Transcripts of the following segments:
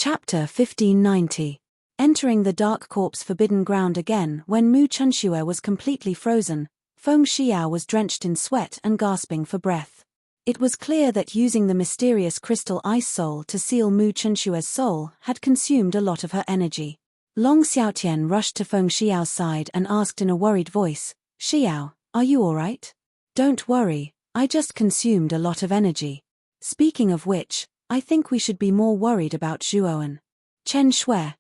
Chapter 1590. Entering the dark corpse forbidden ground again. When Mu Chunxue was completely frozen, Feng Xiao was drenched in sweat and gasping for breath. It was clear that using the mysterious crystal ice soul to seal Mu Chunxue's soul had consumed a lot of her energy. Long Xiaotian rushed to Feng Xiao's side and asked in a worried voice, "Xiao, are you alright? Don't worry, I just consumed a lot of energy. Speaking of which, I think we should be more worried about Zhuowen." Chen Shui,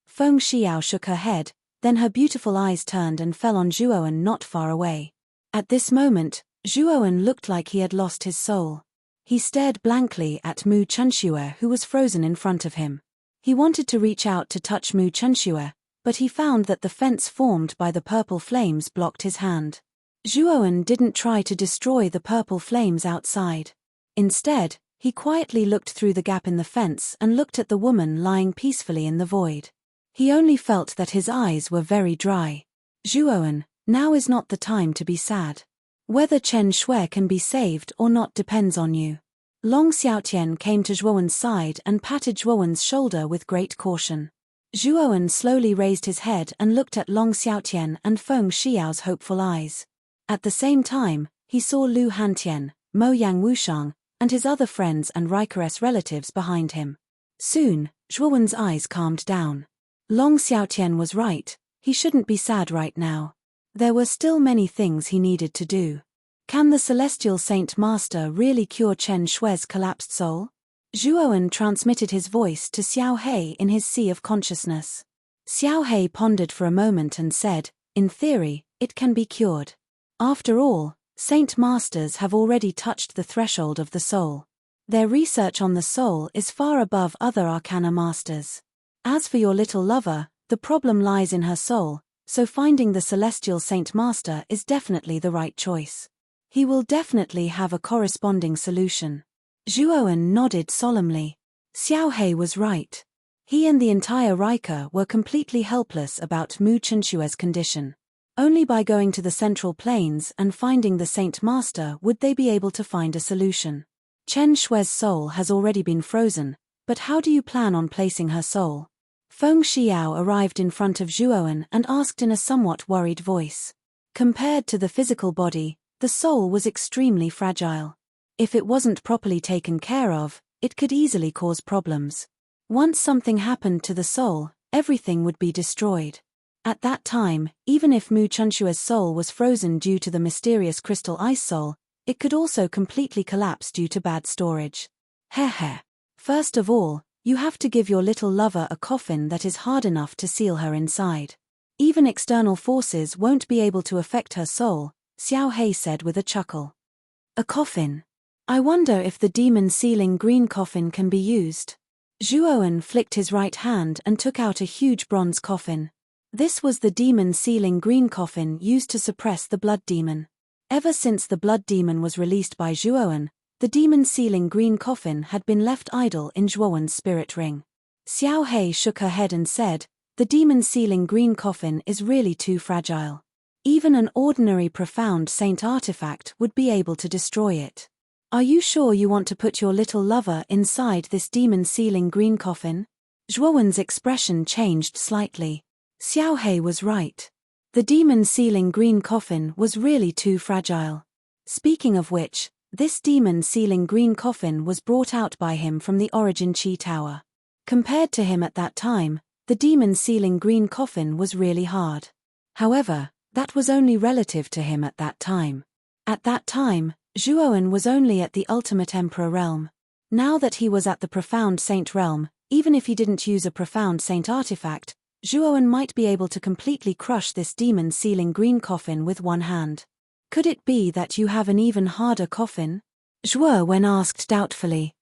Feng Xiao shook her head, then her beautiful eyes turned and fell on Zhuowen not far away. At this moment, Zhuowen looked like he had lost his soul. He stared blankly at Mu Chunxue, who was frozen in front of him. He wanted to reach out to touch Mu Chunxue, but he found that the fence formed by the purple flames blocked his hand. Zhuowen didn't try to destroy the purple flames outside. Instead, he quietly looked through the gap in the fence and looked at the woman lying peacefully in the void. He only felt that his eyes were very dry. "Zhuowen, now is not the time to be sad. Whether Chen Shui can be saved or not depends on you." Long Xiaotian came to Zhuowen's side and patted Zhuowen's shoulder with great caution. Zhuowen slowly raised his head and looked at Long Xiaotian and Feng Xiao's hopeful eyes. At the same time, he saw Lu Hantian, Mo Yang Wushang, and his other friends and Rikeres relatives behind him. Soon, Zhuowen's eyes calmed down. Long Xiaotian was right, he shouldn't be sad right now. There were still many things he needed to do. Can the Celestial Saint Master really cure Chen Shui's collapsed soul? Zhuowen transmitted his voice to Xiao He in his sea of consciousness. Xiao He pondered for a moment and said, "In theory, it can be cured. After all, Saint Masters have already touched the threshold of the soul. Their research on the soul is far above other arcana masters. As for your little lover, the problem lies in her soul, so finding the Celestial Saint Master is definitely the right choice. He will definitely have a corresponding solution." Zhuowen nodded solemnly. Xiao He was right. He and the entire Rika were completely helpless about Mu Chunxue's condition. Only by going to the Central Plains and finding the Saint Master would they be able to find a solution. Chen Shui's soul has already been frozen, but how do you plan on placing her soul? Feng Xiao arrived in front of Zhuowen and asked in a somewhat worried voice. Compared to the physical body, the soul was extremely fragile. If it wasn't properly taken care of, it could easily cause problems. Once something happened to the soul, everything would be destroyed. At that time, even if Mu Chunxue's soul was frozen due to the mysterious crystal ice soul, it could also completely collapse due to bad storage. Heh. First of all, you have to give your little lover a coffin that is hard enough to seal her inside. Even external forces won't be able to affect her soul, Xiao He said with a chuckle. A coffin. I wonder if the demon sealing green coffin can be used. Zhuowen flicked his right hand and took out a huge bronze coffin. This was the demon-sealing green coffin used to suppress the blood demon. Ever since the blood demon was released by Zhuowen, the demon-sealing green coffin had been left idle in Zhuowen's spirit ring. Xiao He shook her head and said, "The demon-sealing green coffin is really too fragile. Even an ordinary profound saint artifact would be able to destroy it. Are you sure you want to put your little lover inside this demon-sealing green coffin?" Zhuowen's expression changed slightly. Xiao He was right. The demon-sealing green coffin was really too fragile. Speaking of which, this demon-sealing green coffin was brought out by him from the Origin Chi Tower. Compared to him at that time, the demon-sealing green coffin was really hard. However, that was only relative to him at that time. At that time, Zhuowen was only at the Ultimate Emperor realm. Now that he was at the Profound Saint realm, even if he didn't use a Profound Saint artifact, Zhuowen might be able to completely crush this demon-sealing green coffin with one hand. "Could it be that you have an even harder coffin?" Zhuowen asked doubtfully.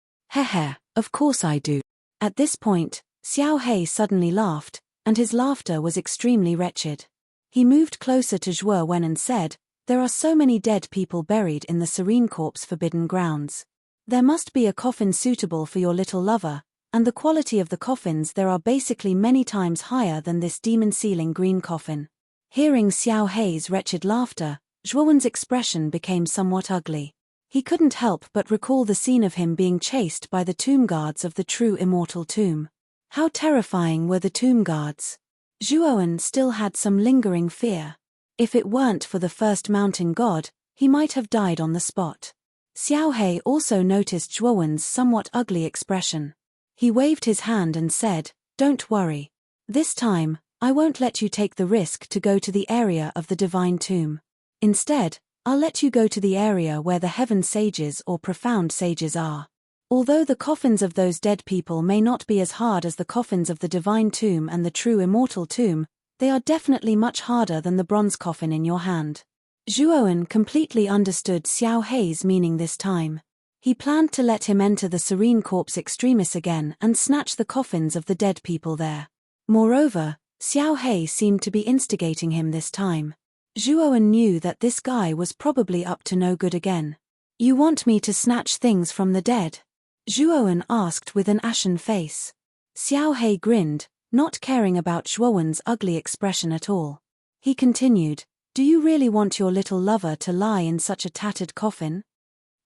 Of course I do." At this point, Xiao He suddenly laughed, and his laughter was extremely wretched. He moved closer to Zhuowen and said, "There are so many dead people buried in the Serene Corp's forbidden grounds. There must be a coffin suitable for your little lover, and the quality of the coffins there are basically many times higher than this demon-sealing green coffin." Hearing Xiao He's wretched laughter, Zhuowen's expression became somewhat ugly. He couldn't help but recall the scene of him being chased by the tomb guards of the true immortal tomb. How terrifying were the tomb guards. Zhuowen still had some lingering fear. If it weren't for the first mountain god, he might have died on the spot. Xiao He also noticed Zhuowen's somewhat ugly expression. He waved his hand and said, "Don't worry. This time, I won't let you take the risk to go to the area of the divine tomb. Instead, I'll let you go to the area where the heaven sages or profound sages are. Although the coffins of those dead people may not be as hard as the coffins of the divine tomb and the true immortal tomb, they are definitely much harder than the bronze coffin in your hand." Zhuowen completely understood Xiao He's meaning this time. He planned to let him enter the serene corpse extremis again and snatch the coffins of the dead people there. Moreover, Xiao He seemed to be instigating him this time. Zhuowen knew that this guy was probably up to no good again. "You want me to snatch things from the dead?" Zhuowen asked with an ashen face. Xiao He grinned, not caring about Zhuowen's ugly expression at all. He continued, "Do you really want your little lover to lie in such a tattered coffin?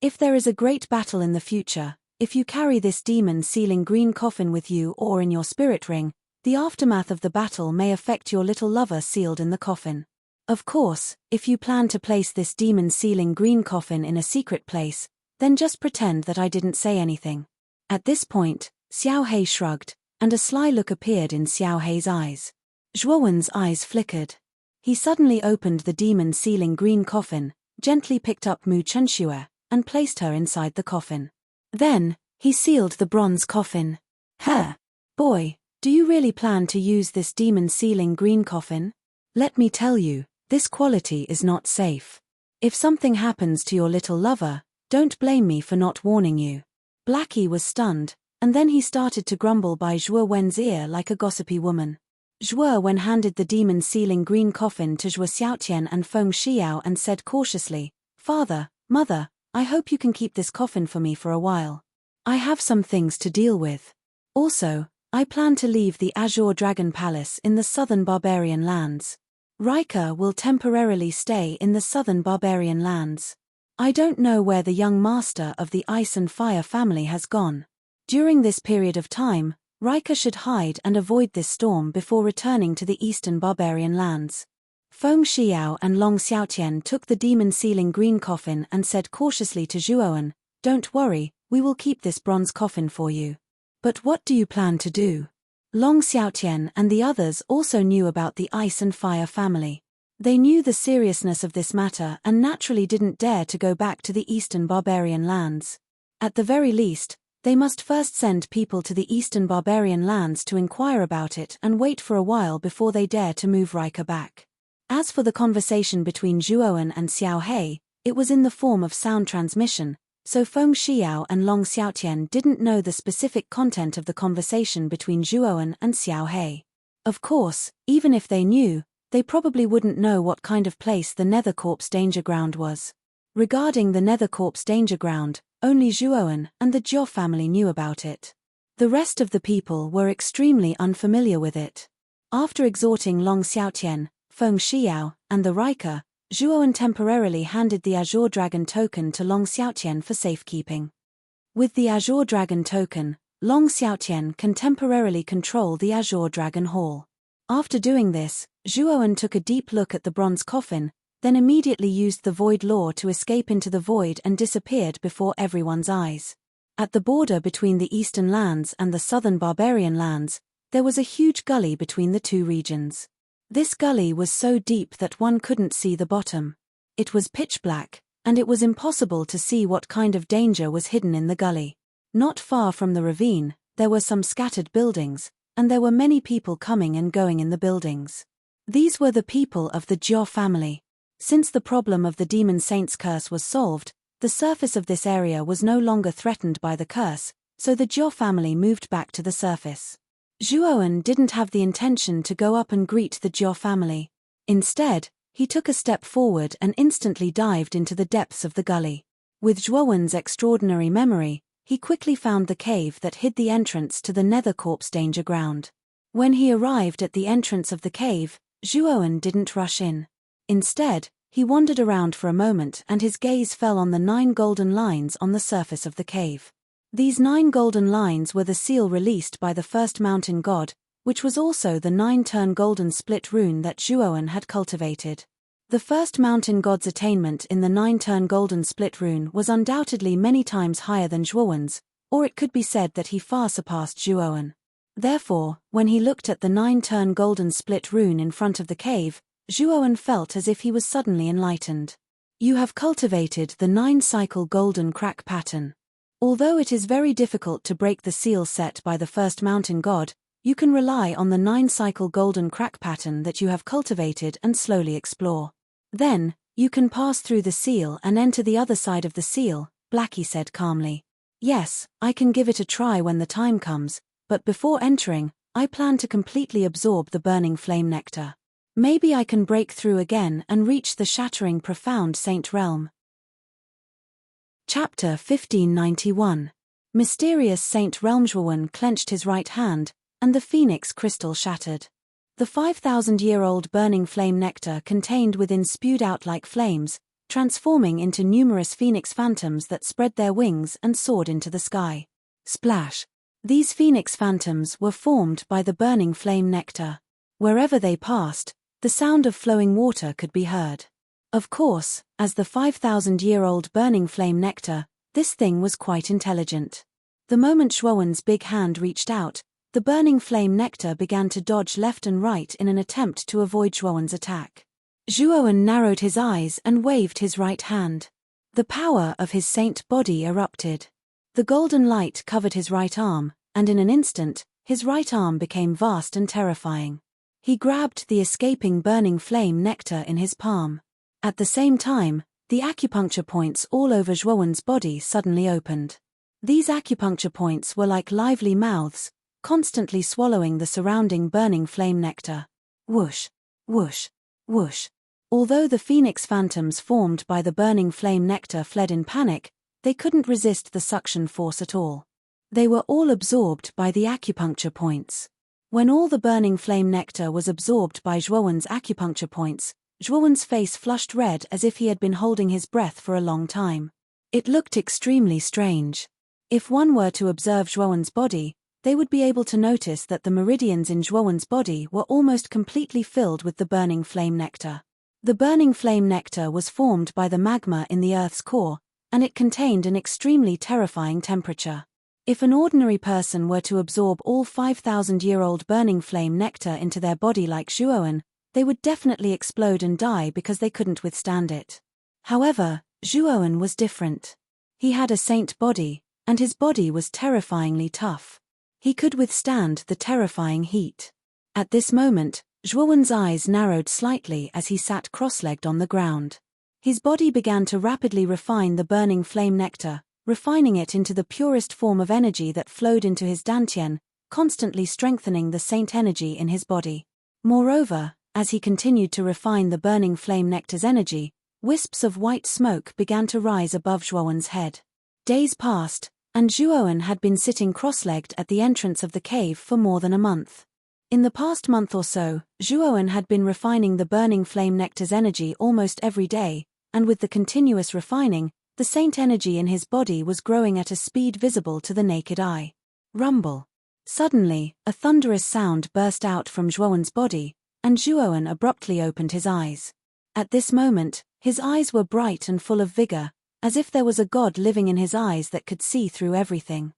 If there is a great battle in the future, if you carry this demon-sealing green coffin with you or in your spirit ring, the aftermath of the battle may affect your little lover sealed in the coffin. Of course, if you plan to place this demon-sealing green coffin in a secret place, then just pretend that I didn't say anything." At this point, Xiao He shrugged, and a sly look appeared in Xiao He's eyes. Zhuowen's eyes flickered. He suddenly opened the demon-sealing green coffin, gently picked up Mu Chenxue, and placed her inside the coffin. Then, he sealed the bronze coffin. "Huh! Boy, do you really plan to use this demon-sealing green coffin? Let me tell you, this quality is not safe. If something happens to your little lover, don't blame me for not warning you." Blackie was stunned, and then he started to grumble by Zhuowen's ear like a gossipy woman. Zhuowen handed the demon-sealing green coffin to Zhuo Xiaotian and Feng Xiao and said cautiously, "Father, Mother, I hope you can keep this coffin for me for a while. I have some things to deal with. Also, I plan to leave the Azure Dragon Palace in the southern barbarian lands. Rika will temporarily stay in the southern barbarian lands. I don't know where the young master of the Ice and Fire family has gone. During this period of time, Rika should hide and avoid this storm before returning to the eastern barbarian lands." Feng Xiao and Long Xiaotian took the demon-sealing green coffin and said cautiously to Zhuowen, "Don't worry, we will keep this bronze coffin for you. But what do you plan to do?" Long Xiaotian and the others also knew about the Ice and Fire family. They knew the seriousness of this matter and naturally didn't dare to go back to the eastern barbarian lands. At the very least, they must first send people to the eastern barbarian lands to inquire about it and wait for a while before they dare to move Rika back. As for the conversation between Zhuowen and Xiao He, it was in the form of sound transmission, so Feng Xiao and Long Xiaotian didn't know the specific content of the conversation between Zhuowen and Xiao He. Of course, even if they knew, they probably wouldn't know what kind of place the Nether Corpse Danger Ground was. Regarding the Nether Corpse Danger Ground, only Zhuowen and the Jiao family knew about it. The rest of the people were extremely unfamiliar with it. After exhorting Long Xiaotian, Feng Xiao, and the Rika, Zhuowen temporarily handed the Azure Dragon token to Long Xiaotian for safekeeping. With the Azure Dragon token, Long Xiaotian can temporarily control the Azure Dragon Hall. After doing this, Zhuowen took a deep look at the bronze coffin, then immediately used the void law to escape into the void and disappeared before everyone's eyes. At the border between the eastern lands and the southern barbarian lands, there was a huge gully between the two regions. This gully was so deep that one couldn't see the bottom. It was pitch black, and it was impossible to see what kind of danger was hidden in the gully. Not far from the ravine, there were some scattered buildings, and there were many people coming and going in the buildings. These were the people of the Jiao family. Since the problem of the demon saint's curse was solved, the surface of this area was no longer threatened by the curse, so the Jiao family moved back to the surface. Zhuowen didn't have the intention to go up and greet the Jiao family. Instead, he took a step forward and instantly dived into the depths of the gully. With Zhuowen's extraordinary memory, he quickly found the cave that hid the entrance to the Nether Corpse Danger Ground. When he arrived at the entrance of the cave, Zhuowen didn't rush in. Instead, he wandered around for a moment and his gaze fell on the 9 golden lines on the surface of the cave. These 9 golden lines were the seal released by the first mountain god, which was also the 9-turn golden split rune that Zhuowen had cultivated. The first mountain god's attainment in the 9-turn golden split rune was undoubtedly many times higher than Zhuowen's, or it could be said that he far surpassed Zhuowen. Therefore, when he looked at the 9-turn golden split rune in front of the cave, Zhuowen felt as if he was suddenly enlightened. You have cultivated the 9-cycle golden crack pattern. Although it is very difficult to break the seal set by the first mountain god, you can rely on the 9-cycle golden crack pattern that you have cultivated and slowly explore. Then, you can pass through the seal and enter the other side of the seal, Blackie said calmly. Yes, I can give it a try when the time comes, but before entering, I plan to completely absorb the burning flame nectar. Maybe I can break through again and reach the shattering profound saint realm. Chapter 1591. Mysterious Saint Realm. Zhuowen clenched his right hand, and the phoenix crystal shattered. The 5,000-year-old burning flame nectar contained within spewed out like flames, transforming into numerous phoenix phantoms that spread their wings and soared into the sky. Splash! These phoenix phantoms were formed by the burning flame nectar. Wherever they passed, the sound of flowing water could be heard. Of course, as the 5,000-year-old burning flame nectar, this thing was quite intelligent. The moment Zhuowen's big hand reached out, the burning flame nectar began to dodge left and right in an attempt to avoid Zhuowen's attack. Zhuowen narrowed his eyes and waved his right hand. The power of his saint body erupted. The golden light covered his right arm, and in an instant, his right arm became vast and terrifying. He grabbed the escaping burning flame nectar in his palm. At the same time, the acupuncture points all over Zhuowen's body suddenly opened. These acupuncture points were like lively mouths, constantly swallowing the surrounding burning flame nectar. Whoosh, whoosh, whoosh. Although the phoenix phantoms formed by the burning flame nectar fled in panic, they couldn't resist the suction force at all. They were all absorbed by the acupuncture points. When all the burning flame nectar was absorbed by Zhuowen's acupuncture points, Zhuowen's face flushed red as if he had been holding his breath for a long time. It looked extremely strange. If one were to observe Zhuowen's body, they would be able to notice that the meridians in Zhuowen's body were almost completely filled with the burning flame nectar. The burning flame nectar was formed by the magma in the Earth's core, and it contained an extremely terrifying temperature. If an ordinary person were to absorb all 5,000-year-old burning flame nectar into their body like Zhuowen, they would definitely explode and die because they couldn't withstand it. However, Zhuowen was different. He had a saint body, and his body was terrifyingly tough. He could withstand the terrifying heat. At this moment, Zhuowen's eyes narrowed slightly as he sat cross-legged on the ground. His body began to rapidly refine the burning flame nectar, refining it into the purest form of energy that flowed into his dantian, constantly strengthening the saint energy in his body. Moreover, as he continued to refine the burning flame nectar's energy, wisps of white smoke began to rise above Zhuowen's head. Days passed, and Zhuowen had been sitting cross-legged at the entrance of the cave for more than a month. In the past month or so, Zhuowen had been refining the burning flame nectar's energy almost every day, and with the continuous refining, the saint energy in his body was growing at a speed visible to the naked eye. Rumble. Suddenly, a thunderous sound burst out from Zhuowen's body, and Zhuowen abruptly opened his eyes. At this moment, his eyes were bright and full of vigor, as if there was a god living in his eyes that could see through everything.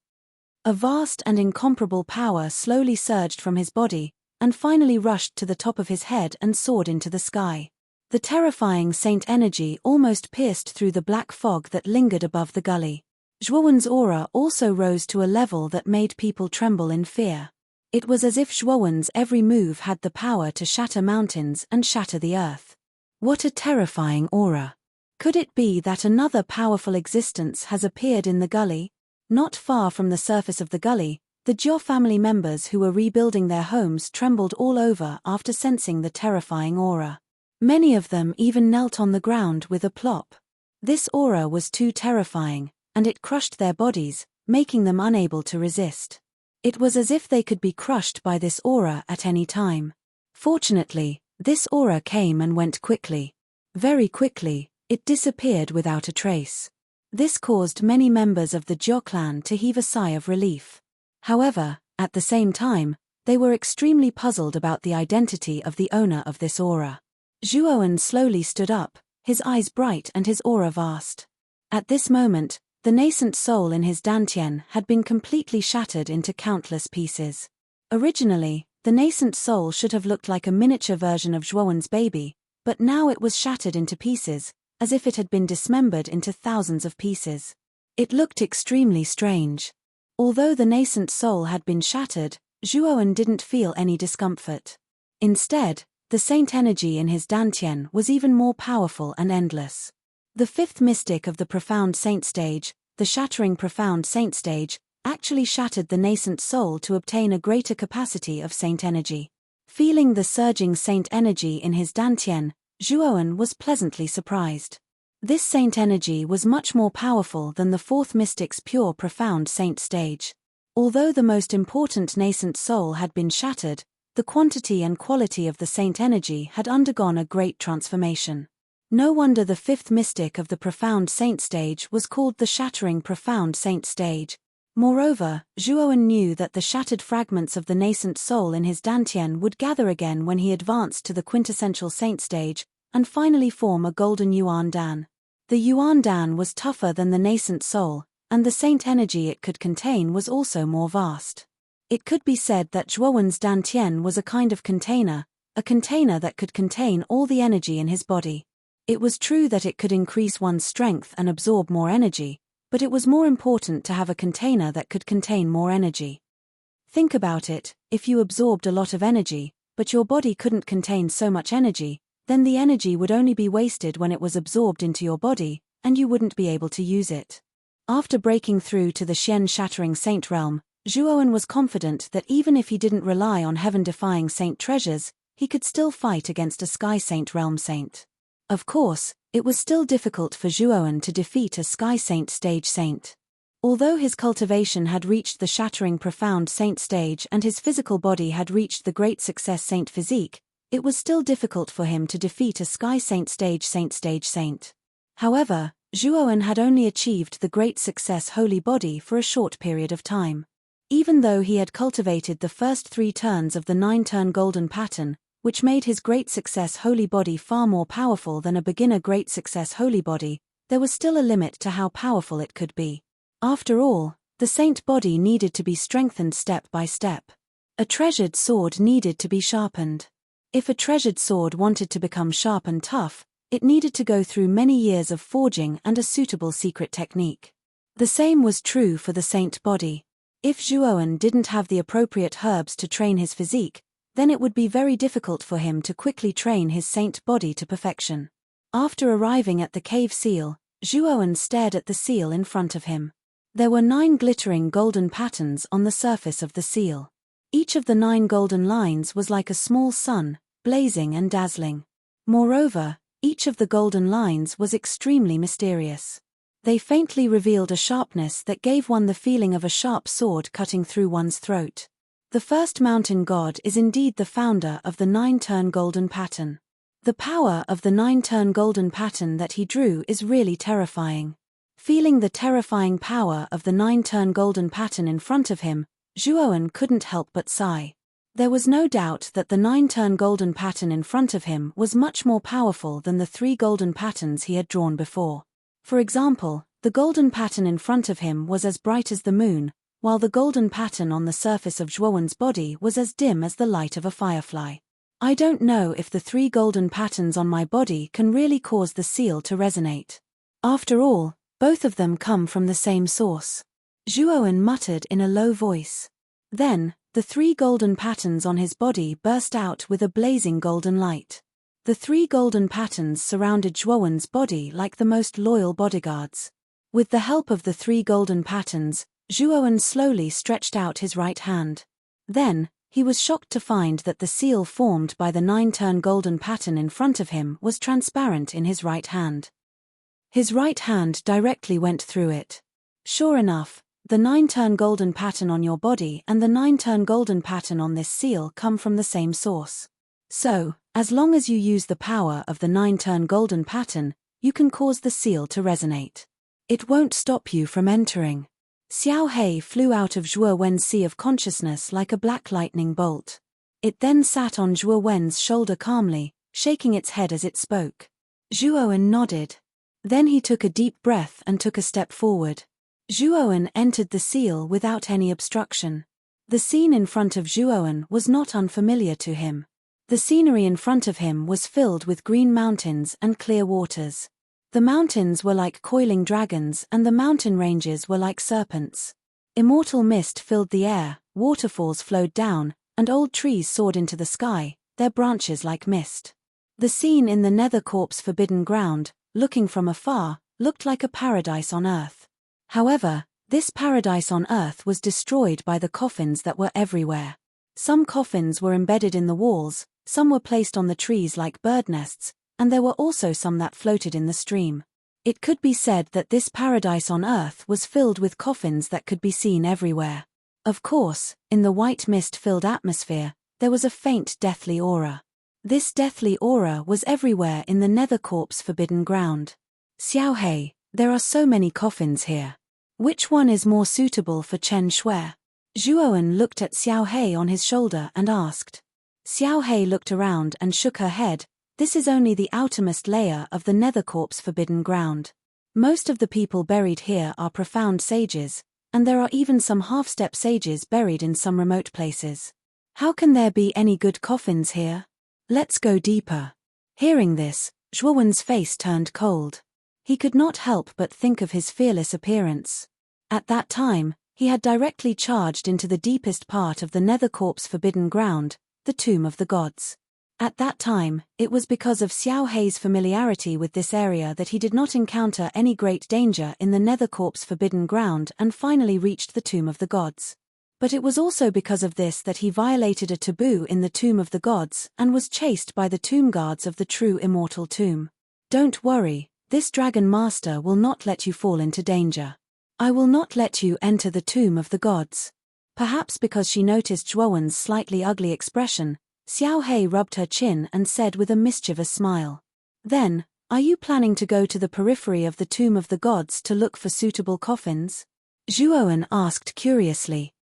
A vast and incomparable power slowly surged from his body, and finally rushed to the top of his head and soared into the sky. The terrifying saint energy almost pierced through the black fog that lingered above the gully. Zhuowen's aura also rose to a level that made people tremble in fear. It was as if Zhuowen's every move had the power to shatter mountains and shatter the earth. What a terrifying aura! Could it be that another powerful existence has appeared in the gully? Not far from the surface of the gully, the Jiao family members who were rebuilding their homes trembled all over after sensing the terrifying aura. Many of them even knelt on the ground with a plop. This aura was too terrifying, and it crushed their bodies, making them unable to resist. It was as if they could be crushed by this aura at any time. Fortunately, this aura came and went quickly. Very quickly, it disappeared without a trace. This caused many members of the Jiao clan to heave a sigh of relief. However, at the same time, they were extremely puzzled about the identity of the owner of this aura. Zhuowen slowly stood up, his eyes bright and his aura vast. At this moment, the nascent soul in his dantian had been completely shattered into countless pieces. Originally, the nascent soul should have looked like a miniature version of Zhuowen's baby, but now it was shattered into pieces, as if it had been dismembered into thousands of pieces. It looked extremely strange. Although the nascent soul had been shattered, Zhuowen didn't feel any discomfort. Instead, the saint energy in his dantian was even more powerful and endless. The fifth mystic of the profound saint stage, the shattering profound saint stage, actually shattered the nascent soul to obtain a greater capacity of saint energy. Feeling the surging saint energy in his dantian, Zhuowen was pleasantly surprised. This saint energy was much more powerful than the fourth mystic's pure profound saint stage. Although the most important nascent soul had been shattered, the quantity and quality of the saint energy had undergone a great transformation. No wonder the fifth mystic of the profound saint stage was called the shattering profound saint stage. Moreover, Zhuowen knew that the shattered fragments of the nascent soul in his dantian would gather again when he advanced to the quintessential saint stage, and finally form a golden yuan dan. The yuan dan was tougher than the nascent soul, and the saint energy it could contain was also more vast. It could be said that Zhuowen's dantian was a kind of container that could contain all the energy in his body. It was true that it could increase one's strength and absorb more energy, but it was more important to have a container that could contain more energy. Think about it, if you absorbed a lot of energy, but your body couldn't contain so much energy, then the energy would only be wasted when it was absorbed into your body, and you wouldn't be able to use it. After breaking through to the Xian shattering saint realm, Zhuowen was confident that even if he didn't rely on heaven-defying saint treasures, he could still fight against a sky saint realm saint. Of course, it was still difficult for Zhuowen to defeat a sky saint stage saint. Although his cultivation had reached the shattering profound saint stage and his physical body had reached the great success saint physique, it was still difficult for him to defeat a sky saint stage saint. However, Zhuowen had only achieved the great success holy body for a short period of time. Even though he had cultivated the first 3 turns of the 9-turn golden pattern, which made his great success holy body far more powerful than a beginner great success holy body, there was still a limit to how powerful it could be. After all, the saint body needed to be strengthened step by step. A treasured sword needed to be sharpened. If a treasured sword wanted to become sharp and tough, it needed to go through many years of forging and a suitable secret technique. The same was true for the saint body. If Zhuowen didn't have the appropriate herbs to train his physique, then it would be very difficult for him to quickly train his saint body to perfection. After arriving at the cave seal, Zhuowen stared at the seal in front of him. There were 9 glittering golden patterns on the surface of the seal. Each of the 9 golden lines was like a small sun, blazing and dazzling. Moreover, each of the golden lines was extremely mysterious. They faintly revealed a sharpness that gave one the feeling of a sharp sword cutting through one's throat. The first mountain god is indeed the founder of the 9-turn golden pattern. The power of the 9-turn golden pattern that he drew is really terrifying. Feeling the terrifying power of the 9-turn golden pattern in front of him, Zhuowen couldn't help but sigh. There was no doubt that the 9-turn golden pattern in front of him was much more powerful than the 3 golden patterns he had drawn before. For example, the golden pattern in front of him was as bright as the moon, while the golden pattern on the surface of Zhuowen's body was as dim as the light of a firefly. I don't know if the 3 golden patterns on my body can really cause the seal to resonate. After all, both of them come from the same source. Zhuowen muttered in a low voice. Then, the 3 golden patterns on his body burst out with a blazing golden light. The 3 golden patterns surrounded Zhuowen's body like the most loyal bodyguards. With the help of the 3 golden patterns, Zhuowen slowly stretched out his right hand. Then, he was shocked to find that the seal formed by the 9-turn golden pattern in front of him was transparent in his right hand. His right hand directly went through it. Sure enough, the 9-turn golden pattern on your body and the 9-turn golden pattern on this seal come from the same source. So, as long as you use the power of the 9-turn golden pattern, you can cause the seal to resonate. It won't stop you from entering. Xiao Hei flew out of Zhuo Wen's sea of consciousness like a black lightning bolt. It then sat on Zhuo Wen's shoulder calmly, shaking its head as it spoke. Zhuo Wen nodded. Then he took a deep breath and took a step forward. Zhuo Wen entered the seal without any obstruction. The scene in front of Zhuo Wen was not unfamiliar to him. The scenery in front of him was filled with green mountains and clear waters. The mountains were like coiling dragons and the mountain ranges were like serpents. Immortal mist filled the air, waterfalls flowed down, and old trees soared into the sky, their branches like mist. The scene in the Nether Corp's forbidden ground, looking from afar, looked like a paradise on earth. However, this paradise on earth was destroyed by the coffins that were everywhere. Some coffins were embedded in the walls, some were placed on the trees like bird nests, and there were also some that floated in the stream. It could be said that this paradise on earth was filled with coffins that could be seen everywhere. Of course, in the white mist-filled atmosphere, there was a faint deathly aura. This deathly aura was everywhere in the Nether Corp's forbidden ground. Xiao Hei, there are so many coffins here. Which one is more suitable for Chen Shui? Zhuo Wen looked at Xiao Hei on his shoulder and asked. Xiao Hei looked around and shook her head. This is only the outermost layer of the Nether Corp's forbidden ground. Most of the people buried here are profound sages, and there are even some half-step sages buried in some remote places. How can there be any good coffins here? Let's go deeper. Hearing this, Zhuo Wen's face turned cold. He could not help but think of his fearless appearance. At that time, he had directly charged into the deepest part of the Nether Corp's forbidden ground, the Tomb of the Gods. At that time, it was because of Xiao Hei's familiarity with this area that he did not encounter any great danger in the Nether Corp's forbidden ground and finally reached the Tomb of the Gods. But it was also because of this that he violated a taboo in the Tomb of the Gods and was chased by the tomb guards of the true immortal tomb. Don't worry, this Dragon Master will not let you fall into danger. I will not let you enter the Tomb of the Gods. Perhaps because she noticed Zhuo Wen's slightly ugly expression, Xiao Hei rubbed her chin and said with a mischievous smile. Then, are you planning to go to the periphery of the Tomb of the Gods to look for suitable coffins? Zhuo Wen asked curiously.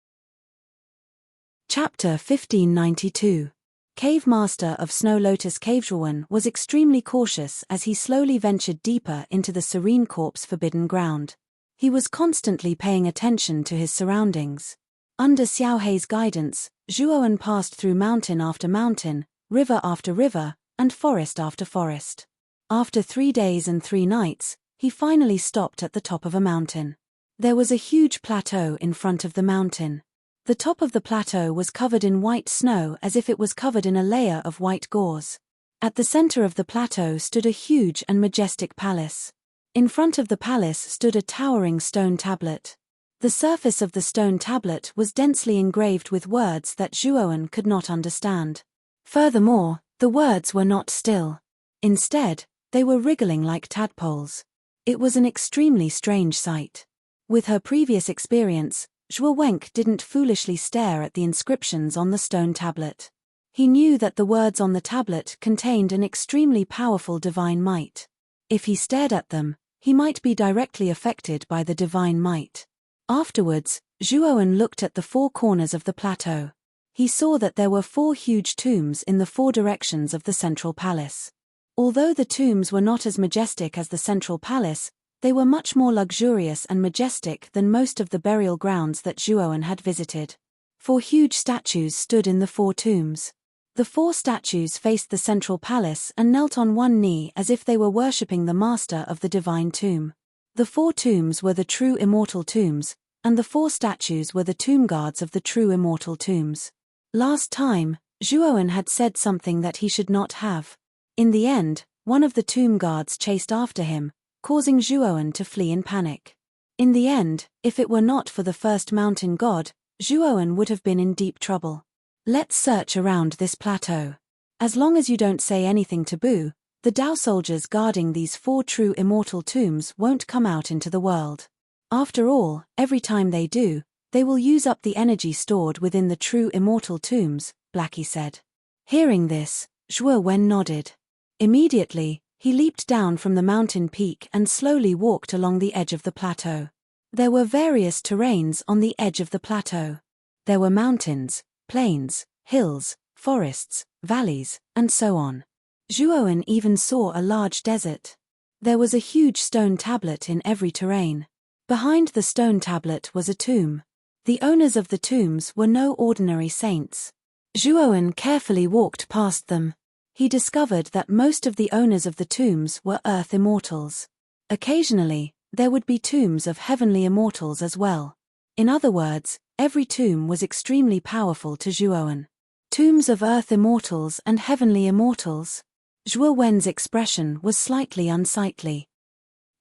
Chapter 1592. Cave Master of Snow Lotus Cave Zhuo Wen was extremely cautious as he slowly ventured deeper into the Serene Corp's forbidden ground. He was constantly paying attention to his surroundings. Under Xiao Hei's guidance, Zhuo Wen passed through mountain after mountain, river after river, and forest after forest. After 3 days and 3 nights, he finally stopped at the top of a mountain. There was a huge plateau in front of the mountain. The top of the plateau was covered in white snow as if it was covered in a layer of white gauze. At the center of the plateau stood a huge and majestic palace. In front of the palace stood a towering stone tablet. The surface of the stone tablet was densely engraved with words that Zhuo Wen could not understand. Furthermore, the words were not still. Instead, they were wriggling like tadpoles. It was an extremely strange sight. With her previous experience, Zhuo Wen didn't foolishly stare at the inscriptions on the stone tablet. He knew that the words on the tablet contained an extremely powerful divine might. If he stared at them, he might be directly affected by the divine might. Afterwards, Zhuo Wen looked at the 4 corners of the plateau. He saw that there were 4 huge tombs in the 4 directions of the central palace. Although the tombs were not as majestic as the central palace, they were much more luxurious and majestic than most of the burial grounds that Zhuo Wen had visited. 4 huge statues stood in the 4 tombs. The 4 statues faced the central palace and knelt on one knee as if they were worshipping the master of the divine tomb. The 4 tombs were the true immortal tombs, and the 4 statues were the tomb guards of the true immortal tombs. Last time, Zhuo Wen had said something that he should not have. In the end, one of the tomb guards chased after him, causing Zhuo Wen to flee in panic. In the end, if it were not for the first mountain god, Zhuo Wen would have been in deep trouble. Let's search around this plateau. As long as you don't say anything taboo, the Dao soldiers guarding these 4 true immortal tombs won't come out into the world. After all, every time they do, they will use up the energy stored within the true immortal tombs, Blackie said. Hearing this, Zhuo Wen nodded. Immediately, He leaped down from the mountain peak and slowly walked along the edge of the plateau. There were various terrains on the edge of the plateau. There were mountains, plains, hills, forests, valleys, and so on. Zhuowen even saw a large desert. There was a huge stone tablet in every terrain. Behind the stone tablet was a tomb. The owners of the tombs were no ordinary saints. Zhuowen carefully walked past them. He discovered that most of the owners of the tombs were earth immortals. Occasionally, there would be tombs of heavenly immortals as well. In other words, every tomb was extremely powerful to Zhuowen. Tombs of earth immortals and heavenly immortals. Zhuowen's expression was slightly unsightly.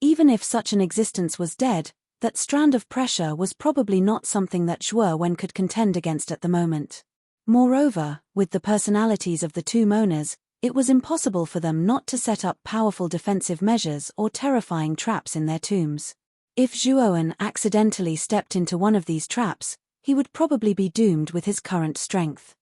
Even if such an existence was dead, that strand of pressure was probably not something that Zhuowen could contend against at the moment. Moreover, with the personalities of the tomb owners, it was impossible for them not to set up powerful defensive measures or terrifying traps in their tombs. If Zhuowen accidentally stepped into one of these traps, he would probably be doomed with his current strength.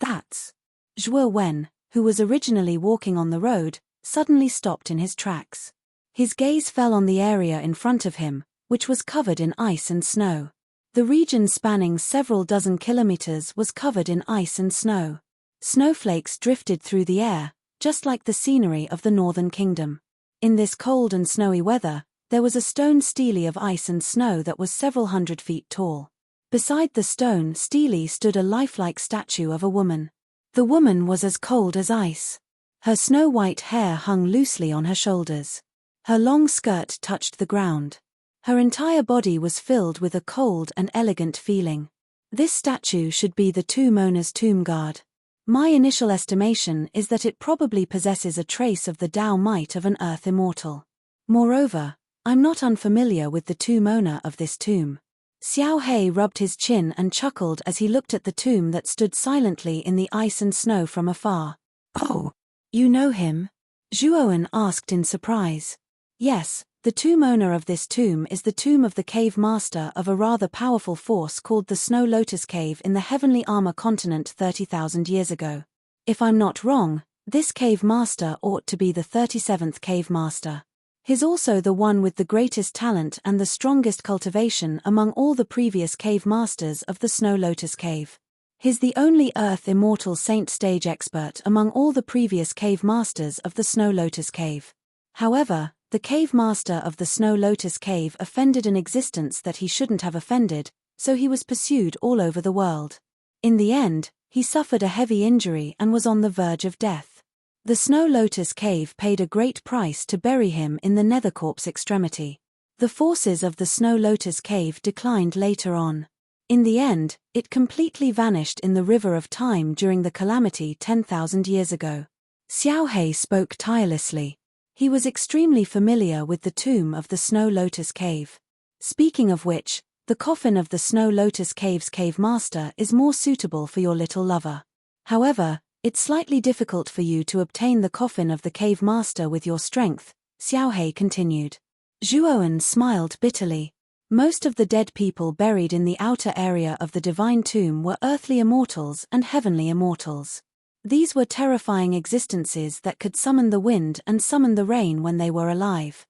That's... Zhuowen, who was originally walking on the road, suddenly stopped in his tracks. His gaze fell on the area in front of him, which was covered in ice and snow. The region spanning several dozen kilometers was covered in ice and snow. Snowflakes drifted through the air, just like the scenery of the Northern Kingdom. In this cold and snowy weather, there was a stone stele of ice and snow that was several hundred feet tall. Beside the stone stele stood a lifelike statue of a woman. The woman was as cold as ice. Her snow-white hair hung loosely on her shoulders. Her long skirt touched the ground. Her entire body was filled with a cold and elegant feeling. This statue should be the tomb owner's tomb guard. My initial estimation is that it probably possesses a trace of the Tao might of an earth immortal. Moreover, I'm not unfamiliar with the tomb owner of this tomb. Xiao He rubbed his chin and chuckled as he looked at the tomb that stood silently in the ice and snow from afar. Oh, you know him? Zhuowen asked in surprise. Yes, the tomb owner of this tomb is the tomb of the cave master of a rather powerful force called the Snow Lotus Cave in the Heavenly Armor continent 30,000 years ago. If I'm not wrong, this cave master ought to be the 37th cave master. He's also the one with the greatest talent and the strongest cultivation among all the previous cave masters of the Snow Lotus Cave. He's the only earth immortal saint stage expert among all the previous cave masters of the Snow Lotus Cave. However, the cave master of the Snow Lotus Cave offended an existence that he shouldn't have offended, so he was pursued all over the world. In the end, he suffered a heavy injury and was on the verge of death. The Snow Lotus Cave paid a great price to bury him in the Nethercorp's extremity. The forces of the Snow Lotus Cave declined later on. In the end, it completely vanished in the river of time during the calamity 10,000 years ago. Xiao He spoke tirelessly. He was extremely familiar with the tomb of the Snow Lotus Cave. Speaking of which, the coffin of the Snow Lotus Cave's cave master is more suitable for your little lover. However, it's slightly difficult for you to obtain the coffin of the cave master with your strength, Xiao He continued. Zhuowen smiled bitterly. Most of the dead people buried in the outer area of the divine tomb were earthly immortals and heavenly immortals. These were terrifying existences that could summon the wind and summon the rain when they were alive.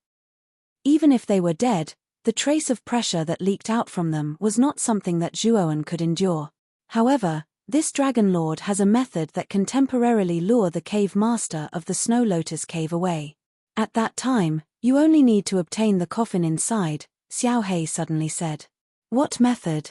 Even if they were dead, the trace of pressure that leaked out from them was not something that Zhuowen could endure. However, this Dragon Lord has a method that can temporarily lure the cave master of the Snow Lotus Cave away. At that time, you only need to obtain the coffin inside, Xiao He suddenly said. What method?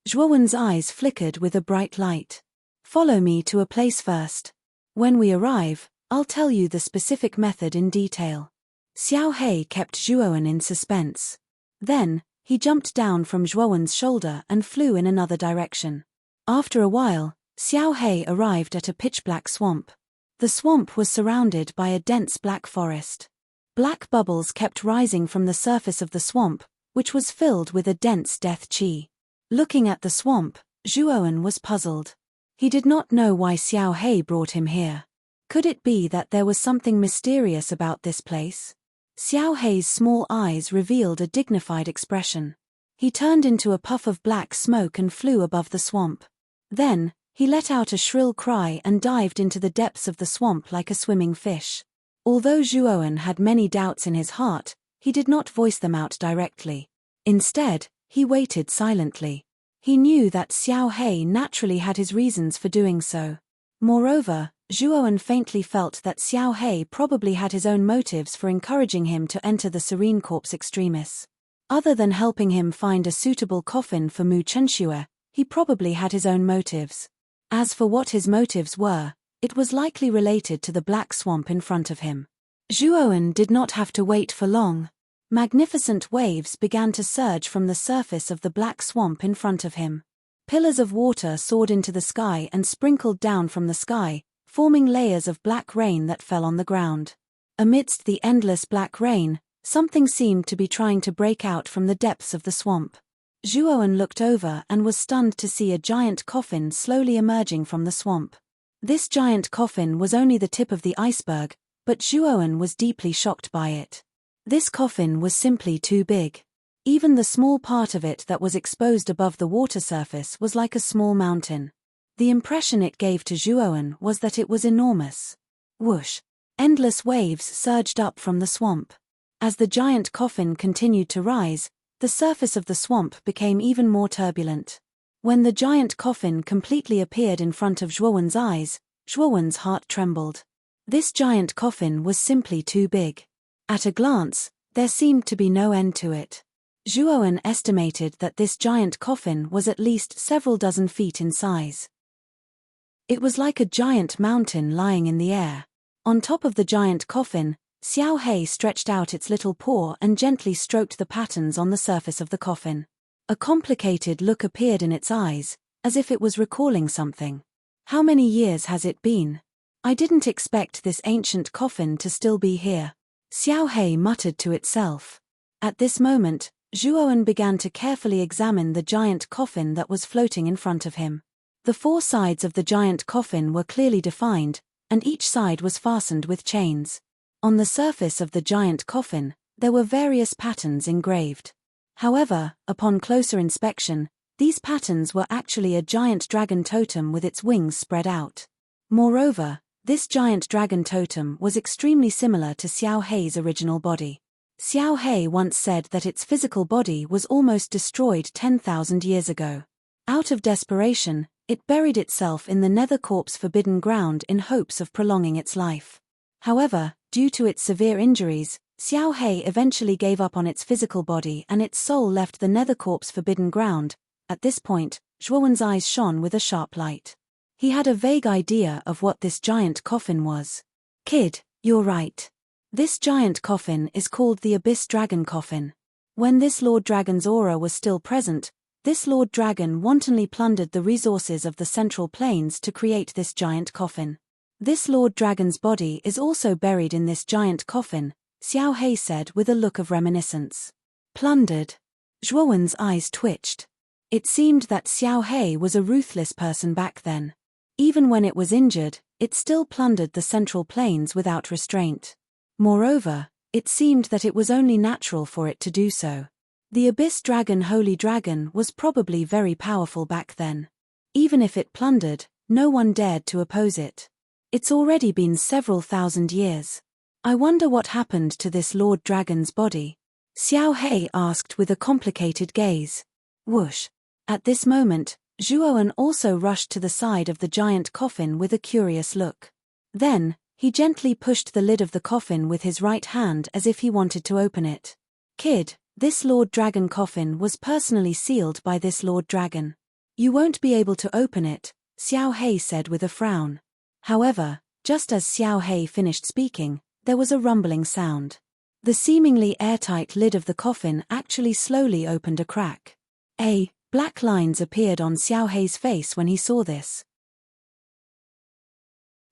Zhuowen's eyes flickered with a bright light. Follow me to a place first. When we arrive, I'll tell you the specific method in detail. Xiao He kept Zhuowen in suspense. Then, he jumped down from Zhuowen's shoulder and flew in another direction. After a while, Xiao He arrived at a pitch-black swamp. The swamp was surrounded by a dense black forest. Black bubbles kept rising from the surface of the swamp, which was filled with a dense death qi. Looking at the swamp, Zhuowen was puzzled. He did not know why Xiao He brought him here. Could it be that there was something mysterious about this place? Xiao He's small eyes revealed a dignified expression. He turned into a puff of black smoke and flew above the swamp. Then, he let out a shrill cry and dived into the depths of the swamp like a swimming fish. Although Zhuowen had many doubts in his heart, he did not voice them out directly. Instead, he waited silently. He knew that Xiao He naturally had his reasons for doing so. Moreover, Zhuowen faintly felt that Xiao He probably had his own motives for encouraging him to enter the Serene Corps Extremis. Other than helping him find a suitable coffin for Mu Chenxue, he probably had his own motives. As for what his motives were, it was likely related to the black swamp in front of him. Zhuowen did not have to wait for long. Magnificent waves began to surge from the surface of the black swamp in front of him. Pillars of water soared into the sky and sprinkled down from the sky, forming layers of black rain that fell on the ground. Amidst the endless black rain, something seemed to be trying to break out from the depths of the swamp. Zhuowen looked over and was stunned to see a giant coffin slowly emerging from the swamp. This giant coffin was only the tip of the iceberg, but Zhuowen was deeply shocked by it. This coffin was simply too big. Even the small part of it that was exposed above the water surface was like a small mountain. The impression it gave to Zhuowen was that it was enormous. Whoosh! Endless waves surged up from the swamp. As the giant coffin continued to rise, the surface of the swamp became even more turbulent. When the giant coffin completely appeared in front of Zhuowen's eyes, Zhuowen's heart trembled. This giant coffin was simply too big. At a glance, there seemed to be no end to it. Zhuowen estimated that this giant coffin was at least several dozen feet in size. It was like a giant mountain lying in the air. On top of the giant coffin, Xiao He stretched out its little paw and gently stroked the patterns on the surface of the coffin. A complicated look appeared in its eyes, as if it was recalling something. How many years has it been? I didn't expect this ancient coffin to still be here. Xiao He muttered to itself. At this moment, Zhuowen began to carefully examine the giant coffin that was floating in front of him. The four sides of the giant coffin were clearly defined, and each side was fastened with chains. On the surface of the giant coffin, there were various patterns engraved. However, upon closer inspection, these patterns were actually a giant dragon totem with its wings spread out. Moreover, this giant dragon totem was extremely similar to Xiao He's original body. Xiao He once said that its physical body was almost destroyed 10,000 years ago. Out of desperation, it buried itself in the Nether Corp's forbidden ground in hopes of prolonging its life. However, due to its severe injuries, Xiao He eventually gave up on its physical body and its soul left the Nether Corp's forbidden ground. At this point, Zhuowen's eyes shone with a sharp light. He had a vague idea of what this giant coffin was. Kid, you're right. This giant coffin is called the Abyss Dragon Coffin. When this Lord Dragon's aura was still present, this Lord Dragon wantonly plundered the resources of the Central Plains to create this giant coffin. This Lord Dragon's body is also buried in this giant coffin, Xiao He said with a look of reminiscence. Plundered? Zhuowen's eyes twitched. It seemed that Xiao He was a ruthless person back then. Even when it was injured, it still plundered the Central Plains without restraint. Moreover, it seemed that it was only natural for it to do so. The Abyss Dragon Holy Dragon was probably very powerful back then. Even if it plundered, no one dared to oppose it. It's already been several thousand years. I wonder what happened to this Lord Dragon's body? Xiao He asked with a complicated gaze. Whoosh! At this moment, Zhuowen also rushed to the side of the giant coffin with a curious look. Then, he gently pushed the lid of the coffin with his right hand as if he wanted to open it. Kid, this Lord Dragon coffin was personally sealed by this Lord Dragon. You won't be able to open it, Xiao He said with a frown. However, just as Xiao He finished speaking, there was a rumbling sound. The seemingly airtight lid of the coffin actually slowly opened a crack. Black lines appeared on Xiao He's face when he saw this.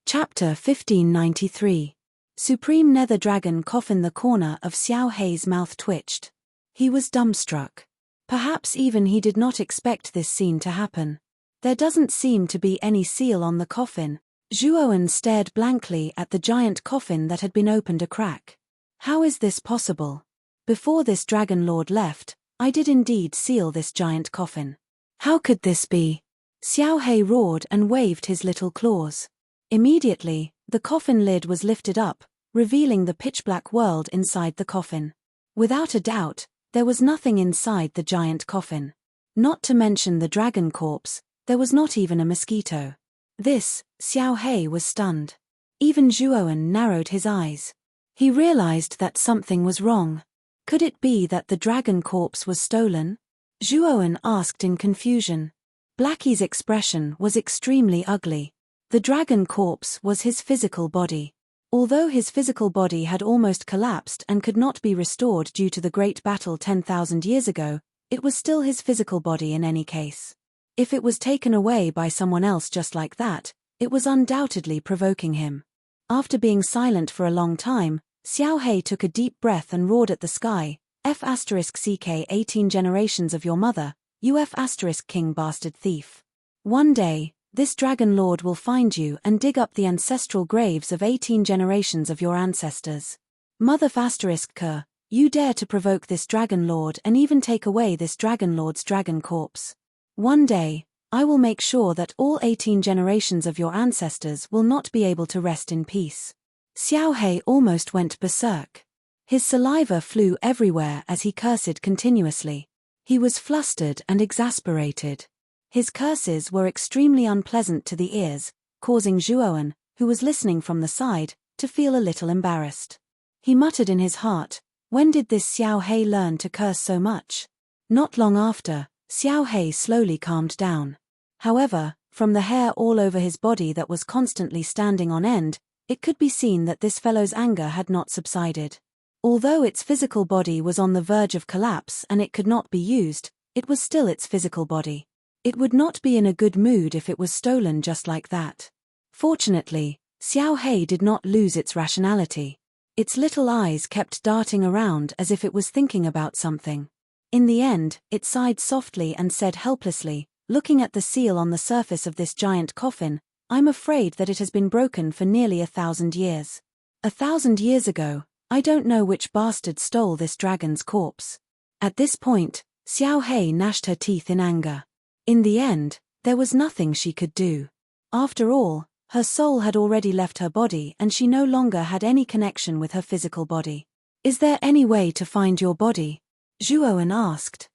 Chapter 1593. Supreme Nether Dragon Coffin. The corner of Xiao He's mouth twitched. He was dumbstruck. Perhaps even he did not expect this scene to happen. There doesn't seem to be any seal on the coffin. Zhuowen stared blankly at the giant coffin that had been opened a crack. How is this possible? Before this Dragon Lord left, I did indeed seal this giant coffin. How could this be? Xiao He roared and waved his little claws. Immediately, the coffin lid was lifted up, revealing the pitch-black world inside the coffin. Without a doubt, there was nothing inside the giant coffin. Not to mention the dragon corpse, there was not even a mosquito. This, Xiao Hei was stunned. Even Zhuowen narrowed his eyes. He realized that something was wrong. Could it be that the dragon corpse was stolen? Zhuowen asked in confusion. Blackie's expression was extremely ugly. The dragon corpse was his physical body. Although his physical body had almost collapsed and could not be restored due to the great battle 10,000 years ago, it was still his physical body in any case. If it was taken away by someone else just like that, it was undoubtedly provoking him. After being silent for a long time, Xiao Hei took a deep breath and roared at the sky, F***ck 18 generations of your mother, you F***king bastard thief. One day, this dragon lord will find you and dig up the ancestral graves of 18 generations of your ancestors. Mother **k, you dare to provoke this dragon lord and even take away this dragon lord's dragon corpse. One day, I will make sure that all 18 generations of your ancestors will not be able to rest in peace. Xiao Hei almost went berserk. His saliva flew everywhere as he cursed continuously. He was flustered and exasperated. His curses were extremely unpleasant to the ears, causing Zhuowen, who was listening from the side, to feel a little embarrassed. He muttered in his heart, when did this Xiao Hei learn to curse so much? Not long after, Xiao Hei slowly calmed down. However, from the hair all over his body that was constantly standing on end, it could be seen that this fellow's anger had not subsided. Although its physical body was on the verge of collapse and it could not be used, it was still its physical body. It would not be in a good mood if it was stolen just like that. Fortunately, Xiao Hei did not lose its rationality. Its little eyes kept darting around as if it was thinking about something. In the end, it sighed softly and said helplessly, looking at the seal on the surface of this giant coffin, I'm afraid that it has been broken for nearly 1,000 years. 1,000 years ago, I don't know which bastard stole this dragon's corpse. At this point, Xiao Hei gnashed her teeth in anger. In the end, there was nothing she could do. After all, her soul had already left her body and she no longer had any connection with her physical body. Is there any way to find your body? Zhuowen asked.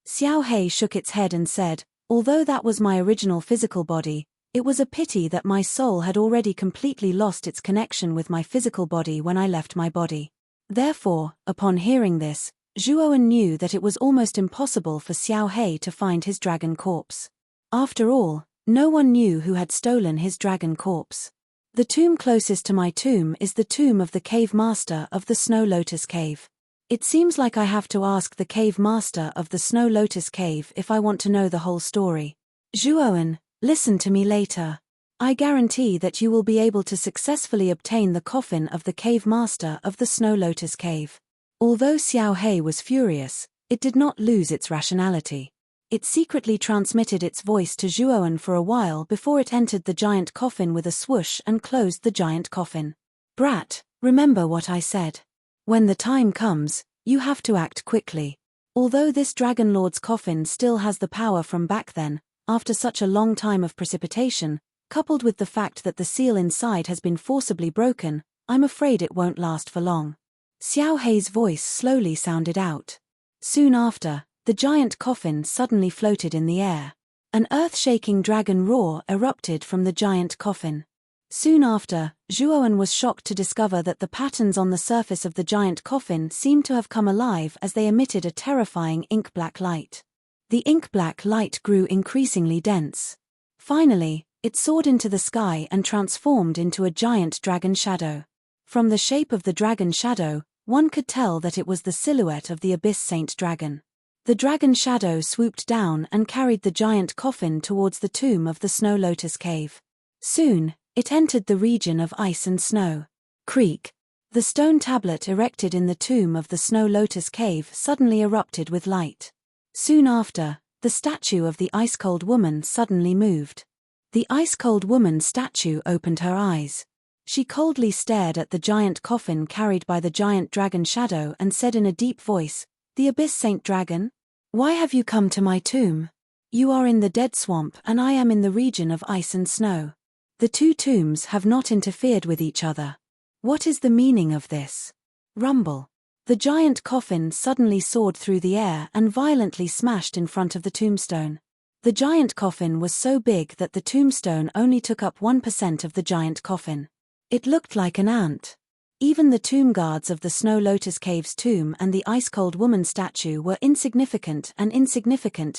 Xiao Hei shook its head and said, although that was my original physical body, it was a pity that my soul had already completely lost its connection with my physical body when I left my body. Therefore, upon hearing this, Zhuowen knew that it was almost impossible for Xiao Hei to find his dragon corpse. After all, no one knew who had stolen his dragon corpse. The tomb closest to my tomb is the tomb of the cave master of the Snow Lotus Cave. It seems like I have to ask the cave master of the Snow Lotus Cave if I want to know the whole story. Zhuowen, listen to me later. I guarantee that you will be able to successfully obtain the coffin of the cave master of the Snow Lotus Cave. Although Xiao Hei was furious, it did not lose its rationality. It secretly transmitted its voice to Zhuowen for a while before it entered the giant coffin with a swoosh and closed the giant coffin. Brat, remember what I said. When the time comes, you have to act quickly. Although this Dragon Lord's coffin still has the power from back then, after such a long time of precipitation, coupled with the fact that the seal inside has been forcibly broken, I'm afraid it won't last for long. Xiao Hei's voice slowly sounded out. Soon after, the giant coffin suddenly floated in the air. An earth-shaking dragon roar erupted from the giant coffin. Soon after, Zhuowen was shocked to discover that the patterns on the surface of the giant coffin seemed to have come alive as they emitted a terrifying ink-black light. The ink-black light grew increasingly dense. Finally, it soared into the sky and transformed into a giant dragon shadow. From the shape of the dragon shadow, one could tell that it was the silhouette of the Abyss Saint Dragon. The dragon shadow swooped down and carried the giant coffin towards the tomb of the Snow Lotus Cave. Soon, it entered the region of ice and snow. Creak. The stone tablet erected in the tomb of the Snow Lotus Cave suddenly erupted with light. Soon after, the statue of the ice-cold woman suddenly moved. The ice-cold woman statue opened her eyes. She coldly stared at the giant coffin carried by the giant dragon shadow and said in a deep voice, "The Abyss Saint Dragon? Why have you come to my tomb? You are in the dead swamp and I am in the region of ice and snow. The two tombs have not interfered with each other. What is the meaning of this? Rumble. The giant coffin suddenly soared through the air and violently smashed in front of the tombstone. The giant coffin was so big that the tombstone only took up 1% of the giant coffin. It looked like an ant. Even the tomb guards of the Snow Lotus Cave's tomb and the ice-cold woman statue were insignificant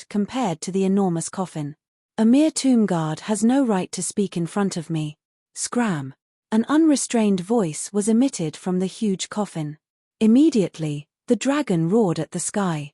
compared to the enormous coffin. A mere tomb guard has no right to speak in front of me. Scram. An unrestrained voice was emitted from the huge coffin. Immediately, the dragon roared at the sky.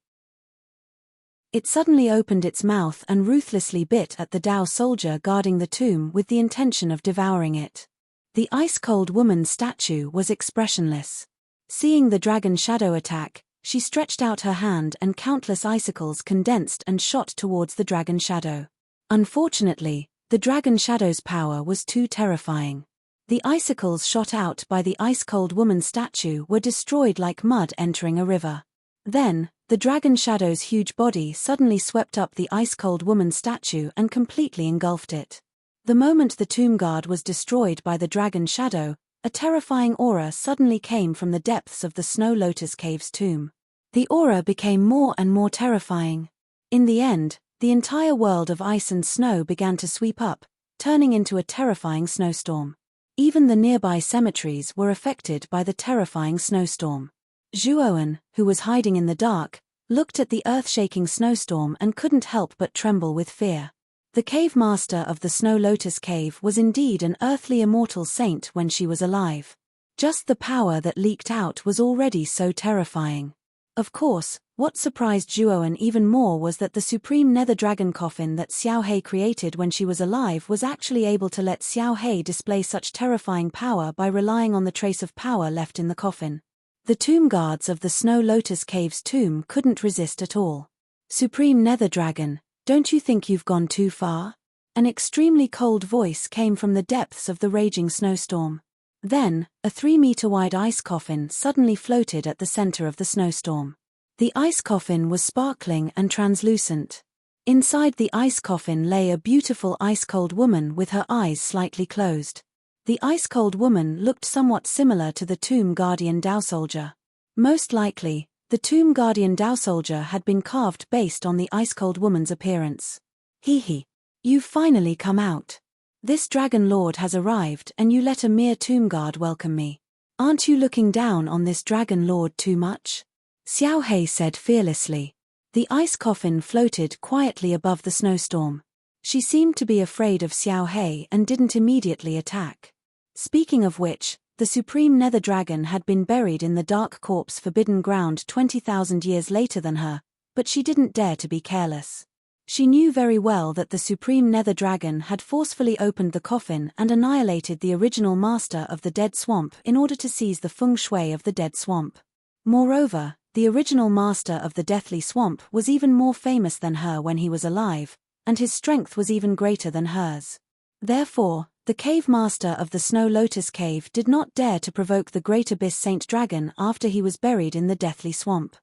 It suddenly opened its mouth and ruthlessly bit at the Dao soldier guarding the tomb with the intention of devouring it. The ice-cold woman statue was expressionless. Seeing the dragon shadow attack, she stretched out her hand and countless icicles condensed and shot towards the dragon shadow. Unfortunately, the dragon shadow's power was too terrifying. The icicles shot out by the ice-cold woman statue were destroyed like mud entering a river. Then, the dragon shadow's huge body suddenly swept up the ice-cold woman statue and completely engulfed it. The moment the tomb guard was destroyed by the dragon shadow, a terrifying aura suddenly came from the depths of the Snow Lotus Cave's tomb. The aura became more and more terrifying. In the end, the entire world of ice and snow began to sweep up, turning into a terrifying snowstorm. Even the nearby cemeteries were affected by the terrifying snowstorm. Zhuoan, who was hiding in the dark, looked at the earth-shaking snowstorm and couldn't help but tremble with fear. The cave master of the Snow Lotus Cave was indeed an earthly immortal saint when she was alive. Just the power that leaked out was already so terrifying. Of course, what surprised Zhuoan even more was that the supreme nether dragon coffin that Xiao He created when she was alive was actually able to let Xiao He display such terrifying power by relying on the trace of power left in the coffin. The tomb guards of the Snow Lotus Cave's tomb couldn't resist at all. Supreme Nether Dragon, don't you think you've gone too far? An extremely cold voice came from the depths of the raging snowstorm. Then, a 3-meter-wide ice coffin suddenly floated at the center of the snowstorm. The ice coffin was sparkling and translucent. Inside the ice coffin lay a beautiful ice-cold woman with her eyes slightly closed. The ice-cold woman looked somewhat similar to the tomb guardian Dao soldier. Most likely, the tomb guardian Dao soldier had been carved based on the ice-cold woman's appearance. Hee. You've finally come out. This dragon lord has arrived and you let a mere tomb guard welcome me. Aren't you looking down on this dragon lord too much? Xiao He said fearlessly. The ice coffin floated quietly above the snowstorm. She seemed to be afraid of Xiao He and didn't immediately attack. Speaking of which, the supreme nether dragon had been buried in the dark corpse forbidden ground 20,000 years later than her, but she didn't dare to be careless. She knew very well that the supreme nether dragon had forcefully opened the coffin and annihilated the original master of the dead swamp in order to seize the feng shui of the dead swamp. Moreover, the original master of the deathly swamp was even more famous than her when he was alive, and his strength was even greater than hers. Therefore, the cave master of the Snow Lotus Cave did not dare to provoke the great abyss saint dragon after he was buried in the deathly swamp.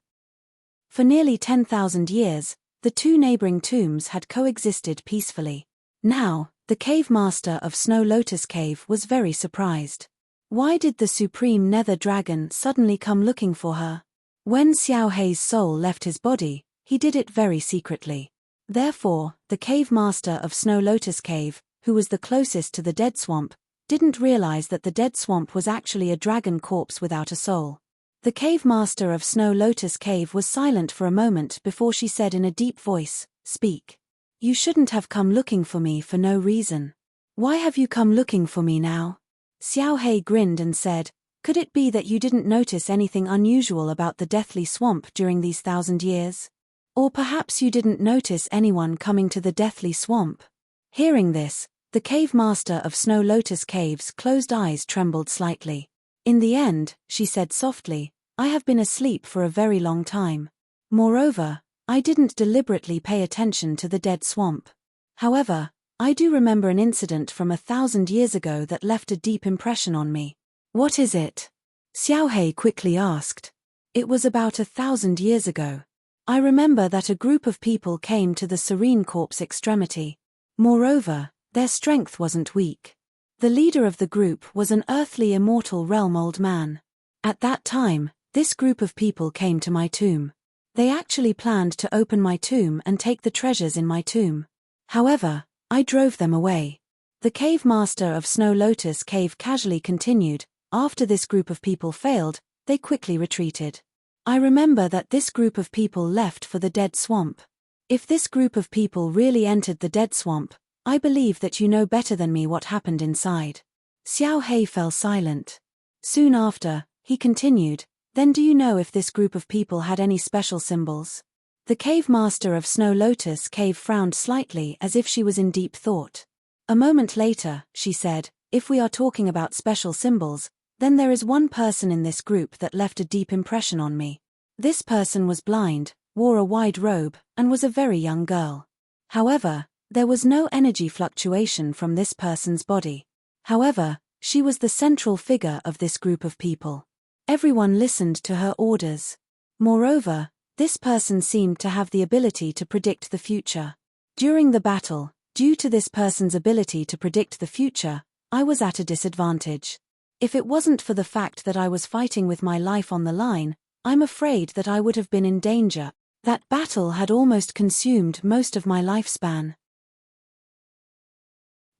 For nearly 10,000 years, the two neighboring tombs had coexisted peacefully. Now, the cave master of Snow Lotus Cave was very surprised. Why did the supreme nether dragon suddenly come looking for her? When Xiao He's soul left his body, he did it very secretly. Therefore, the cave master of Snow Lotus Cave, who was the closest to the dead swamp, didn't realize that the dead swamp was actually a dragon corpse without a soul. The cave master of Snow Lotus Cave was silent for a moment before she said in a deep voice, "Speak. You shouldn't have come looking for me for no reason. Why have you come looking for me now?" Xiao He grinned and said, "Could it be that you didn't notice anything unusual about the deathly swamp during these 1,000 years? Or perhaps you didn't notice anyone coming to the deathly swamp?" Hearing this, the cave master of Snow Lotus Cave's closed eyes trembled slightly. In the end, she said softly, "I have been asleep for a very long time. Moreover, I didn't deliberately pay attention to the dead swamp. However, I do remember an incident from 1,000 years ago that left a deep impression on me." "What is it?" Xiao He quickly asked. "It was about 1,000 years ago. I remember that a group of people came to the Serene Corpse extremity. Moreover, their strength wasn't weak. The leader of the group was an earthly immortal realm old man. At that time, this group of people came to my tomb. They actually planned to open my tomb and take the treasures in my tomb. However, I drove them away. The cave master of Snow Lotus Cave casually continued, after this group of people failed, they quickly retreated. I remember that this group of people left for the dead swamp. If this group of people really entered the dead swamp, I believe that you know better than me what happened inside. Xiao Hei fell silent. Soon after, he continued, then do you know if this group of people had any special symbols? The cave master of Snow Lotus Cave frowned slightly as if she was in deep thought. A moment later, she said, if we are talking about special symbols, then there is one person in this group that left a deep impression on me. This person was blind, wore a wide robe, and was a very young girl. However, there was no energy fluctuation from this person's body. However, she was the central figure of this group of people. Everyone listened to her orders. Moreover, this person seemed to have the ability to predict the future. During the battle, due to this person's ability to predict the future, I was at a disadvantage. If it wasn't for the fact that I was fighting with my life on the line, I'm afraid that I would have been in danger. That battle had almost consumed most of my lifespan.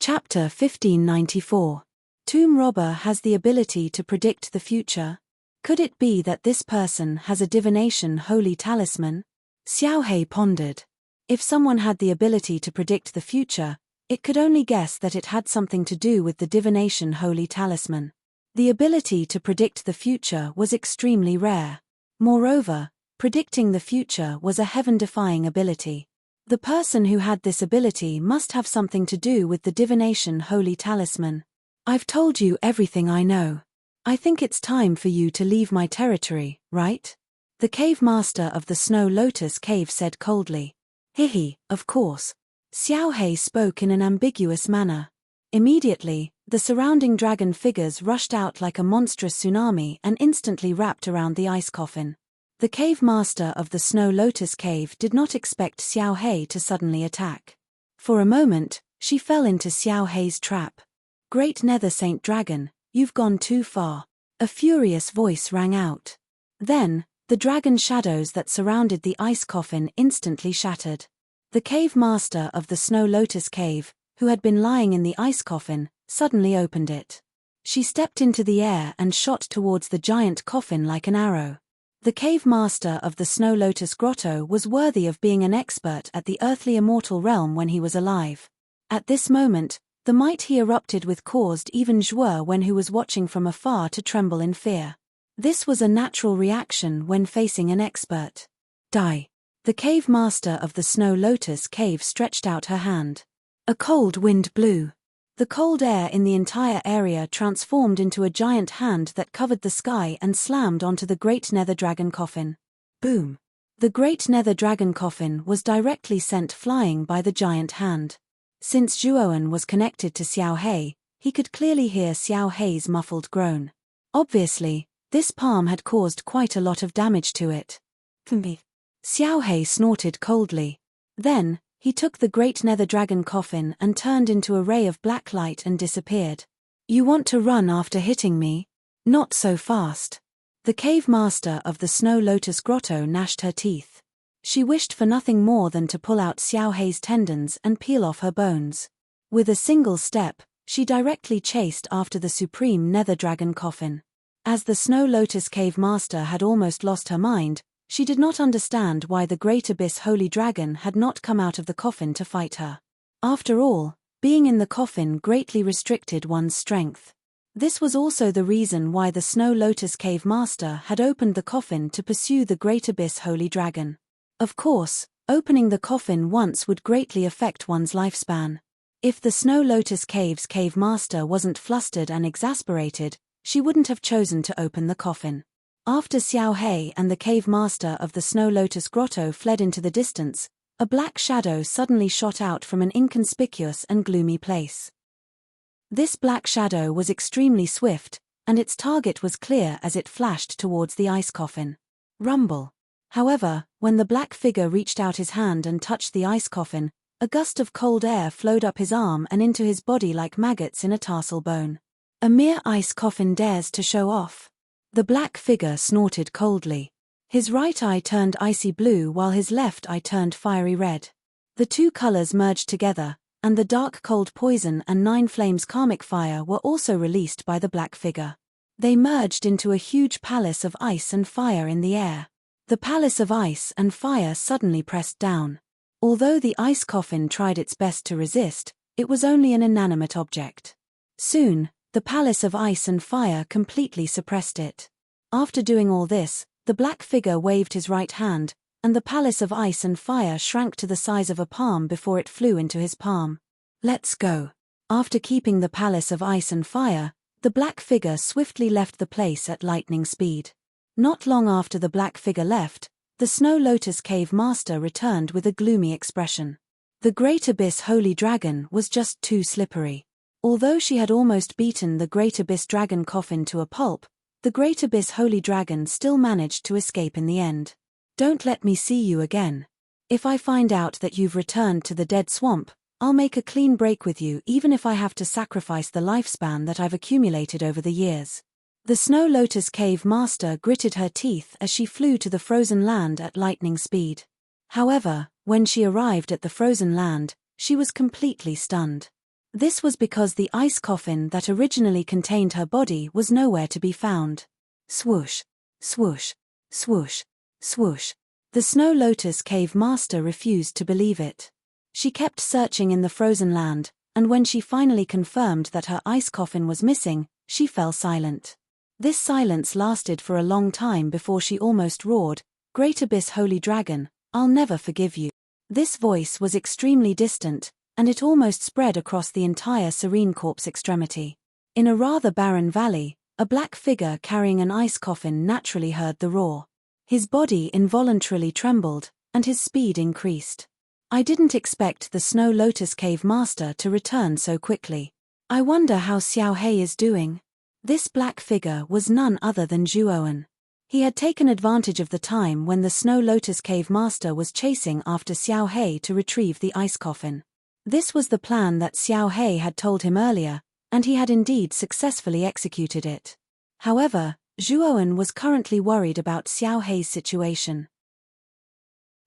Chapter 1594. Tomb Robber has the ability to predict the future. Could it be that this person has a divination holy talisman? Xiao Hei pondered. If someone had the ability to predict the future, it could only guess that it had something to do with the divination holy talisman. The ability to predict the future was extremely rare. Moreover, predicting the future was a heaven-defying ability. The person who had this ability must have something to do with the divination holy talisman. I've told you everything I know. I think it's time for you to leave my territory, right? The cave master of the Snow Lotus Cave said coldly. Hihi, of course. Xiao Hei spoke in an ambiguous manner. Immediately, the surrounding dragon figures rushed out like a monstrous tsunami and instantly wrapped around the ice coffin. The cave master of the Snow Lotus Cave did not expect Xiao Hei to suddenly attack. For a moment, she fell into Xiao Hei's trap. Great Nether Saint Dragon, you've gone too far. A furious voice rang out. Then, the dragon shadows that surrounded the ice coffin instantly shattered. The cave master of the Snow Lotus Cave, who had been lying in the ice coffin, suddenly opened it. She stepped into the air and shot towards the giant coffin like an arrow. The cave master of the Snow Lotus Grotto was worthy of being an expert at the earthly immortal realm when he was alive. At this moment, the might he erupted with caused even Zhuo Wen, who was watching from afar, to tremble in fear. This was a natural reaction when facing an expert. Die. The cave master of the Snow Lotus Cave stretched out her hand. A cold wind blew. The cold air in the entire area transformed into a giant hand that covered the sky and slammed onto the great nether dragon coffin. Boom! The great nether dragon coffin was directly sent flying by the giant hand. Since Zhuoan was connected to Xiao Hei, he could clearly hear Xiao Hei's muffled groan. Obviously, this palm had caused quite a lot of damage to it. Xiao Hei snorted coldly. Then, he took the great nether dragon coffin and turned into a ray of black light and disappeared. You want to run after hitting me? Not so fast. The cave master of the Snow Lotus Grotto gnashed her teeth. She wished for nothing more than to pull out Xiao Hei's tendons and peel off her bones. With a single step, she directly chased after the supreme nether dragon coffin. As the Snow Lotus Cave master had almost lost her mind, she did not understand why the Great Abyss Holy Dragon had not come out of the coffin to fight her. After all, being in the coffin greatly restricted one's strength. This was also the reason why the Snow Lotus Cave master had opened the coffin to pursue the Great Abyss Holy Dragon. Of course, opening the coffin once would greatly affect one's lifespan. If the Snow Lotus Cave's cave master wasn't flustered and exasperated, she wouldn't have chosen to open the coffin. After Xiao Hei and the cave master of the Snow Lotus Grotto fled into the distance, a black shadow suddenly shot out from an inconspicuous and gloomy place. This black shadow was extremely swift, and its target was clear as it flashed towards the ice coffin. Rumble. However, when the black figure reached out his hand and touched the ice coffin, A gust of cold air flowed up his arm and into his body like maggots in a tarsal bone. A mere ice coffin dares to show off. The black figure snorted coldly. His right eye turned icy blue while his left eye turned fiery red. The two colors merged together, and the dark cold poison and 9 flames karmic fire were also released by the black figure. They merged into a huge palace of ice and fire in the air. The palace of ice and fire suddenly pressed down. Although the ice coffin tried its best to resist, it was only an inanimate object. Soon, the palace of ice and fire completely suppressed it. After doing all this, the black figure waved his right hand, and the palace of ice and fire shrank to the size of a palm before it flew into his palm. Let's go. After keeping the palace of ice and fire, the black figure swiftly left the place at lightning speed. Not long after the black figure left, the Snow Lotus Cave Master returned with a gloomy expression. The Great Abyss Holy Dragon was just too slippery. Although she had almost beaten the Great Abyss Dragon coffin to a pulp, the Great Abyss Holy Dragon still managed to escape in the end. Don't let me see you again. If I find out that you've returned to the dead swamp, I'll make a clean break with you even if I have to sacrifice the lifespan that I've accumulated over the years. The Snow Lotus Cave Master gritted her teeth as she flew to the frozen land at lightning speed. However, when she arrived at the frozen land, she was completely stunned. This was because the ice coffin that originally contained her body was nowhere to be found. Swoosh, swoosh, swoosh, swoosh. The Snow Lotus Cave Master refused to believe it. She kept searching in the frozen land, and when she finally confirmed that her ice coffin was missing, she fell silent. This silence lasted for a long time before she almost roared, "Great Abyss Holy Dragon, I'll never forgive you." This voice was extremely distant, and it almost spread across the entire Serene Corpse extremity. In a rather barren valley, a black figure carrying an ice coffin naturally heard the roar. His body involuntarily trembled, and his speed increased. I didn't expect the Snow Lotus Cave Master to return so quickly. I wonder how Xiao Hei is doing. This black figure was none other than Zhuowen. He had taken advantage of the time when the Snow Lotus Cave Master was chasing after Xiao Hei to retrieve the ice coffin. This was the plan that Xiao Hei had told him earlier, and he had indeed successfully executed it. However, Zhuowen was currently worried about Xiao Hei's situation.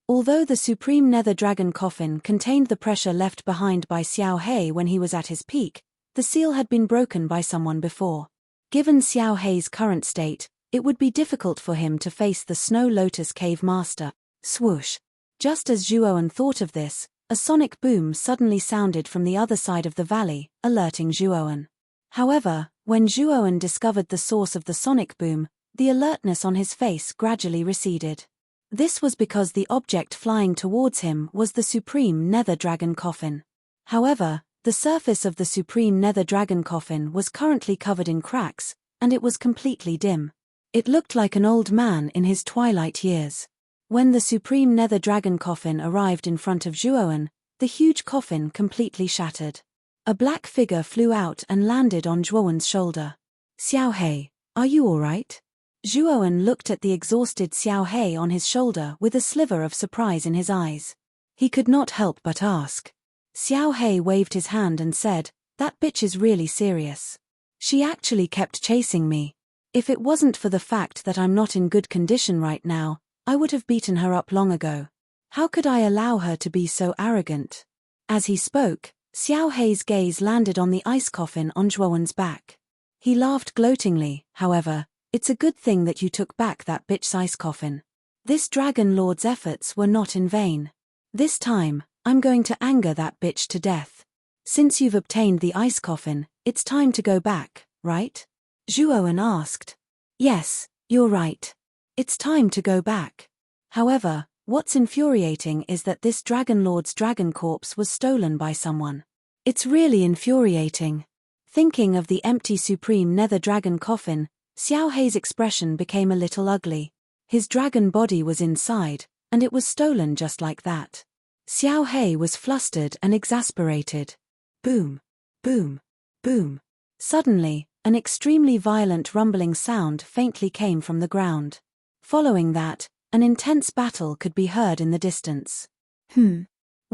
Although the Supreme Nether Dragon coffin contained the pressure left behind by Xiao Hei when he was at his peak, the seal had been broken by someone before. Given Xiao Hei's current state, it would be difficult for him to face the Snow Lotus Cave Master. Swoosh! Just as Zhuowen thought of this, a sonic boom suddenly sounded from the other side of the valley, alerting Zhuowen. However, when Zhuowen discovered the source of the sonic boom, the alertness on his face gradually receded. This was because the object flying towards him was the Supreme Nether Dragon coffin. However, the surface of the Supreme Nether Dragon coffin was currently covered in cracks, and it was completely dim. It looked like an old man in his twilight years. When the Supreme Nether Dragon coffin arrived in front of Zhuowen, the huge coffin completely shattered. A black figure flew out and landed on Zhuowen's shoulder. "Xiao Hei, are you all right?" Zhuowen looked at the exhausted Xiao Hei on his shoulder with a sliver of surprise in his eyes. He could not help but ask. Xiao Hei waved his hand and said, "That bitch is really serious. She actually kept chasing me. If it wasn't for the fact that I'm not in good condition right now, I would have beaten her up long ago. How could I allow her to be so arrogant?" As he spoke, Xiao Hei's gaze landed on the ice coffin on Zhuowen's back. He laughed gloatingly. "However, it's a good thing that you took back that bitch's ice coffin. This Dragon Lord's efforts were not in vain. This time, I'm going to anger that bitch to death. Since you've obtained the ice coffin, it's time to go back, right?" Zhuowen asked. "Yes, you're right. It's time to go back. However, what's infuriating is that this Dragon Lord's dragon corpse was stolen by someone. It's really infuriating." Thinking of the empty Supreme Nether Dragon coffin, Xiao Hei's expression became a little ugly. His dragon body was inside, and it was stolen just like that. Xiao Hei was flustered and exasperated. Boom, boom, boom. Suddenly, an extremely violent rumbling sound faintly came from the ground. Following that, an intense battle could be heard in the distance.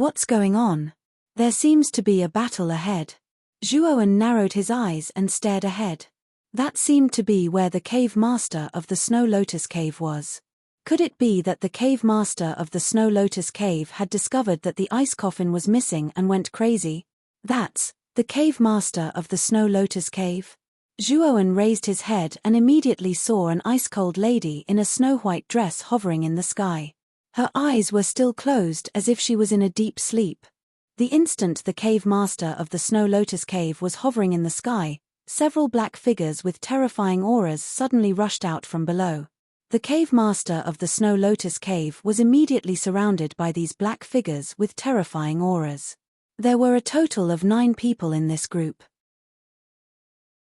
What's going on? There seems to be a battle ahead. Zhuowen narrowed his eyes and stared ahead. That seemed to be where the cave master of the Snow Lotus Cave was. Could it be that the cave master of the Snow Lotus Cave had discovered that the ice coffin was missing and went crazy? That's the cave master of the Snow Lotus Cave? Zhuowen raised his head and immediately saw an ice-cold lady in a snow-white dress hovering in the sky. Her eyes were still closed as if she was in a deep sleep. The instant the cave master of the Snow Lotus Cave was hovering in the sky, several black figures with terrifying auras suddenly rushed out from below. The cave master of the Snow Lotus Cave was immediately surrounded by these black figures with terrifying auras. There were a total of 9 people in this group.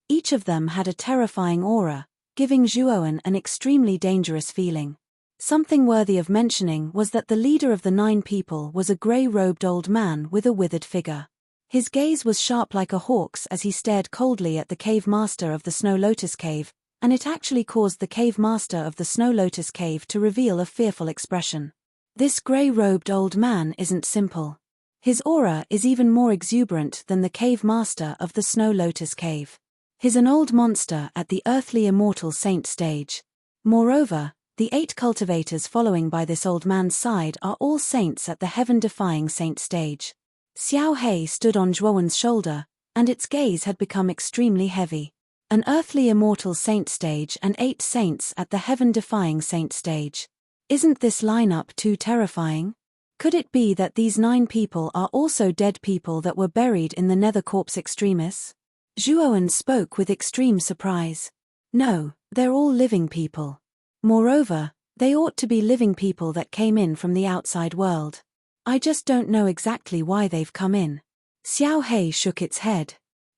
Each of them had a terrifying aura, giving Zhuowen an extremely dangerous feeling. Something worthy of mentioning was that the leader of the 9 people was a grey-robed old man with a withered figure. His gaze was sharp like a hawk's as he stared coldly at the cave master of the Snow Lotus Cave, and it actually caused the cave master of the Snow Lotus Cave to reveal a fearful expression. This grey-robed old man isn't simple. His aura is even more exuberant than the cave master of the Snow Lotus Cave. He's an old monster at the earthly immortal saint stage. Moreover, the 8 cultivators following by this old man's side are all saints at the heaven-defying saint stage. Xiao He stood on Zhuowen's shoulder, and its gaze had become extremely heavy. An earthly immortal saint stage and 8 saints at the heaven-defying saint stage. Isn't this lineup too terrifying? Could it be that these 9 people are also dead people that were buried in the Nether Corpse Extremis? Zhuowen spoke with extreme surprise. No, they're all living people. Moreover, they ought to be living people that came in from the outside world. I just don't know exactly why they've come in. Xiao He shook its head.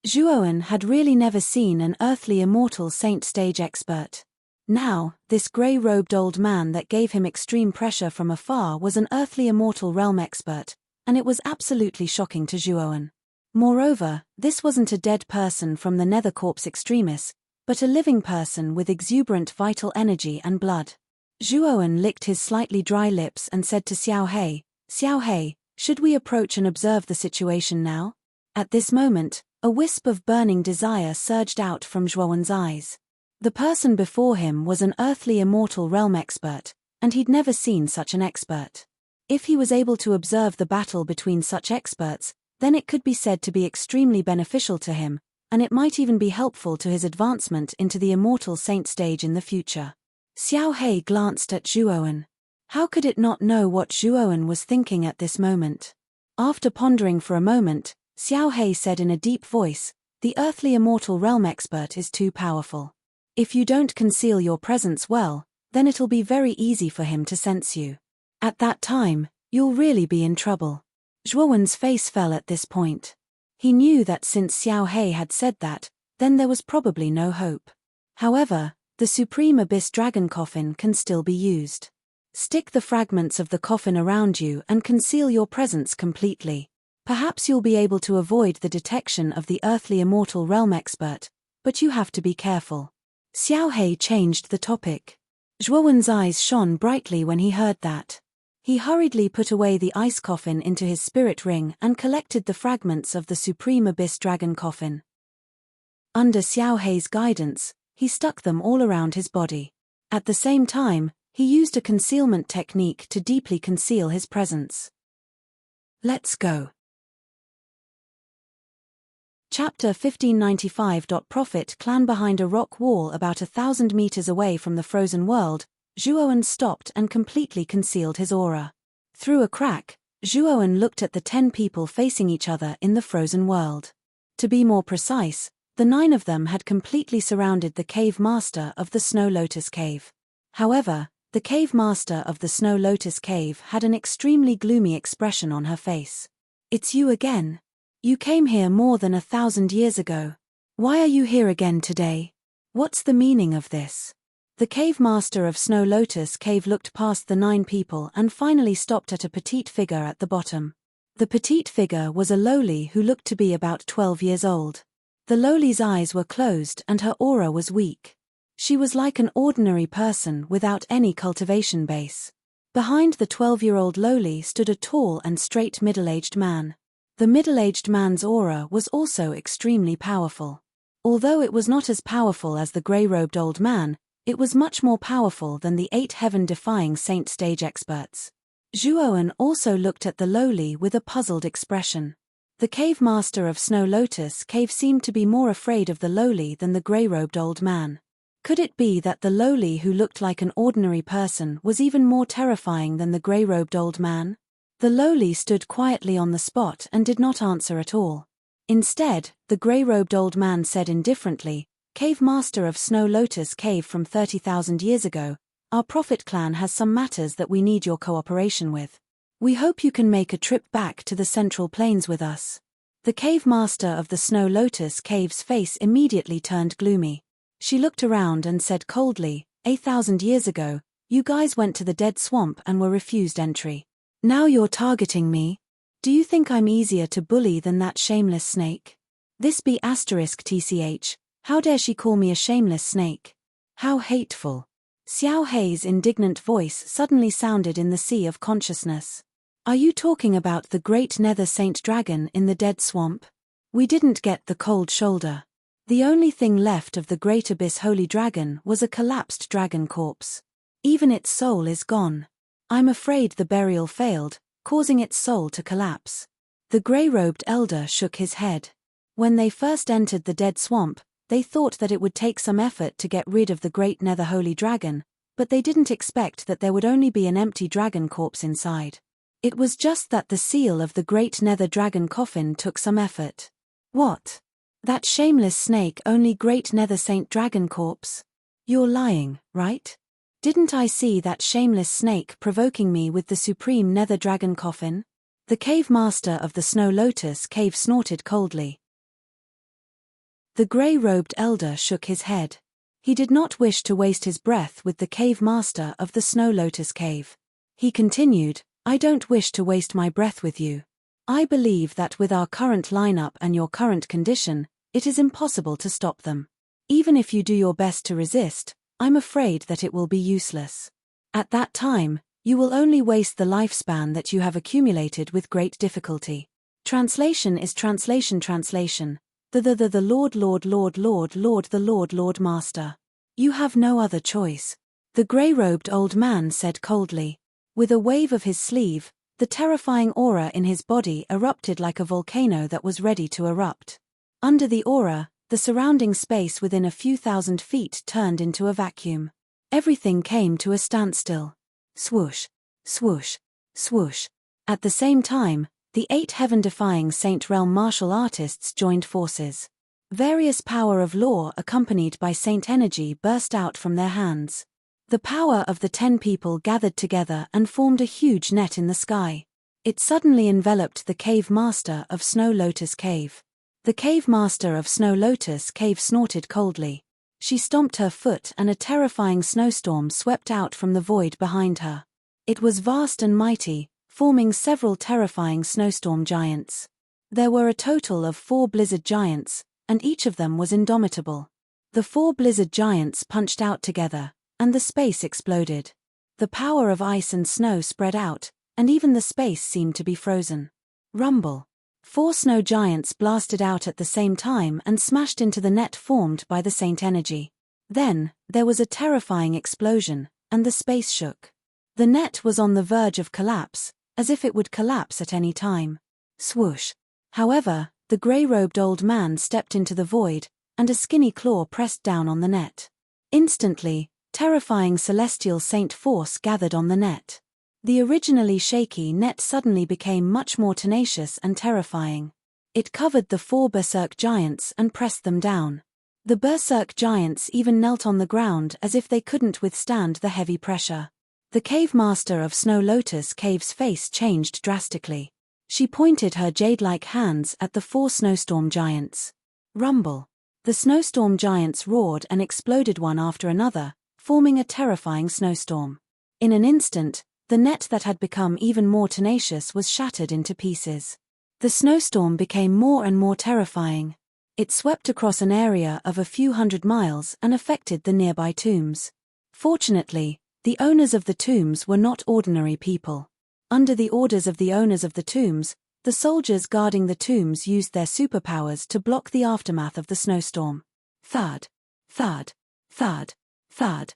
Zhuowen had really never seen an earthly immortal saint stage expert. Now, this grey-robed old man that gave him extreme pressure from afar was an earthly immortal realm expert, and it was absolutely shocking to Zhuowen. Moreover, this wasn't a dead person from the Nether Corpse Extremis, but a living person with exuberant vital energy and blood. Zhuowen licked his slightly dry lips and said to Xiao He, should we approach and observe the situation now? At this moment, a wisp of burning desire surged out from Zhuowen's eyes. The person before him was an earthly immortal realm expert, and he'd never seen such an expert. If he was able to observe the battle between such experts, then it could be said to be extremely beneficial to him, and it might even be helpful to his advancement into the immortal saint stage in the future. Xiao He glanced at Zhuowen. How could it not know what Zhuowen was thinking at this moment? After pondering for a moment, Xiao He said in a deep voice, "The earthly immortal realm expert is too powerful. If you don't conceal your presence well, then it'll be very easy for him to sense you. At that time, you'll really be in trouble." Zhuowen's face fell at this point. He knew that since Xiao He had said that, then there was probably no hope. However, the Supreme Abyss Dragon Coffin can still be used. Stick the fragments of the coffin around you and conceal your presence completely. Perhaps you'll be able to avoid the detection of the earthly immortal realm expert, but you have to be careful. Xiao He changed the topic. Zhuowen's eyes shone brightly when he heard that. He hurriedly put away the ice coffin into his spirit ring and collected the fragments of the Supreme Abyss Dragon Coffin. Under Xiao He's guidance, he stuck them all around his body. At the same time, he used a concealment technique to deeply conceal his presence. Let's go. Chapter 1595. Prophet Clan. Behind a rock wall about 1,000 meters away from the frozen world, Zhuowen stopped and completely concealed his aura. Through a crack, Zhuowen looked at the 10 people facing each other in the frozen world. To be more precise, the 9 of them had completely surrounded the cave master of the Snow Lotus Cave. However, the cave master of the Snow Lotus Cave had an extremely gloomy expression on her face. "It's you again. You came here more than 1,000 years ago. Why are you here again today? What's the meaning of this?" The cave master of Snow Lotus Cave looked past the 9 people and finally stopped at a petite figure at the bottom. The petite figure was a lowly who looked to be about 12 years old. The lowly's eyes were closed and her aura was weak. She was like an ordinary person without any cultivation base. Behind the 12-year-old lowly stood a tall and straight middle-aged man. The middle-aged man's aura was also extremely powerful. Although it was not as powerful as the grey-robed old man, it was much more powerful than the 8 heaven-defying saint stage experts. Zhuoan also looked at the lowly with a puzzled expression. The cave master of Snow Lotus Cave seemed to be more afraid of the lowly than the grey-robed old man. Could it be that the lowly who looked like an ordinary person was even more terrifying than the grey-robed old man? The lowly stood quietly on the spot and did not answer at all. Instead, the grey-robed old man said indifferently, "Cave master of Snow Lotus Cave from 30,000 years ago, our prophet clan has some matters that we need your cooperation with. We hope you can make a trip back to the Central Plains with us." The cave master of the Snow Lotus Cave's face immediately turned gloomy. She looked around and said coldly, 1,000 years ago, you guys went to the dead swamp and were refused entry. Now you're targeting me? Do you think I'm easier to bully than that shameless snake? This be *tch, how dare she call me a shameless snake? How hateful. Xiao Hei's indignant voice suddenly sounded in the sea of consciousness. Are you talking about the great nether saint dragon in the dead swamp? We didn't get the cold shoulder. The only thing left of the great abyss holy dragon was a collapsed dragon corpse. Even its soul is gone. I'm afraid the burial failed, causing its soul to collapse. The grey-robed elder shook his head. When they first entered the dead swamp, they thought that it would take some effort to get rid of the great nether holy dragon, but they didn't expect that there would only be an empty dragon corpse inside. It was just that the seal of the great nether dragon coffin took some effort. What? That shameless snake only great nether saint dragon corpse? You're lying, right? Didn't I see that shameless snake provoking me with the supreme nether dragon coffin? The cave master of the Snow Lotus Cave snorted coldly. The grey-robed elder shook his head. He did not wish to waste his breath with the cave master of the Snow Lotus Cave. He continued, I don't wish to waste my breath with you. I believe that with our current lineup and your current condition, it is impossible to stop them. Even if you do your best to resist, I'm afraid that it will be useless. At that time, you will only waste the lifespan that you have accumulated with great difficulty. Translation is translation. The Lord Master. You have no other choice. The grey-robed old man said coldly. With a wave of his sleeve, the terrifying aura in his body erupted like a volcano that was ready to erupt. Under the aura, the surrounding space within a few thousand feet turned into a vacuum. Everything came to a standstill. Swoosh, swoosh, swoosh. At the same time, the 8 heaven-defying Saint Realm martial artists joined forces. Various power of law accompanied by Saint energy burst out from their hands. The power of the 10 people gathered together and formed a huge net in the sky. It suddenly enveloped the cave master of Snow Lotus Cave. The cave master of Snow Lotus Cave snorted coldly. She stomped her foot and a terrifying snowstorm swept out from the void behind her. It was vast and mighty, forming several terrifying snowstorm giants. There were a total of 4 blizzard giants, and each of them was indomitable. The 4 blizzard giants punched out together, and the space exploded. The power of ice and snow spread out, and even the space seemed to be frozen. Rumble. 4 snow giants blasted out at the same time and smashed into the net formed by the Saint energy. Then, there was a terrifying explosion, and the space shook. The net was on the verge of collapse, as if it would collapse at any time. Swoosh. However, the grey-robed old man stepped into the void, and a skinny claw pressed down on the net. Instantly, terrifying celestial saint force gathered on the net. The originally shaky net suddenly became much more tenacious and terrifying. It covered the 4 berserk giants and pressed them down. The berserk giants even knelt on the ground as if they couldn't withstand the heavy pressure. The cave master of Snow Lotus Cave's face changed drastically. She pointed her jade-like hands at the 4 snowstorm giants. Rumble. The snowstorm giants roared and exploded one after another, forming a terrifying snowstorm. In an instant, the net that had become even more tenacious was shattered into pieces. The snowstorm became more and more terrifying. It swept across an area of a few hundred miles and affected the nearby tombs. Fortunately, The owners of the tombs were not ordinary people. Under the orders of the owners of the tombs, the soldiers guarding the tombs used their superpowers to block the aftermath of the snowstorm. Thud. Thud. Thud. Thud.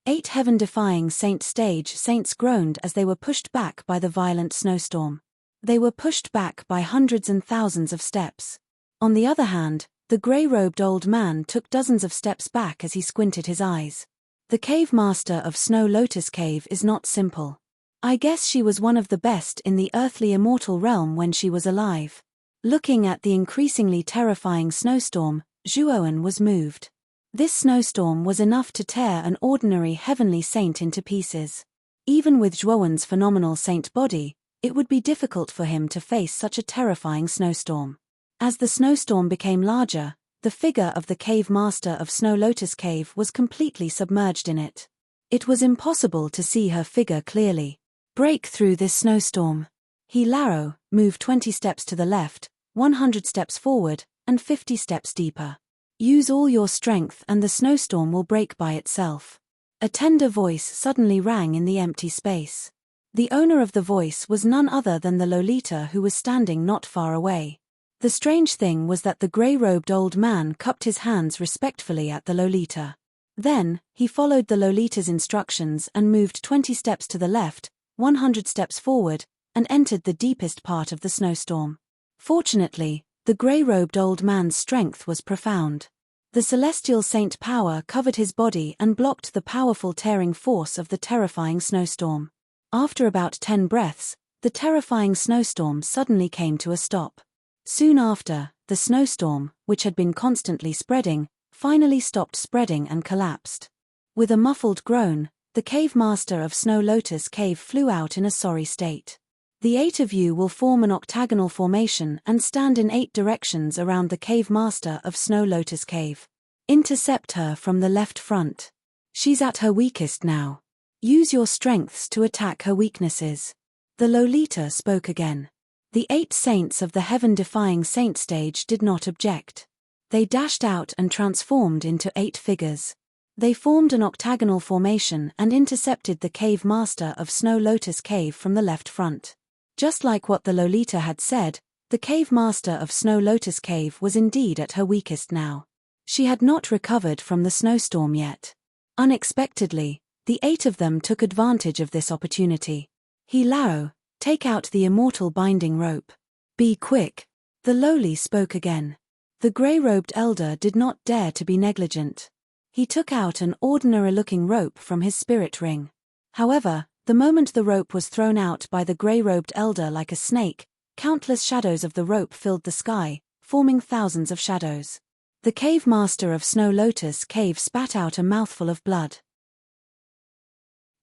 8 heaven-defying stage saints groaned as they were pushed back by the violent snowstorm. They were pushed back by hundreds and thousands of steps. On the other hand, the grey-robed old man took dozens of steps back as he squinted his eyes. The cave master of Snow Lotus Cave is not simple. I guess she was one of the best in the earthly immortal realm when she was alive. Looking at the increasingly terrifying snowstorm, Zhuowen was moved. This snowstorm was enough to tear an ordinary heavenly saint into pieces. Even with Zhuowen's phenomenal saint body, it would be difficult for him to face such a terrifying snowstorm. As the snowstorm became larger, the figure of the cave master of Snow Lotus Cave was completely submerged in it. It was impossible to see her figure clearly. Break through this snowstorm. He Laro, move 20 steps to the left, 100 steps forward, and 50 steps deeper. Use all your strength and the snowstorm will break by itself. A tender voice suddenly rang in the empty space. The owner of the voice was none other than the Lolita who was standing not far away. The strange thing was that the grey-robed old man cupped his hands respectfully at the Lolita. Then, he followed the Lolita's instructions and moved 20 steps to the left, 100 steps forward, and entered the deepest part of the snowstorm. Fortunately, the grey-robed old man's strength was profound. The celestial saint power covered his body and blocked the powerful tearing force of the terrifying snowstorm. After about 10 breaths, the terrifying snowstorm suddenly came to a stop. Soon after, the snowstorm, which had been constantly spreading, finally stopped spreading and collapsed. With a muffled groan, the cave master of Snow Lotus Cave flew out in a sorry state. The 8 of you will form an octagonal formation and stand in 8 directions around the cave master of Snow Lotus Cave. Intercept her from the left front. She's at her weakest now. Use your strengths to attack her weaknesses. The Lolita spoke again. The 8 saints of the heaven-defying saint stage did not object. They dashed out and transformed into 8 figures. They formed an octagonal formation and intercepted the cave master of Snow Lotus Cave from the left front. Just like what the Lolita had said, the cave master of Snow Lotus Cave was indeed at her weakest now. She had not recovered from the snowstorm yet. Unexpectedly, the 8 of them took advantage of this opportunity. He Lao, take out the immortal binding rope. Be quick. The Loli spoke again. The grey-robed elder did not dare to be negligent. He took out an ordinary-looking rope from his spirit ring. However, the moment the rope was thrown out by the grey-robed elder like a snake, countless shadows of the rope filled the sky, forming thousands of shadows. The cave master of Snow Lotus Cave spat out a mouthful of blood.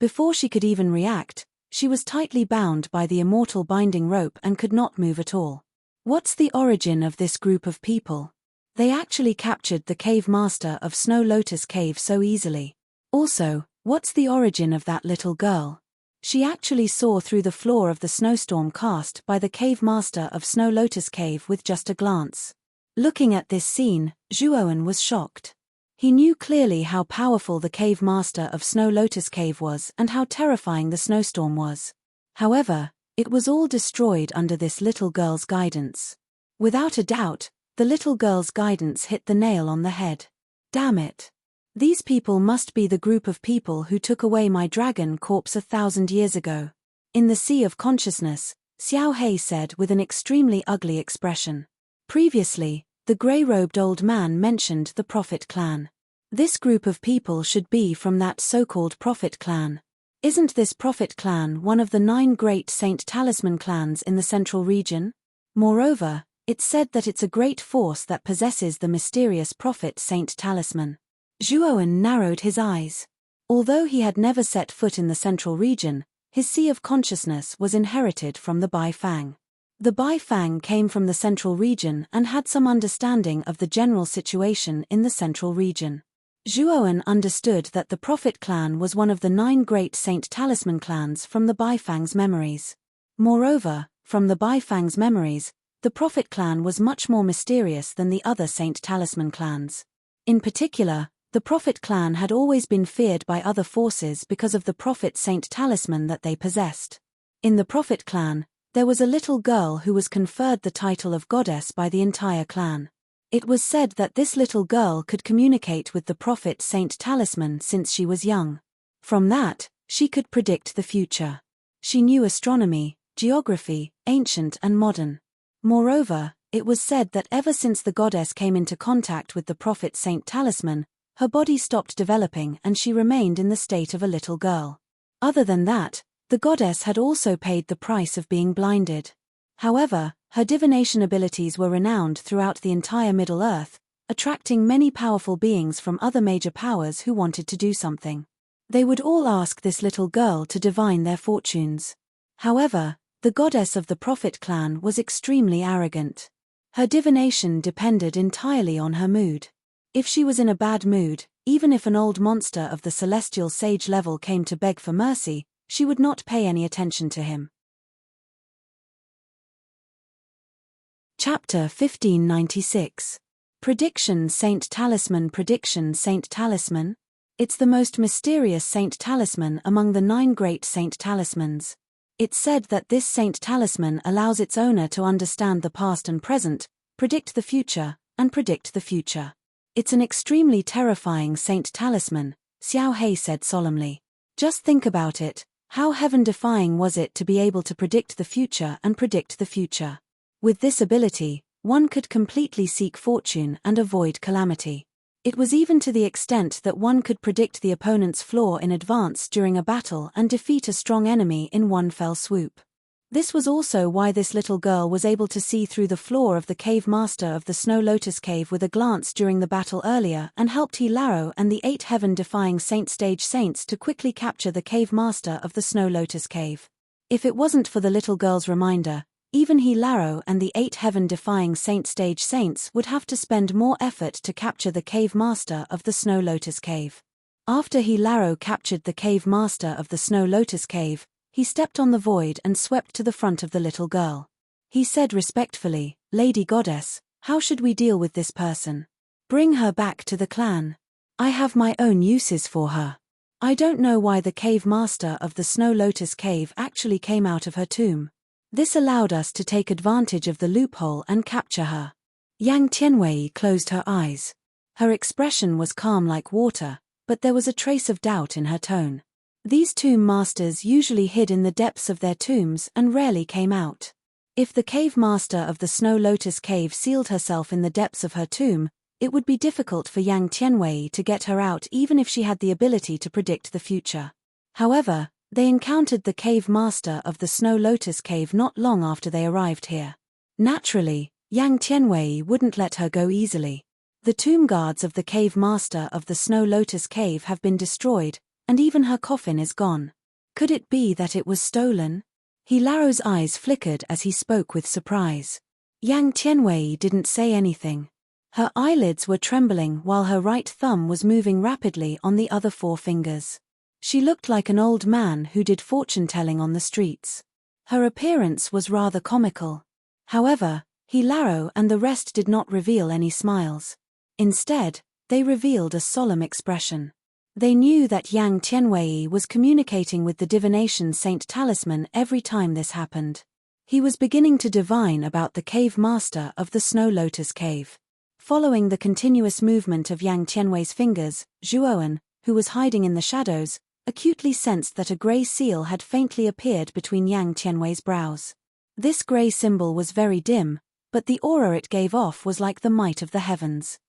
Before she could even react, she was tightly bound by the immortal binding rope and could not move at all. What's the origin of this group of people? They actually captured the cave master of Snow Lotus Cave so easily. Also, what's the origin of that little girl? She actually saw through the floor of the snowstorm cast by the cave master of Snow Lotus Cave with just a glance. Looking at this scene, Zhuowen was shocked. He knew clearly how powerful the cave master of Snow Lotus Cave was and how terrifying the snowstorm was. However, it was all destroyed under this little girl's guidance. Without a doubt, the little girl's guidance hit the nail on the head. Damn it. These people must be the group of people who took away my dragon corpse 1,000 years ago. In the Sea of Consciousness, Xiao Hei said with an extremely ugly expression. Previously, the grey-robed old man mentioned the Prophet clan. This group of people should be from that so-called Prophet clan. Isn't this Prophet clan one of the 9 great Saint Talisman clans in the central region? Moreover, it's said that it's a great force that possesses the mysterious Prophet Saint Talisman. Zhuowen narrowed his eyes. Although he had never set foot in the central region, his Sea of Consciousness was inherited from the Bai Fang. The Bai Fang came from the central region and had some understanding of the general situation in the central region. Zhuowen understood that the Prophet clan was one of the 9 great Saint Talisman clans from the Bai Fang's memories. Moreover, from the Bai Fang's memories, the Prophet clan was much more mysterious than the other Saint Talisman clans. In particular, The Prophet clan had always been feared by other forces because of the Prophet Saint talisman that they possessed. In the Prophet clan, there was a little girl who was conferred the title of goddess by the entire clan. It was said that this little girl could communicate with the Prophet Saint talisman since she was young. From that, she could predict the future. She knew astronomy, geography, ancient and modern. Moreover, it was said that ever since the goddess came into contact with the Prophet Saint talisman, her body stopped developing and she remained in the state of a little girl. Other than that, the goddess had also paid the price of being blinded. However, her divination abilities were renowned throughout the entire Middle Earth, attracting many powerful beings from other major powers who wanted to do something. They would all ask this little girl to divine their fortunes. However, the goddess of the Prophet clan was extremely arrogant. Her divination depended entirely on her mood. If she was in a bad mood, even if an old monster of the celestial sage level came to beg for mercy, she would not pay any attention to him. Chapter 1596. Prediction Saint Talisman. Prediction Saint Talisman? It's the most mysterious saint talisman among the 9 great saint talismans. It's said that this saint talisman allows its owner to understand the past and present, predict the future, and predict the future. It's an extremely terrifying saint talisman, Xiao Hei said solemnly. Just think about it, how heaven-defying was it to be able to predict the future and predict the future? With this ability, one could completely seek fortune and avoid calamity. It was even to the extent that one could predict the opponent's flaw in advance during a battle and defeat a strong enemy in one fell swoop. This was also why this little girl was able to see through the flaw of the cave master of the Snow Lotus Cave with a glance during the battle earlier and helped Hilaro and the 8 heaven-defying saint stage saints to quickly capture the cave master of the Snow Lotus Cave. If it wasn't for the little girl's reminder, even Hilaro and the 8 heaven-defying saint stage saints would have to spend more effort to capture the cave master of the Snow Lotus Cave. After Hilaro captured the cave master of the Snow Lotus Cave, he stepped on the void and swept to the front of the little girl. He said respectfully, "Lady Goddess, how should we deal with this person? Bring her back to the clan. I have my own uses for her. I don't know why the cave master of the Snow Lotus Cave actually came out of her tomb. This allowed us to take advantage of the loophole and capture her." Yang Tianwei closed her eyes. Her expression was calm like water, but there was a trace of doubt in her tone. These tomb masters usually hid in the depths of their tombs and rarely came out. If the cave master of the Snow Lotus Cave sealed herself in the depths of her tomb, it would be difficult for Yang Tianwei to get her out even if she had the ability to predict the future. However, they encountered the cave master of the Snow Lotus Cave not long after they arrived here. Naturally, Yang Tianwei wouldn't let her go easily. The tomb guards of the cave master of the Snow Lotus Cave have been destroyed, and even her coffin is gone. Could it be that it was stolen? Hilaro's eyes flickered as he spoke with surprise. Yang Tianwei didn't say anything. Her eyelids were trembling while her right thumb was moving rapidly on the other 4 fingers. She looked like an old man who did fortune-telling on the streets. Her appearance was rather comical. However, Hilaro and the rest did not reveal any smiles. Instead, they revealed a solemn expression. They knew that Yang Tianwei was communicating with the divination saint talisman every time this happened. He was beginning to divine about the cave master of the Snow Lotus Cave. Following the continuous movement of Yang Tianwei's fingers, Zhuoan, who was hiding in the shadows, acutely sensed that a grey seal had faintly appeared between Yang Tianwei's brows. This grey symbol was very dim, but the aura it gave off was like the might of the heavens.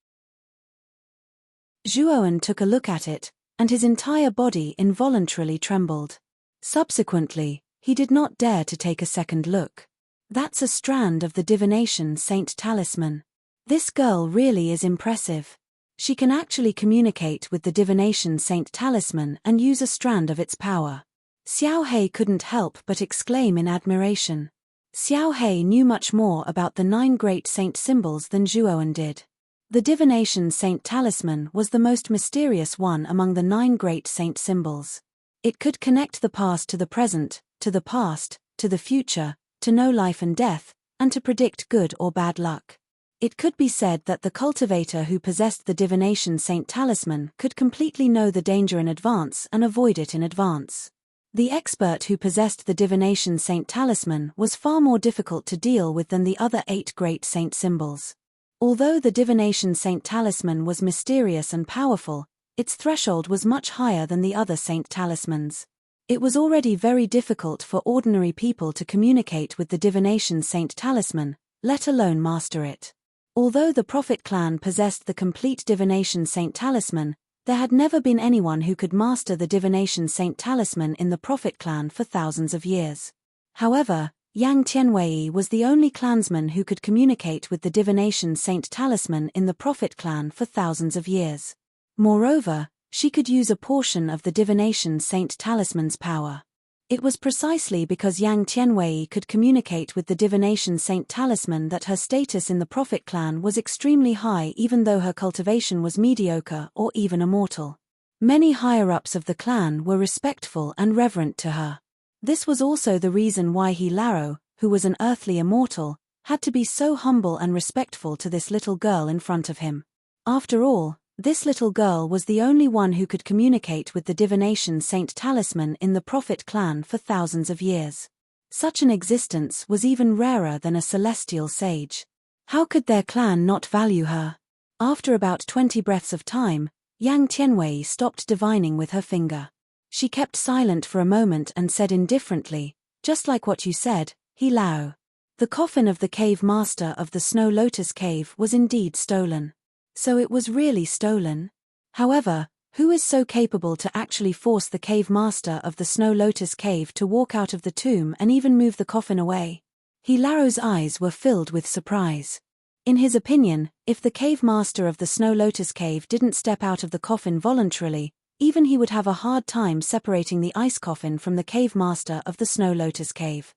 Zhuoan took a look at it, and his entire body involuntarily trembled. Subsequently, he did not dare to take a second look. That's a strand of the divination saint talisman. This girl really is impressive. She can actually communicate with the divination saint talisman and use a strand of its power. Xiao Hei couldn't help but exclaim in admiration. Xiao Hei knew much more about the 9 great saint symbols than Zhuoan did. The divination saint talisman was the most mysterious one among the 9 great saint symbols. It could connect the past to the present, to the past, to the future, to know life and death, and to predict good or bad luck. It could be said that the cultivator who possessed the divination saint talisman could completely know the danger in advance and avoid it in advance. The expert who possessed the divination saint talisman was far more difficult to deal with than the other 8 great saint symbols. Although the divination saint talisman was mysterious and powerful, its threshold was much higher than the other saint talismans. It was already very difficult for ordinary people to communicate with the divination saint talisman, let alone master it. Although the Prophet clan possessed the complete divination saint talisman, there had never been anyone who could master the divination saint talisman in the Prophet clan for thousands of years. However, Yang Tianwei was the only clansman who could communicate with the divination saint talisman in the Prophet clan for thousands of years. Moreover, she could use a portion of the divination saint talisman's power. It was precisely because Yang Tianwei could communicate with the divination saint talisman that her status in the Prophet clan was extremely high, even though her cultivation was mediocre or even immortal. Many higher-ups of the clan were respectful and reverent to her. This was also the reason why He Laro, who was an earthly immortal, had to be so humble and respectful to this little girl in front of him. After all, this little girl was the only one who could communicate with the divination saint talisman in the Prophet clan for thousands of years. Such an existence was even rarer than a celestial sage. How could their clan not value her? After about 20 breaths of time, Yang Tianwei stopped divining with her finger. She kept silent for a moment and said indifferently, "Just like what you said, He Lao. The coffin of the cave master of the Snow Lotus Cave was indeed stolen." So it was really stolen? However, who is so capable to actually force the cave master of the Snow Lotus Cave to walk out of the tomb and even move the coffin away? He Laro's eyes were filled with surprise. In his opinion, if the cave master of the Snow Lotus Cave didn't step out of the coffin voluntarily, even he would have a hard time separating the ice coffin from the cave master of the Snow Lotus Cave.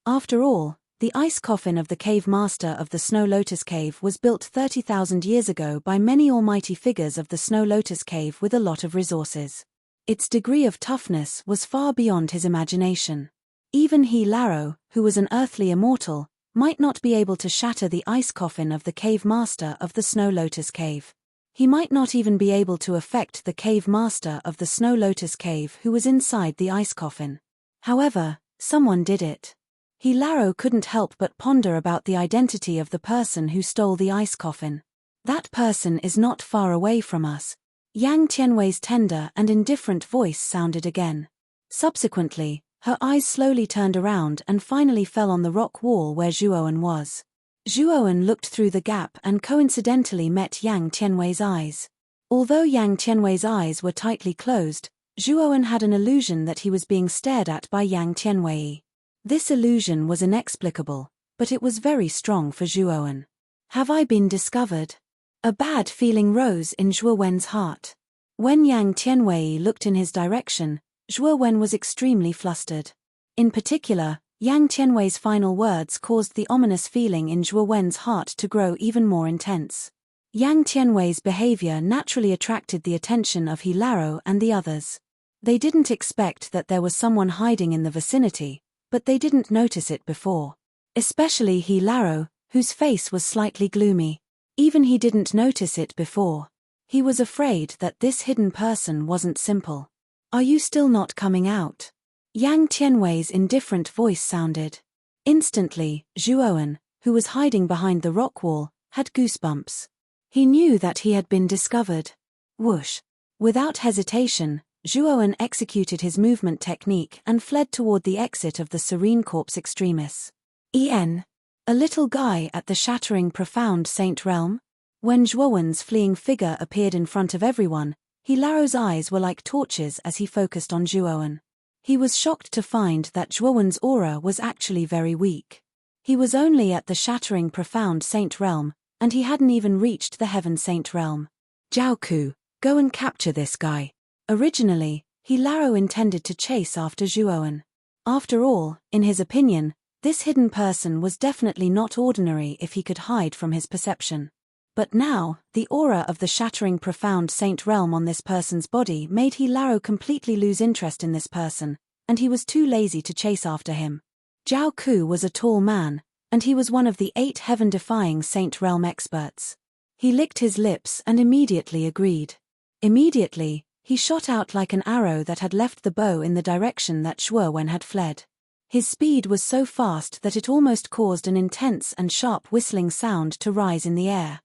After all, the ice coffin of the cave master of the Snow Lotus Cave was built 30,000 years ago by many almighty figures of the Snow Lotus Cave with a lot of resources. Its degree of toughness was far beyond his imagination. Even He Laro, who was an earthly immortal, might not be able to shatter the ice coffin of the cave master of the Snow Lotus Cave. He might not even be able to affect the cave master of the Snow Lotus Cave who was inside the ice coffin. However, someone did it. He Laro couldn't help but ponder about the identity of the person who stole the ice coffin. That person is not far away from us. Yang Tianwei's tender and indifferent voice sounded again. Subsequently, her eyes slowly turned around and finally fell on the rock wall where Zhuowen was. Zhuowen looked through the gap and coincidentally met Yang Tianwei's eyes. Although Yang Tianwei's eyes were tightly closed, Zhuowen had an illusion that he was being stared at by Yang Tianwei. This illusion was inexplicable, but it was very strong for Zhuowen. Have I been discovered? A bad feeling rose in Zhuowen's heart. When Yang Tianwei looked in his direction, Zhuowen was extremely flustered. In particular, Yang Tianwei's final words caused the ominous feeling in Zhuowen's heart to grow even more intense. Yang Tianwei's behavior naturally attracted the attention of He Laro and the others. They didn't expect that there was someone hiding in the vicinity, but they didn't notice it before. Especially He Laro, whose face was slightly gloomy. Even he didn't notice it before. He was afraid that this hidden person wasn't simple. Are you still not coming out? Yang Tianwei's indifferent voice sounded. Instantly, Zhuowen, who was hiding behind the rock wall, had goosebumps. He knew that he had been discovered. Whoosh! Without hesitation, Zhuowen executed his movement technique and fled toward the exit of the Serene Corpse Extremis. A little guy at the shattering profound Saint Realm? When Zhuowen's fleeing figure appeared in front of everyone, He Laro's eyes were like torches as he focused on Zhuowen. He was shocked to find that Zhuowen's aura was actually very weak. He was only at the shattering profound Saint Realm, and he hadn't even reached the Heaven Saint Realm. Jiaoku, go and capture this guy. Originally, He Laro intended to chase after Zhuowen. After all, in his opinion, this hidden person was definitely not ordinary if he could hide from his perception. But now, the aura of the shattering profound Saint Realm on this person's body made He Laro completely lose interest in this person, and he was too lazy to chase after him. Jiaoku was a tall man, and he was one of the 8 heaven-defying Saint Realm experts. He licked his lips and immediately agreed. Immediately, he shot out like an arrow that had left the bow in the direction that Zhuowen had fled. His speed was so fast that it almost caused an intense and sharp whistling sound to rise in the air.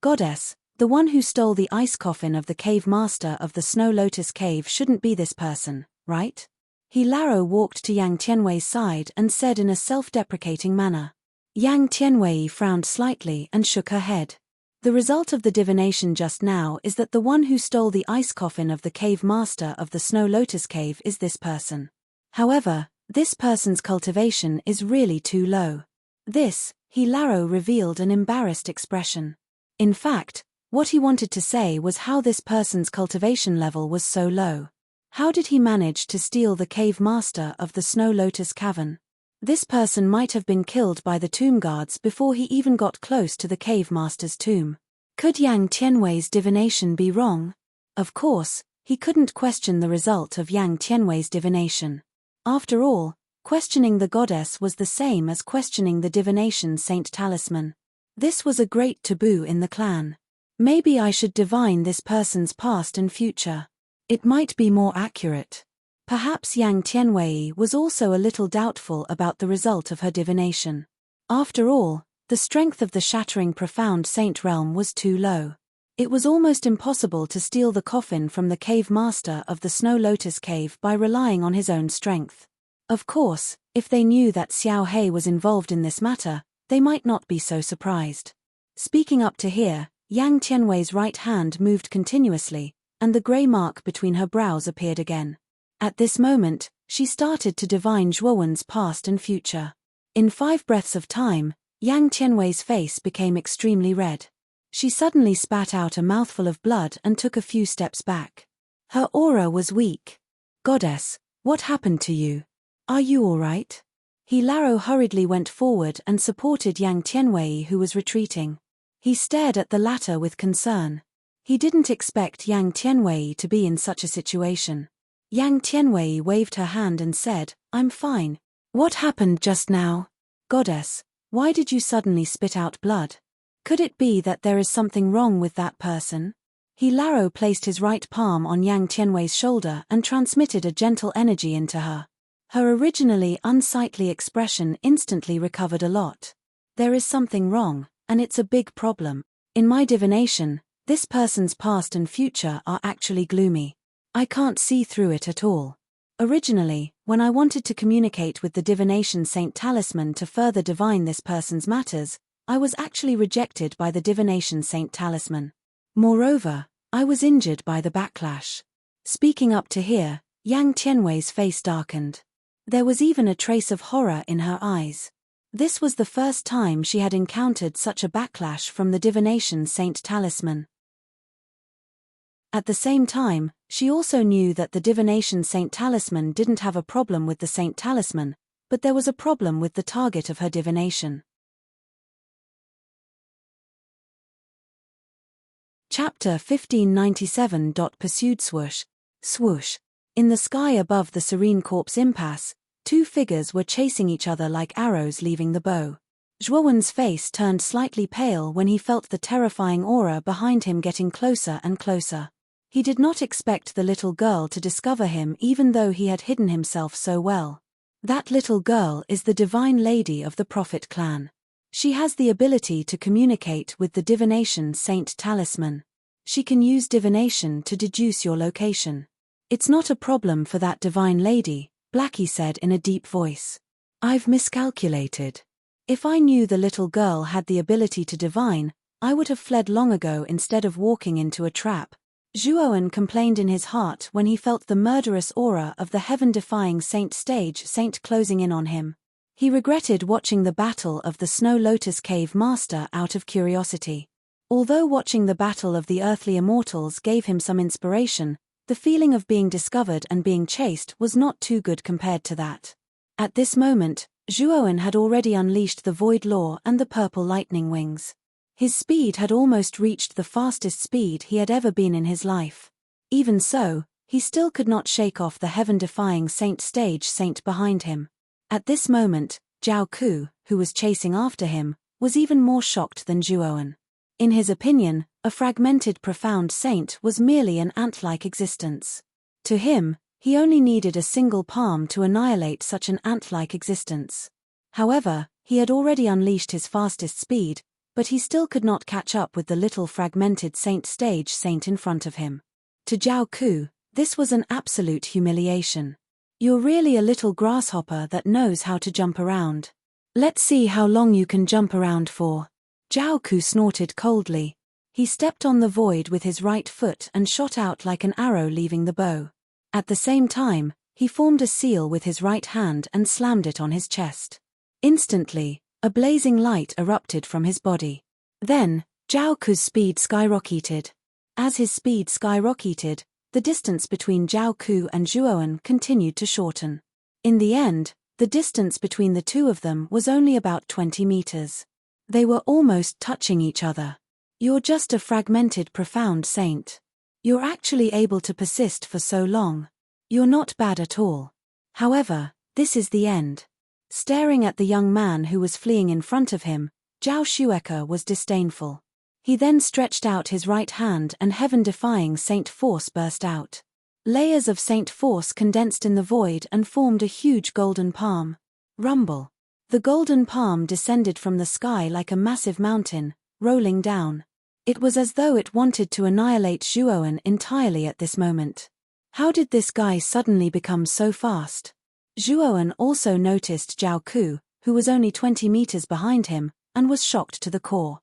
Goddess, the one who stole the ice coffin of the cave master of the Snow Lotus Cave shouldn't be this person, right? Hilaro walked to Yang Tianwei's side and said in a self-deprecating manner. Yang Tianwei frowned slightly and shook her head. The result of the divination just now is that the one who stole the ice coffin of the cave master of the Snow Lotus Cave is this person. However, this person's cultivation is really too low. This, Hilaro revealed an embarrassed expression. In fact, what he wanted to say was how this person's cultivation level was so low. How did he manage to steal the cave master of the Snow Lotus Cavern? This person might have been killed by the tomb guards before he even got close to the cave master's tomb. Could Yang Tianwei's divination be wrong? Of course, he couldn't question the result of Yang Tianwei's divination. After all, questioning the goddess was the same as questioning the divination saint talisman. This was a great taboo in the clan. Maybe I should divine this person's past and future. It might be more accurate. Perhaps Yang Tianwei was also a little doubtful about the result of her divination. After all, the strength of the shattering profound saint realm was too low. It was almost impossible to steal the coffin from the cave master of the Snow Lotus Cave by relying on his own strength. Of course, if they knew that Xiao He was involved in this matter, they might not be so surprised. Speaking up to here, Yang Tianwei's right hand moved continuously, and the grey mark between her brows appeared again. At this moment, she started to divine Zhuowen's past and future. In 5 breaths of time, Yang Tianwei's face became extremely red. She suddenly spat out a mouthful of blood and took a few steps back. Her aura was weak. Goddess, what happened to you? Are you all right? Hilaro hurriedly went forward and supported Yang Tianwei, who was retreating. He stared at the latter with concern. He didn't expect Yang Tianwei to be in such a situation. Yang Tianwei waved her hand and said, I'm fine. What happened just now? Goddess, why did you suddenly spit out blood? Could it be that there is something wrong with that person? Hilaro placed his right palm on Yang Tianwei's shoulder and transmitted a gentle energy into her. Her originally unsightly expression instantly recovered a lot. There is something wrong, and it's a big problem. In my divination, this person's past and future are actually gloomy. I can't see through it at all. Originally, when I wanted to communicate with the divination saint talisman to further divine this person's matters, I was actually rejected by the divination saint talisman. Moreover, I was injured by the backlash. Speaking up to here, Yang Tianwei's face darkened. There was even a trace of horror in her eyes. This was the first time she had encountered such a backlash from the divination saint talisman. At the same time, she also knew that the divination saint talisman didn't have a problem with the saint talisman, but there was a problem with the target of her divination. Chapter 1597. Pursued swoosh. Swoosh. In the sky above the serene corpse impasse, 2 figures were chasing each other like arrows leaving the bow. Zhuowen's face turned slightly pale when he felt the terrifying aura behind him getting closer and closer. He did not expect the little girl to discover him even though he had hidden himself so well. That little girl is the divine lady of the Prophet clan. She has the ability to communicate with the divination saint talisman. She can use divination to deduce your location. It's not a problem for that divine lady, Blackie said in a deep voice. I've miscalculated. If I knew the little girl had the ability to divine, I would have fled long ago instead of walking into a trap. Zhuowen complained in his heart when he felt the murderous aura of the heaven-defying saint closing in on him. He regretted watching the battle of the Snow Lotus Cave Master out of curiosity. Although watching the battle of the earthly immortals gave him some inspiration, the feeling of being discovered and being chased was not too good compared to that. At this moment, Zhuowen had already unleashed the Void Law and the purple lightning wings. His speed had almost reached the fastest speed he had ever been in his life. Even so, he still could not shake off the heaven-defying saint behind him. At this moment, Zhao Ku, who was chasing after him, was even more shocked than Zhuoan. In his opinion, a fragmented profound saint was merely an ant-like existence. To him, he only needed a single palm to annihilate such an ant-like existence. However, he had already unleashed his fastest speed, but he still could not catch up with the little fragmented saint in front of him. To Zhao Ku, this was an absolute humiliation. You're really a little grasshopper that knows how to jump around. Let's see how long you can jump around for. Zhao Ku snorted coldly. He stepped on the void with his right foot and shot out like an arrow leaving the bow. At the same time, he formed a seal with his right hand and slammed it on his chest. Instantly, a blazing light erupted from his body. Then, Zhao Ku's speed skyrocketed. As his speed skyrocketed, the distance between Zhao Ku and Zhuoan continued to shorten. In the end, the distance between the two of them was only about 20 meters. They were almost touching each other. You're just a fragmented profound saint. You're actually able to persist for so long. You're not bad at all. However, this is the end. Staring at the young man who was fleeing in front of him, Zhao Xueke was disdainful. He then stretched out his right hand and heaven-defying saint force burst out. Layers of saint force condensed in the void and formed a huge golden palm. Rumble. The golden palm descended from the sky like a massive mountain, rolling down. It was as though it wanted to annihilate Zhuoan entirely at this moment. How did this guy suddenly become so fast? Zhuoan also noticed Zhao Ku, who was only 20 meters behind him, and was shocked to the core.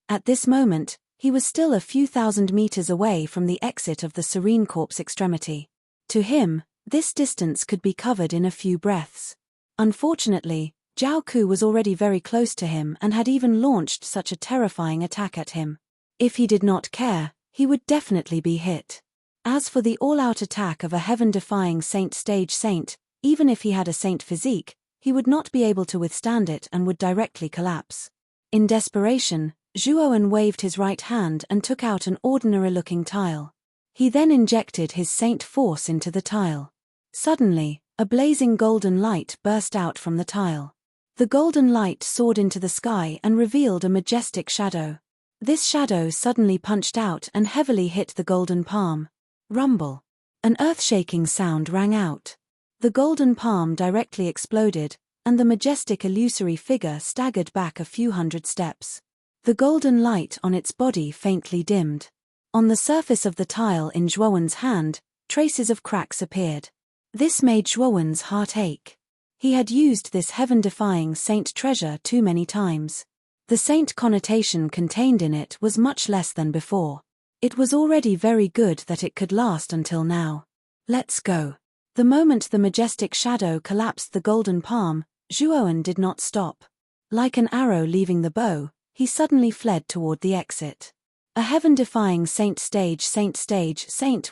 At this moment, he was still a few thousand meters away from the exit of the Serene Corp's extremity. To him, this distance could be covered in a few breaths. Unfortunately, Zhao Ku was already very close to him and had even launched such a terrifying attack at him. If he did not care, he would definitely be hit. As for the all-out attack of a heaven-defying saint, even if he had a saint physique, he would not be able to withstand it and would directly collapse. In desperation, Zhuoan waved his right hand and took out an ordinary-looking tile. He then injected his saint force into the tile. Suddenly, a blazing golden light burst out from the tile. The golden light soared into the sky and revealed a majestic shadow. This shadow suddenly punched out and heavily hit the golden palm. Rumble. An earth-shaking sound rang out. The golden palm directly exploded, and the majestic illusory figure staggered back a few hundred steps. The golden light on its body faintly dimmed. On the surface of the tile in Zhuoan's hand, traces of cracks appeared. This made Zhuoan's heart ache. He had used this heaven-defying saint treasure too many times. The saint connotation contained in it was much less than before. It was already very good that it could last until now. Let's go. The moment the majestic shadow collapsed the golden palm, Zhuoan did not stop. Like an arrow leaving the bow, he suddenly fled toward the exit. A heaven-defying saint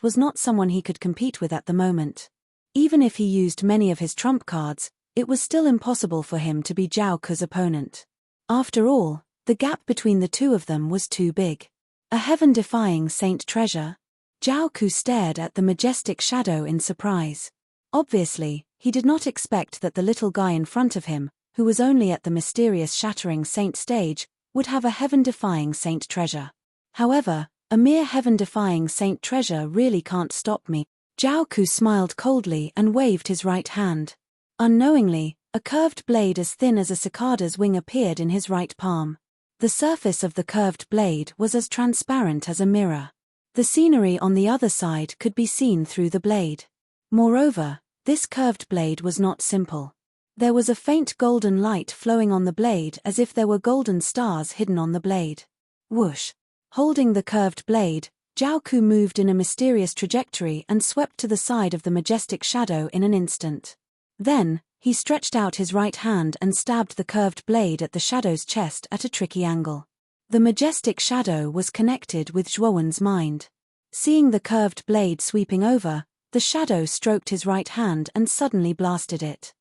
was not someone he could compete with at the moment. Even if he used many of his trump cards, it was still impossible for him to be Zhao Ku's opponent. After all, the gap between the two of them was too big. A heaven-defying saint treasure? Zhao Ku stared at the majestic shadow in surprise. Obviously, he did not expect that the little guy in front of him, who was only at the mysterious shattering saint stage, would have a heaven-defying saint treasure. However, a mere heaven-defying saint treasure really can't stop me. Zhao Ku smiled coldly and waved his right hand. Unknowingly, a curved blade as thin as a cicada's wing appeared in his right palm. The surface of the curved blade was as transparent as a mirror. The scenery on the other side could be seen through the blade. Moreover, this curved blade was not simple. There was a faint golden light flowing on the blade as if there were golden stars hidden on the blade. Whoosh! Holding the curved blade, Zhao Ku moved in a mysterious trajectory and swept to the side of the majestic shadow in an instant. Then, he stretched out his right hand and stabbed the curved blade at the shadow's chest at a tricky angle. The majestic shadow was connected with Zhuoan's mind. Seeing the curved blade sweeping over, the shadow stroked his right hand and suddenly blasted it.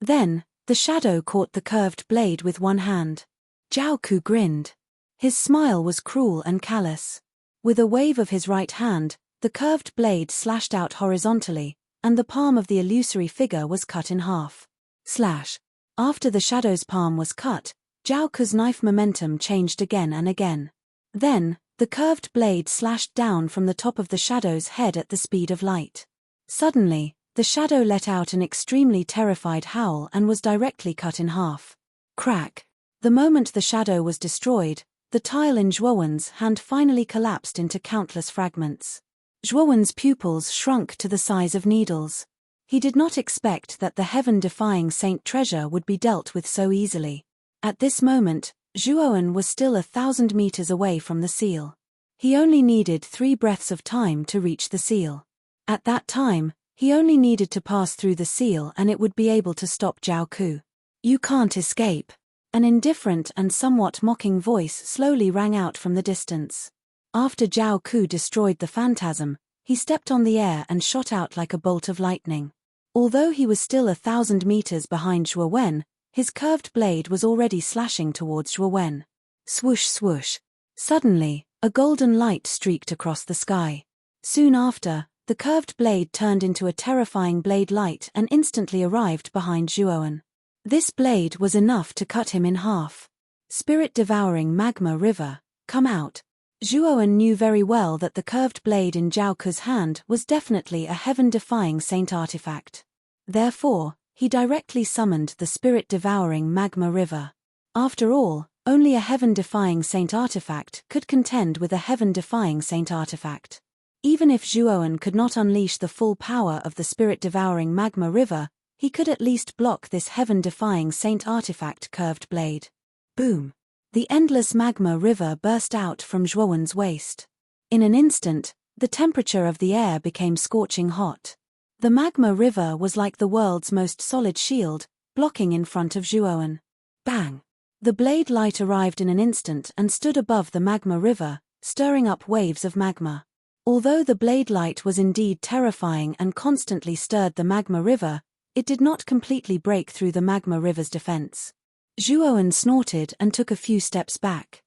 Then, the shadow caught the curved blade with one hand. Zhao Ku grinned. His smile was cruel and callous. With a wave of his right hand, the curved blade slashed out horizontally, and the palm of the illusory figure was cut in half. Slash. After the shadow's palm was cut, Zhao Ku's knife momentum changed again and again. Then, the curved blade slashed down from the top of the shadow's head at the speed of light. Suddenly, the shadow let out an extremely terrified howl and was directly cut in half. Crack. The moment the shadow was destroyed, the tile in Zhuowen's hand finally collapsed into countless fragments. Zhuowen's pupils shrunk to the size of needles. He did not expect that the heaven-defying saint treasure would be dealt with so easily. At this moment, Zhuowen was still 1,000 meters away from the seal. He only needed 3 breaths of time to reach the seal. At that time, he only needed to pass through the seal and it would be able to stop Zhao Ku. "You can't escape." An indifferent and somewhat mocking voice slowly rang out from the distance. After Zhao Ku destroyed the phantasm, he stepped on the air and shot out like a bolt of lightning. Although he was still 1,000 meters behind Zhuowen, his curved blade was already slashing towards Zhuowen. Swoosh swoosh. Suddenly, a golden light streaked across the sky. Soon after, the curved blade turned into a terrifying blade light and instantly arrived behind Zhuowen. This blade was enough to cut him in half. Spirit-devouring magma river, come out. Zhuowen knew very well that the curved blade in Zhao Ku's hand was definitely a heaven-defying saint artifact. Therefore, he directly summoned the spirit-devouring magma river. After all, only a heaven-defying saint artifact could contend with a heaven-defying saint artifact. Even if Zhuowen could not unleash the full power of the spirit-devouring magma river, he could at least block this heaven-defying saint artifact curved blade. Boom! The endless magma river burst out from Zhuowen's waist. In an instant, the temperature of the air became scorching hot. The magma river was like the world's most solid shield, blocking in front of Zhuowen. Bang! The blade light arrived in an instant and stood above the magma river, stirring up waves of magma. Although the blade light was indeed terrifying and constantly stirred the magma river, it did not completely break through the magma river's defense. Zhuowen snorted and took a few steps back.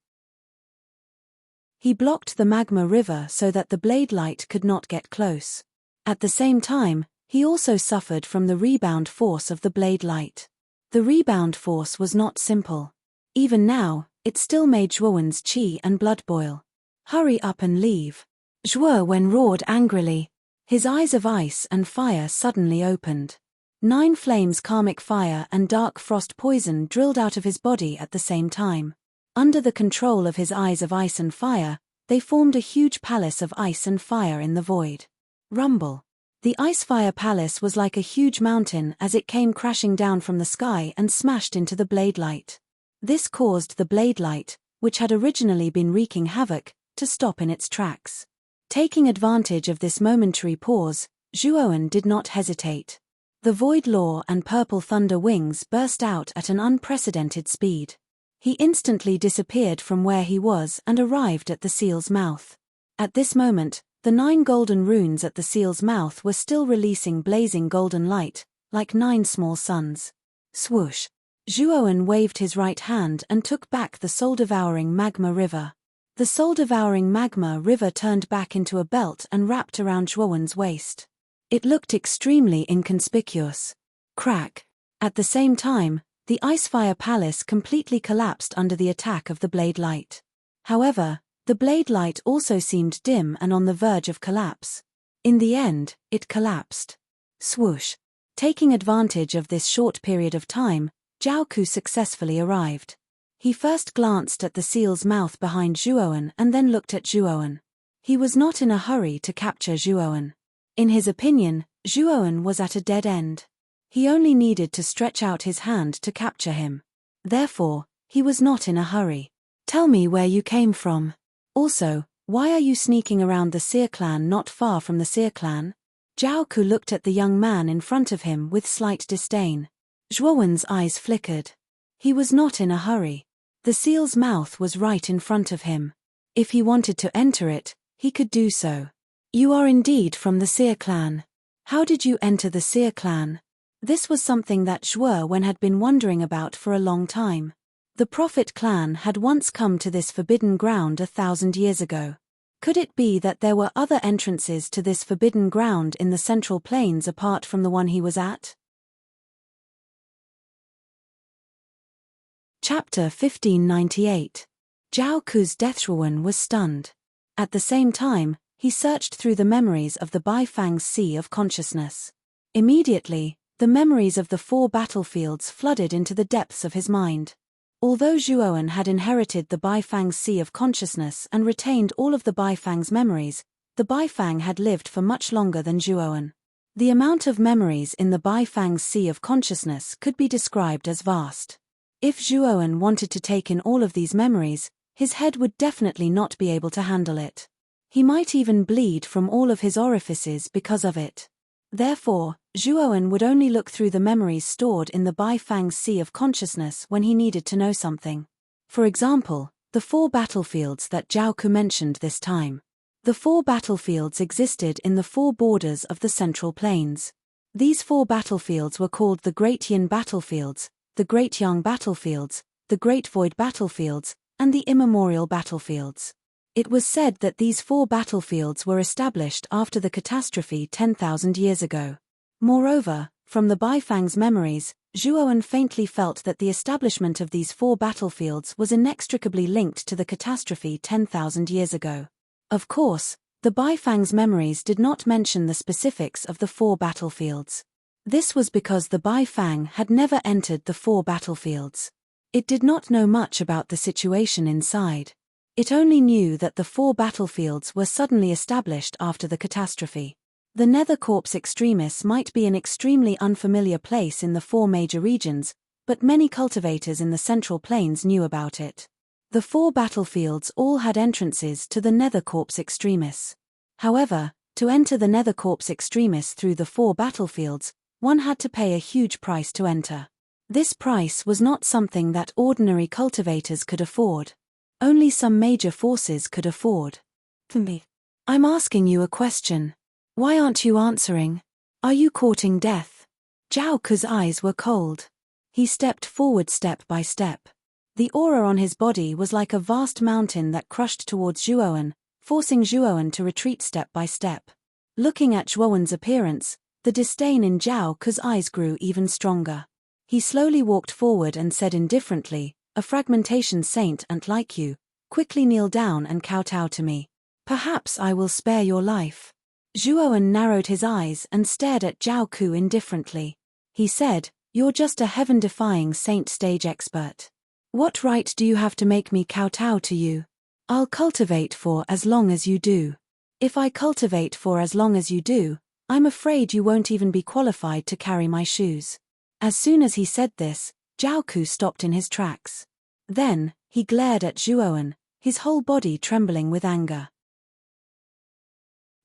He blocked the magma river so that the blade light could not get close. At the same time, he also suffered from the rebound force of the blade light. The rebound force was not simple. Even now, it still made Zhuowen's qi and blood boil. "Hurry up and leave." Zhuowen roared angrily. His eyes of ice and fire suddenly opened. 9 flames karmic fire and dark frost poison drilled out of his body at the same time. Under the control of his eyes of ice and fire, they formed a huge palace of ice and fire in the void. Rumble. The ice-fire palace was like a huge mountain as it came crashing down from the sky and smashed into the blade light. This caused the blade light, which had originally been wreaking havoc, to stop in its tracks. Taking advantage of this momentary pause, Zhuowen did not hesitate. The Void Law and Purple Thunder wings burst out at an unprecedented speed. He instantly disappeared from where he was and arrived at the seal's mouth. At this moment, the 9 golden runes at the seal's mouth were still releasing blazing golden light, like 9 small suns. Swoosh! Zhuowen waved his right hand and took back the soul-devouring magma river. The soul-devouring magma river turned back into a belt and wrapped around Zhuowen's waist. It looked extremely inconspicuous. Crack! At the same time, the Icefire Palace completely collapsed under the attack of the blade light. However, the blade light also seemed dim and on the verge of collapse. In the end, it collapsed. Swoosh! Taking advantage of this short period of time, Zhao Ku successfully arrived. He first glanced at the seal's mouth behind Zhuowen and then looked at Zhuowen. He was not in a hurry to capture Zhuowen. In his opinion, Zhuowen was at a dead end. He only needed to stretch out his hand to capture him. Therefore, he was not in a hurry. "Tell me where you came from. Also, why are you sneaking around the Seer clan not far from the Seer clan?" Zhao Ku looked at the young man in front of him with slight disdain. Zhuowen's eyes flickered. He was not in a hurry. The seal's mouth was right in front of him. If he wanted to enter it, he could do so. "You are indeed from the Seer clan. How did you enter the Seer clan?" This was something that Zhuowen had been wondering about for a long time. The Prophet clan had once come to this forbidden ground 1,000 years ago. Could it be that there were other entrances to this forbidden ground in the Central Plains apart from the one he was at? Chapter 1598. Zhao Ku's Deathshuwen was stunned. At the same time, he searched through the memories of the Baifang's Sea of Consciousness. Immediately, the memories of the 4 battlefields flooded into the depths of his mind. Although Zhuowen had inherited the Baifang's Sea of Consciousness and retained all of the Baifang's memories, the Baifang had lived for much longer than Zhuowen. The amount of memories in the Baifang's Sea of Consciousness could be described as vast. If Zhuowen wanted to take in all of these memories, his head would definitely not be able to handle it. He might even bleed from all of his orifices because of it. Therefore, Zhuowen would only look through the memories stored in the Baifang's Sea of Consciousness when he needed to know something. For example, the 4 battlefields that Zhao Ku mentioned this time. The 4 battlefields existed in the 4 borders of the Central Plains. These 4 battlefields were called the Great Yin Battlefields, the Great Yang Battlefields, the Great Void Battlefields, and the Immemorial Battlefields. It was said that these 4 battlefields were established after the catastrophe 10,000 years ago. Moreover, from the Baifang's memories, Zhuowen faintly felt that the establishment of these 4 battlefields was inextricably linked to the catastrophe 10,000 years ago. Of course, the Baifang's memories did not mention the specifics of the 4 battlefields. This was because the Baifang had never entered the 4 battlefields. It did not know much about the situation inside. It only knew that the 4 battlefields were suddenly established after the catastrophe. The Nether Corps Extremis might be an extremely unfamiliar place in the 4 major regions, but many cultivators in the Central Plains knew about it. The 4 battlefields all had entrances to the Nether Corps Extremis. However, to enter the Nether Corps Extremis through the 4 battlefields, one had to pay a huge price to enter. This price was not something that ordinary cultivators could afford. Only some major forces could afford. I'm asking you a question. Why aren't you answering? Are you courting death? Zhao Ku's eyes were cold. He stepped forward step by step. The aura on his body was like a vast mountain that crushed towards Zhuowen, forcing Zhuowen to retreat step by step. Looking at Zhuowen's appearance, the disdain in Zhao Ku's eyes grew even stronger. He slowly walked forward and said indifferently, "A fragmentation saint and like you, quickly kneel down and kowtow to me. Perhaps I will spare your life." Zhuowen narrowed his eyes and stared at Zhao Ku indifferently. He said, "You're just a heaven-defying saint stage expert. What right do you have to make me kowtow to you? I'll cultivate for as long as you do. If I cultivate for as long as you do, I'm afraid you won't even be qualified to carry my shoes." As soon as he said this, Zhao Ku stopped in his tracks. Then, he glared at Zhuowen, his whole body trembling with anger.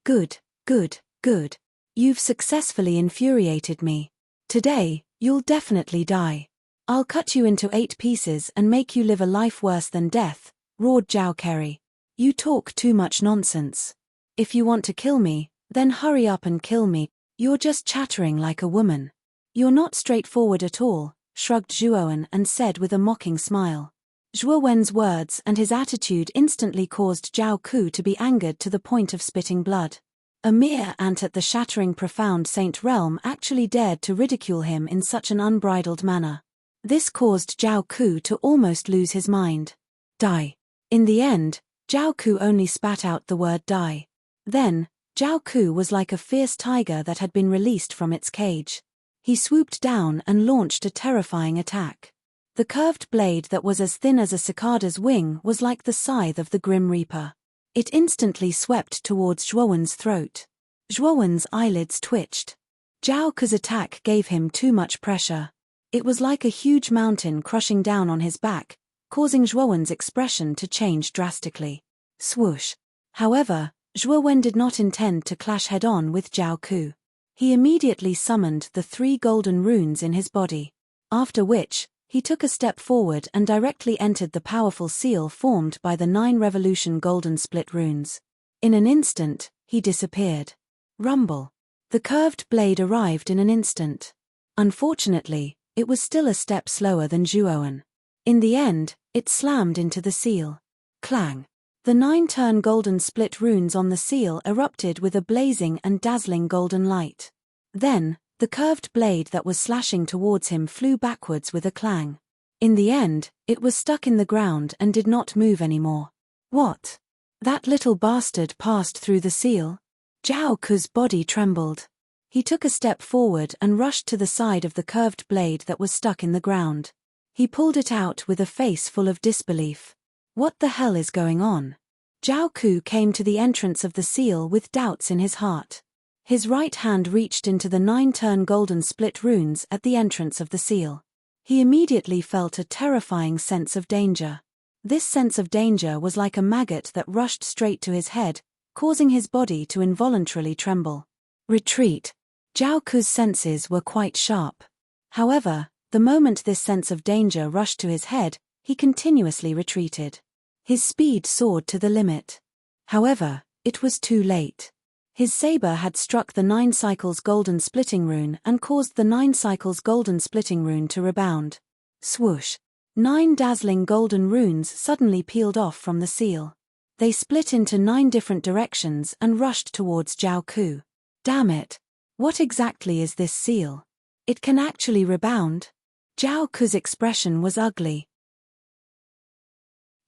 Good, good, good. You've successfully infuriated me. Today, you'll definitely die. I'll cut you into 8 pieces and make you live a life worse than death, roared Zhao Kerry. You talk too much nonsense. If you want to kill me, then hurry up and kill me. You're just chattering like a woman. You're not straightforward at all, shrugged Zhuowen and said with a mocking smile. Zhuowen's words and his attitude instantly caused Zhao Ku to be angered to the point of spitting blood. A mere ant at the shattering profound saint realm actually dared to ridicule him in such an unbridled manner. This caused Zhao Ku to almost lose his mind. Die. In the end, Zhao Ku only spat out the word die. Then, Zhao Ku was like a fierce tiger that had been released from its cage. He swooped down and launched a terrifying attack. The curved blade that was as thin as a cicada's wing was like the scythe of the Grim Reaper. It instantly swept towards Zhuowen's throat. Zhuowen's eyelids twitched. Zhao Ku's attack gave him too much pressure. It was like a huge mountain crushing down on his back, causing Zhuowen's expression to change drastically. Swoosh. However, Zhuowen did not intend to clash head-on with Zhao Ku. He immediately summoned the 3 golden runes in his body. After which, he took a step forward and directly entered the powerful seal formed by the 9 revolution golden split runes. In an instant, he disappeared. Rumble. The curved blade arrived in an instant. Unfortunately, it was still a step slower than Zhuowen. In the end, it slammed into the seal. Clang. The 9 golden split runes on the seal erupted with a blazing and dazzling golden light. Then, the curved blade that was slashing towards him flew backwards with a clang. In the end, it was stuck in the ground and did not move anymore. What? That little bastard passed through the seal? Zhao Ku's body trembled. He took a step forward and rushed to the side of the curved blade that was stuck in the ground. He pulled it out with a face full of disbelief. What the hell is going on? Zhao Ku came to the entrance of the seal with doubts in his heart. His right hand reached into the 9 golden split runes at the entrance of the seal. He immediately felt a terrifying sense of danger. This sense of danger was like a maggot that rushed straight to his head, causing his body to involuntarily tremble. Retreat. Zhao Ku's senses were quite sharp. However, the moment this sense of danger rushed to his head, he continuously retreated. His speed soared to the limit. However, it was too late. His saber had struck the 9 cycles golden splitting rune and caused the 9 cycles golden splitting rune to rebound. Swoosh! 9 dazzling golden runes suddenly peeled off from the seal. They split into 9 different directions and rushed towards Zhao Ku. Damn it! What exactly is this seal? It can actually rebound? Zhao Ku's expression was ugly.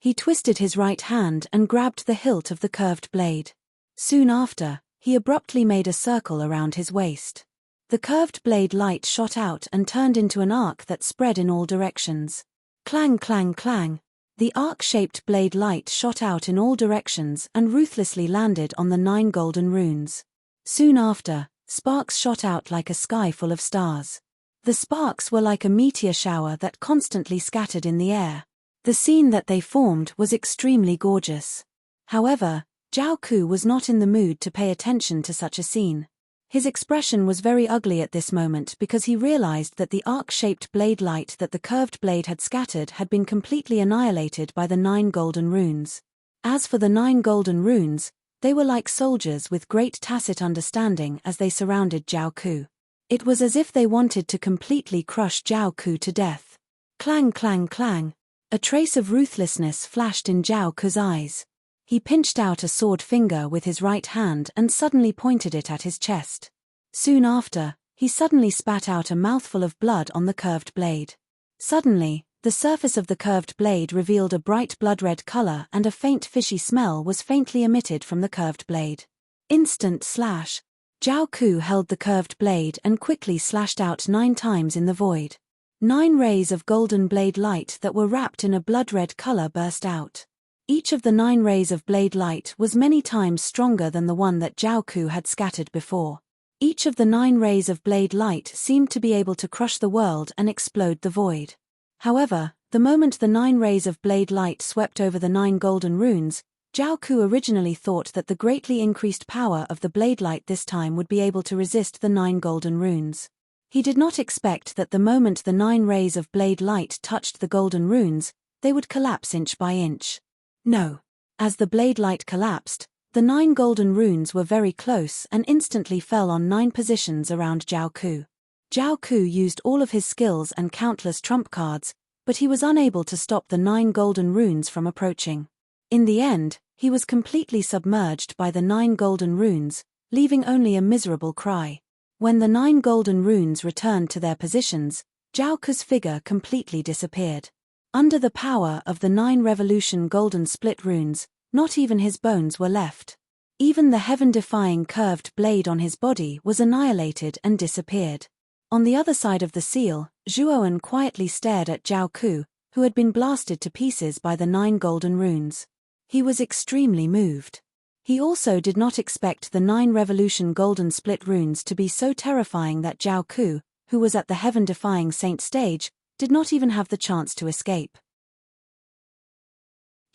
He twisted his right hand and grabbed the hilt of the curved blade. Soon after, he abruptly made a circle around his waist. The curved blade light shot out and turned into an arc that spread in all directions. Clang, clang, clang. The arc-shaped blade light shot out in all directions and ruthlessly landed on the 9 golden runes. Soon after, sparks shot out like a sky full of stars. The sparks were like a meteor shower that constantly scattered in the air. The scene that they formed was extremely gorgeous. However, Zhao Ku was not in the mood to pay attention to such a scene. His expression was very ugly at this moment because he realized that the arc-shaped blade light that the curved blade had scattered had been completely annihilated by the 9 golden runes. As for the 9 golden runes, they were like soldiers with great tacit understanding as they surrounded Zhao Ku. It was as if they wanted to completely crush Zhao Ku to death. Clang, clang, clang. A trace of ruthlessness flashed in Zhao Ku's eyes. He pinched out a sword finger with his right hand and suddenly pointed it at his chest. Soon after, he suddenly spat out a mouthful of blood on the curved blade. Suddenly, the surface of the curved blade revealed a bright blood-red color and a faint fishy smell was faintly emitted from the curved blade. Instant slash. Zhao Ku held the curved blade and quickly slashed out 9 times in the void. 9 rays of golden blade light that were wrapped in a blood-red color burst out. Each of the 9 rays of blade light was many times stronger than the one that Zhao Ku had scattered before. Each of the 9 rays of blade light seemed to be able to crush the world and explode the void. However, the moment the 9 rays of blade light swept over the 9 golden runes, Zhao Ku originally thought that the greatly increased power of the blade light this time would be able to resist the 9 golden runes. He did not expect that the moment the 9 rays of blade light touched the golden runes, they would collapse inch by inch. No. As the blade light collapsed, the 9 golden runes were very close and instantly fell on 9 positions around Zhao Ku. Zhao Ku used all of his skills and countless trump cards, but he was unable to stop the 9 golden runes from approaching. In the end, he was completely submerged by the 9 golden runes, leaving only a miserable cry. When the 9 golden runes returned to their positions, Zhao Ku's figure completely disappeared. Under the power of the 9 revolution golden split runes, not even his bones were left. Even the heaven-defying curved blade on his body was annihilated and disappeared. On the other side of the seal, Zhuoan quietly stared at Zhao Ku, who had been blasted to pieces by the 9 golden runes. He was extremely moved. He also did not expect the 9 revolution golden split runes to be so terrifying that Zhao Ku, who was at the heaven-defying saint stage, did not even have the chance to escape.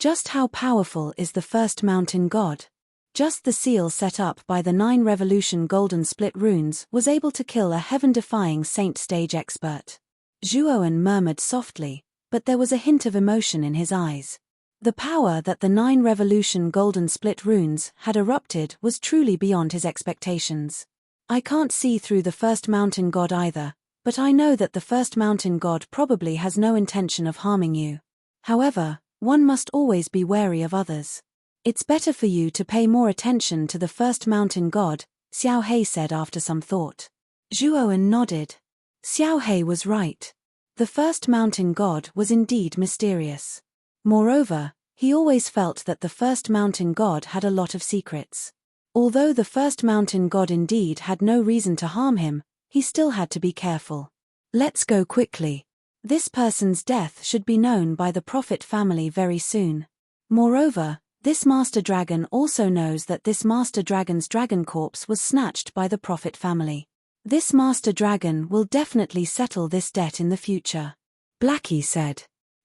Just how powerful is the first mountain god? Just the seal set up by the 9 revolution golden split runes was able to kill a heaven-defying saint stage expert. Zhuoan murmured softly, but there was a hint of emotion in his eyes. The power that the 9 revolution golden split runes had erupted was truly beyond his expectations. I can't see through the first mountain god either, but I know that the first mountain god probably has no intention of harming you. However, one must always be wary of others. It's better for you to pay more attention to the first mountain god, Xiao Hei said after some thought. Zhuoan nodded. Xiao Hei was right. The first mountain god was indeed mysterious. Moreover, he always felt that the first mountain god had a lot of secrets. Although the first mountain god indeed had no reason to harm him, he still had to be careful. Let's go quickly. This person's death should be known by the prophet family very soon. Moreover, this master dragon also knows that this master dragon's dragon corpse was snatched by the prophet family. This master dragon will definitely settle this debt in the future. Blackie said.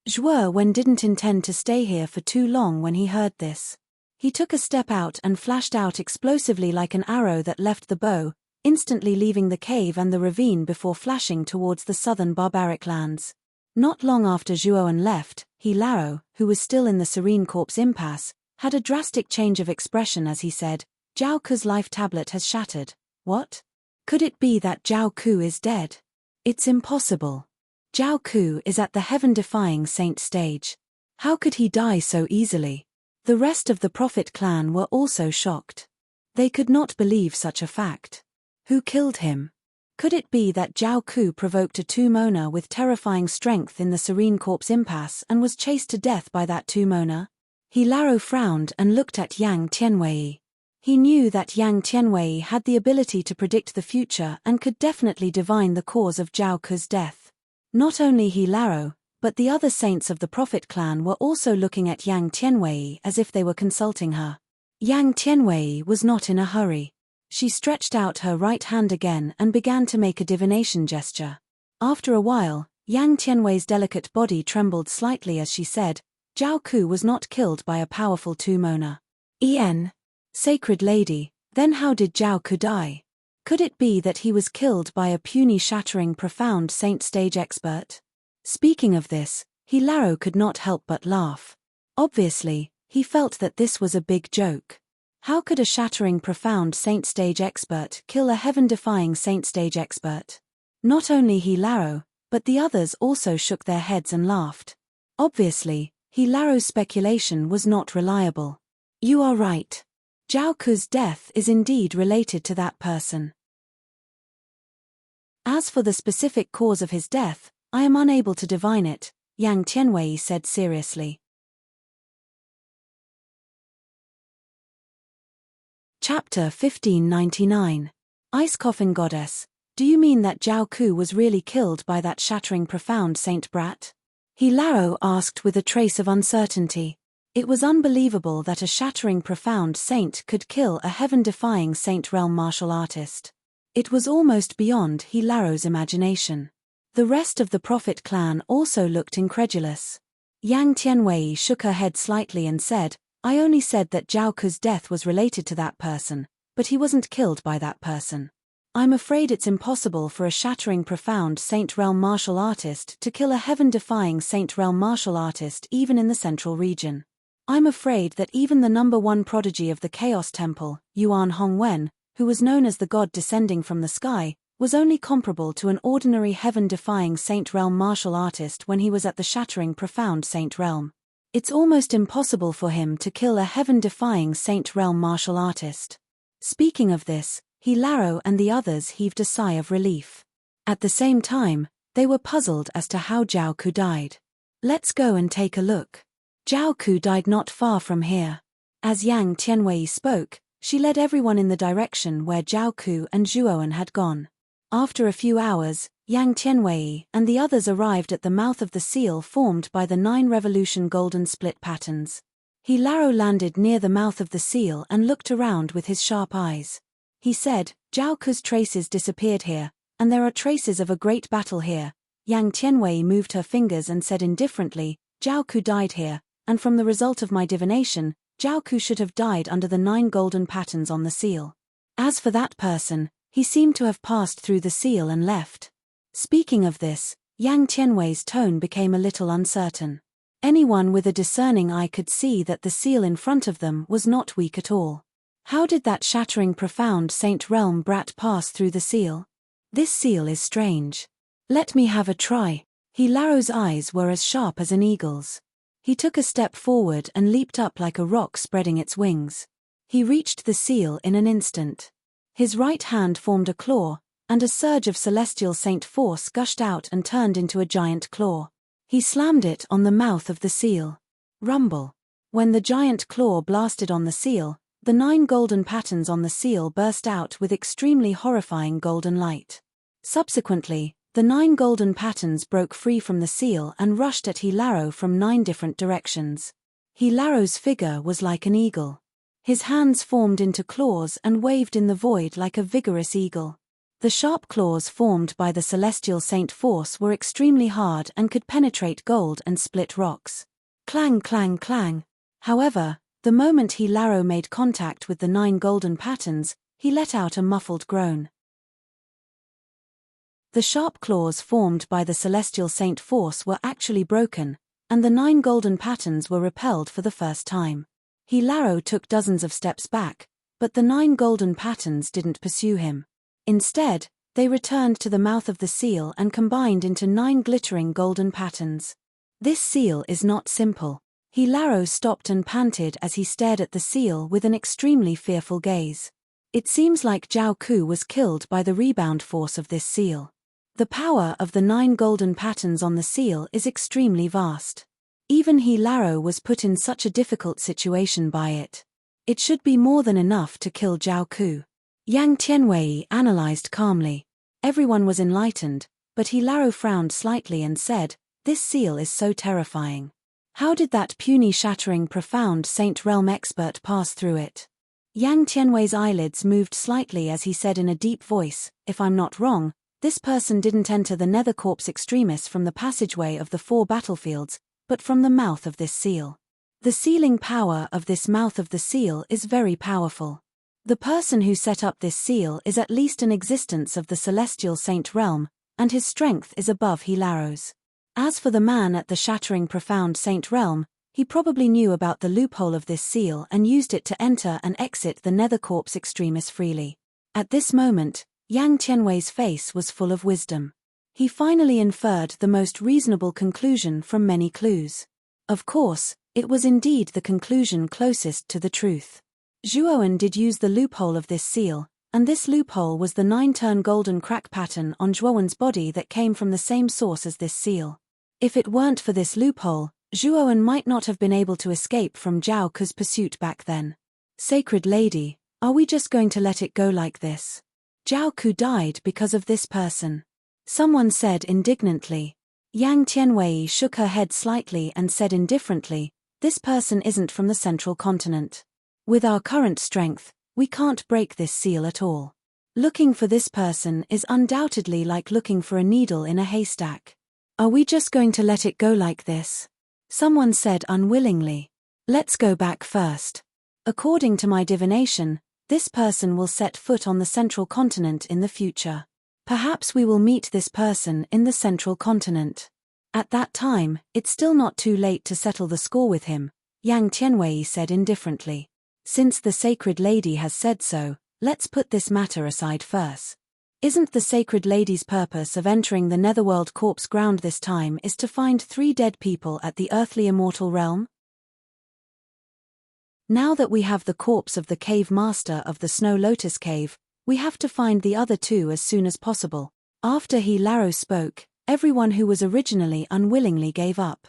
Zhuowen didn't intend to stay here for too long when he heard this. He took a step out and flashed out explosively like an arrow that left the bow, instantly leaving the cave and the ravine before flashing towards the southern barbaric lands. Not long after Zhuowen left, He Lao, who was still in the Serene Corpse impasse, had a drastic change of expression as he said, Zhao Ku's life tablet has shattered. What? Could it be that Zhao Ku is dead? It's impossible. Zhao Ku is at the heaven-defying saint stage. How could he die so easily? The rest of the Prophet clan were also shocked. They could not believe such a fact. Who killed him? Could it be that Zhao Ku provoked a two-moner with terrifying strength in the Serene Corpse impasse and was chased to death by that two-moner? He Lao frowned and looked at Yang Tianwei. He knew that Yang Tianwei had the ability to predict the future and could definitely divine the cause of Zhao Ku's death. Not only He Lao, but the other saints of the Prophet clan were also looking at Yang Tianwei as if they were consulting her. Yang Tianwei was not in a hurry. She stretched out her right hand again and began to make a divination gesture. After a while, Yang Tianwei's delicate body trembled slightly as she said, Zhao Ku was not killed by a powerful two-moner. Sacred lady, then how did Zhao Ku die? Could it be that he was killed by a puny shattering profound saint stage expert? Speaking of this, He Lao could not help but laugh. Obviously, he felt that this was a big joke. How could a shattering profound saint stage expert kill a heaven-defying saint stage expert? Not only He Lao, but the others also shook their heads and laughed. Obviously, He Lao's speculation was not reliable. You are right. Zhao Ku's death is indeed related to that person. As for the specific cause of his death, I am unable to divine it, Yang Tianwei said seriously. Chapter 1599. Ice Coffin Goddess, do you mean that Zhao Ku was really killed by that shattering profound saint brat? He Lao asked with a trace of uncertainty. It was unbelievable that a shattering profound saint could kill a heaven-defying saint realm martial artist. It was almost beyond He Lao's imagination. The rest of the Prophet clan also looked incredulous. Yang Tianwei shook her head slightly and said, I only said that Zhao Ku's death was related to that person, but he wasn't killed by that person. I'm afraid it's impossible for a shattering profound saint realm martial artist to kill a heaven-defying saint realm martial artist even in the central region. I'm afraid that even the #1 prodigy of the Chaos Temple, Yuan Hongwen, who was known as the god descending from the sky, was only comparable to an ordinary heaven-defying saint realm martial artist when he was at the shattering profound saint realm. It's almost impossible for him to kill a heaven-defying saint realm martial artist. Speaking of this, He Lao and the others heaved a sigh of relief. At the same time, they were puzzled as to how Zhao Ku died. Let's go and take a look. Zhao Ku died not far from here. As Yang Tianwei spoke, she led everyone in the direction where Zhao Ku and Zhuowen had gone. After a few hours, Yang Tianwei and the others arrived at the mouth of the seal formed by the 9 revolution golden split patterns. He Lao landed near the mouth of the seal and looked around with his sharp eyes. He said, Zhao Ku's traces disappeared here, and there are traces of a great battle here. Yang Tianwei moved her fingers and said indifferently, Zhao Ku died here, and from the result of my divination, Zhao Ku should have died under the 9 golden patterns on the seal. As for that person, he seemed to have passed through the seal and left. Speaking of this, Yang Tianwei's tone became a little uncertain. Anyone with a discerning eye could see that the seal in front of them was not weak at all. How did that shattering profound saint realm brat pass through the seal? This seal is strange. Let me have a try. He Lao's eyes were as sharp as an eagle's. He took a step forward and leaped up like a rock, spreading its wings. He reached the seal in an instant. His right hand formed a claw, and a surge of celestial saint force gushed out and turned into a giant claw. He slammed it on the mouth of the seal. Rumble. When the giant claw blasted on the seal, the 9 golden patterns on the seal burst out with extremely horrifying golden light. Subsequently, the 9 golden patterns broke free from the seal and rushed at Hilaro from 9 different directions. Hilaro's figure was like an eagle. His hands formed into claws and waved in the void like a vigorous eagle. The sharp claws formed by the celestial saint force were extremely hard and could penetrate gold and split rocks. Clang, clang, clang. However, the moment Hilaro made contact with the 9 golden patterns, he let out a muffled groan. The sharp claws formed by the celestial saint force were actually broken, and the 9 golden patterns were repelled for the first time. Hilaro took dozens of steps back, but the 9 golden patterns didn't pursue him. Instead, they returned to the mouth of the seal and combined into 9 glittering golden patterns. This seal is not simple. Hilaro stopped and panted as he stared at the seal with an extremely fearful gaze. It seems like Zhao Ku was killed by the rebound force of this seal. The power of the 9 golden patterns on the seal is extremely vast. Even Hilaro was put in such a difficult situation by it. It should be more than enough to kill Zhao Ku. Yang Tianwei analyzed calmly. Everyone was enlightened, but Hilaro frowned slightly and said, "This seal is so terrifying. How did that puny shattering profound Saint Realm expert pass through it?" Yang Tianwei's eyelids moved slightly as he said in a deep voice, "If I'm not wrong, this person didn't enter the Nether Corps Extremis from the passageway of the 4 battlefields, but from the mouth of this seal. The sealing power of this mouth of the seal is very powerful. The person who set up this seal is at least an existence of the celestial saint realm, and his strength is above Hilaro's. As for the man at the shattering profound saint realm, he probably knew about the loophole of this seal and used it to enter and exit the Nether Corps Extremis freely." At this moment, Yang Tianwei's face was full of wisdom. He finally inferred the most reasonable conclusion from many clues. Of course, it was indeed the conclusion closest to the truth. Zhuoan did use the loophole of this seal, and this loophole was the 9-turn golden crack pattern on Zhuoan's body that came from the same source as this seal. If it weren't for this loophole, Zhuoan might not have been able to escape from Zhao Ku's pursuit back then. "Sacred Lady, are we just going to let it go like this? Zhao Ku died because of this person," someone said indignantly. Yang Tianwei shook her head slightly and said indifferently, "This person isn't from the central continent. With our current strength, we can't break this seal at all. Looking for this person is undoubtedly like looking for a needle in a haystack. Are we just going to let it go like this?" Someone said unwillingly. "Let's go back first. According to my divination, this person will set foot on the central continent in the future. Perhaps we will meet this person in the central continent. At that time, it's still not too late to settle the score with him," Yang Tianwei said indifferently. "Since the Sacred Lady has said so, let's put this matter aside first. Isn't the Sacred Lady's purpose of entering the Netherworld corpse ground this time is to find 3 dead people at the earthly immortal realm? Now that we have the corpse of the cave master of the Snow Lotus Cave, we have to find the other 2 as soon as possible." After Hilaro spoke, everyone who was originally unwillingly gave up.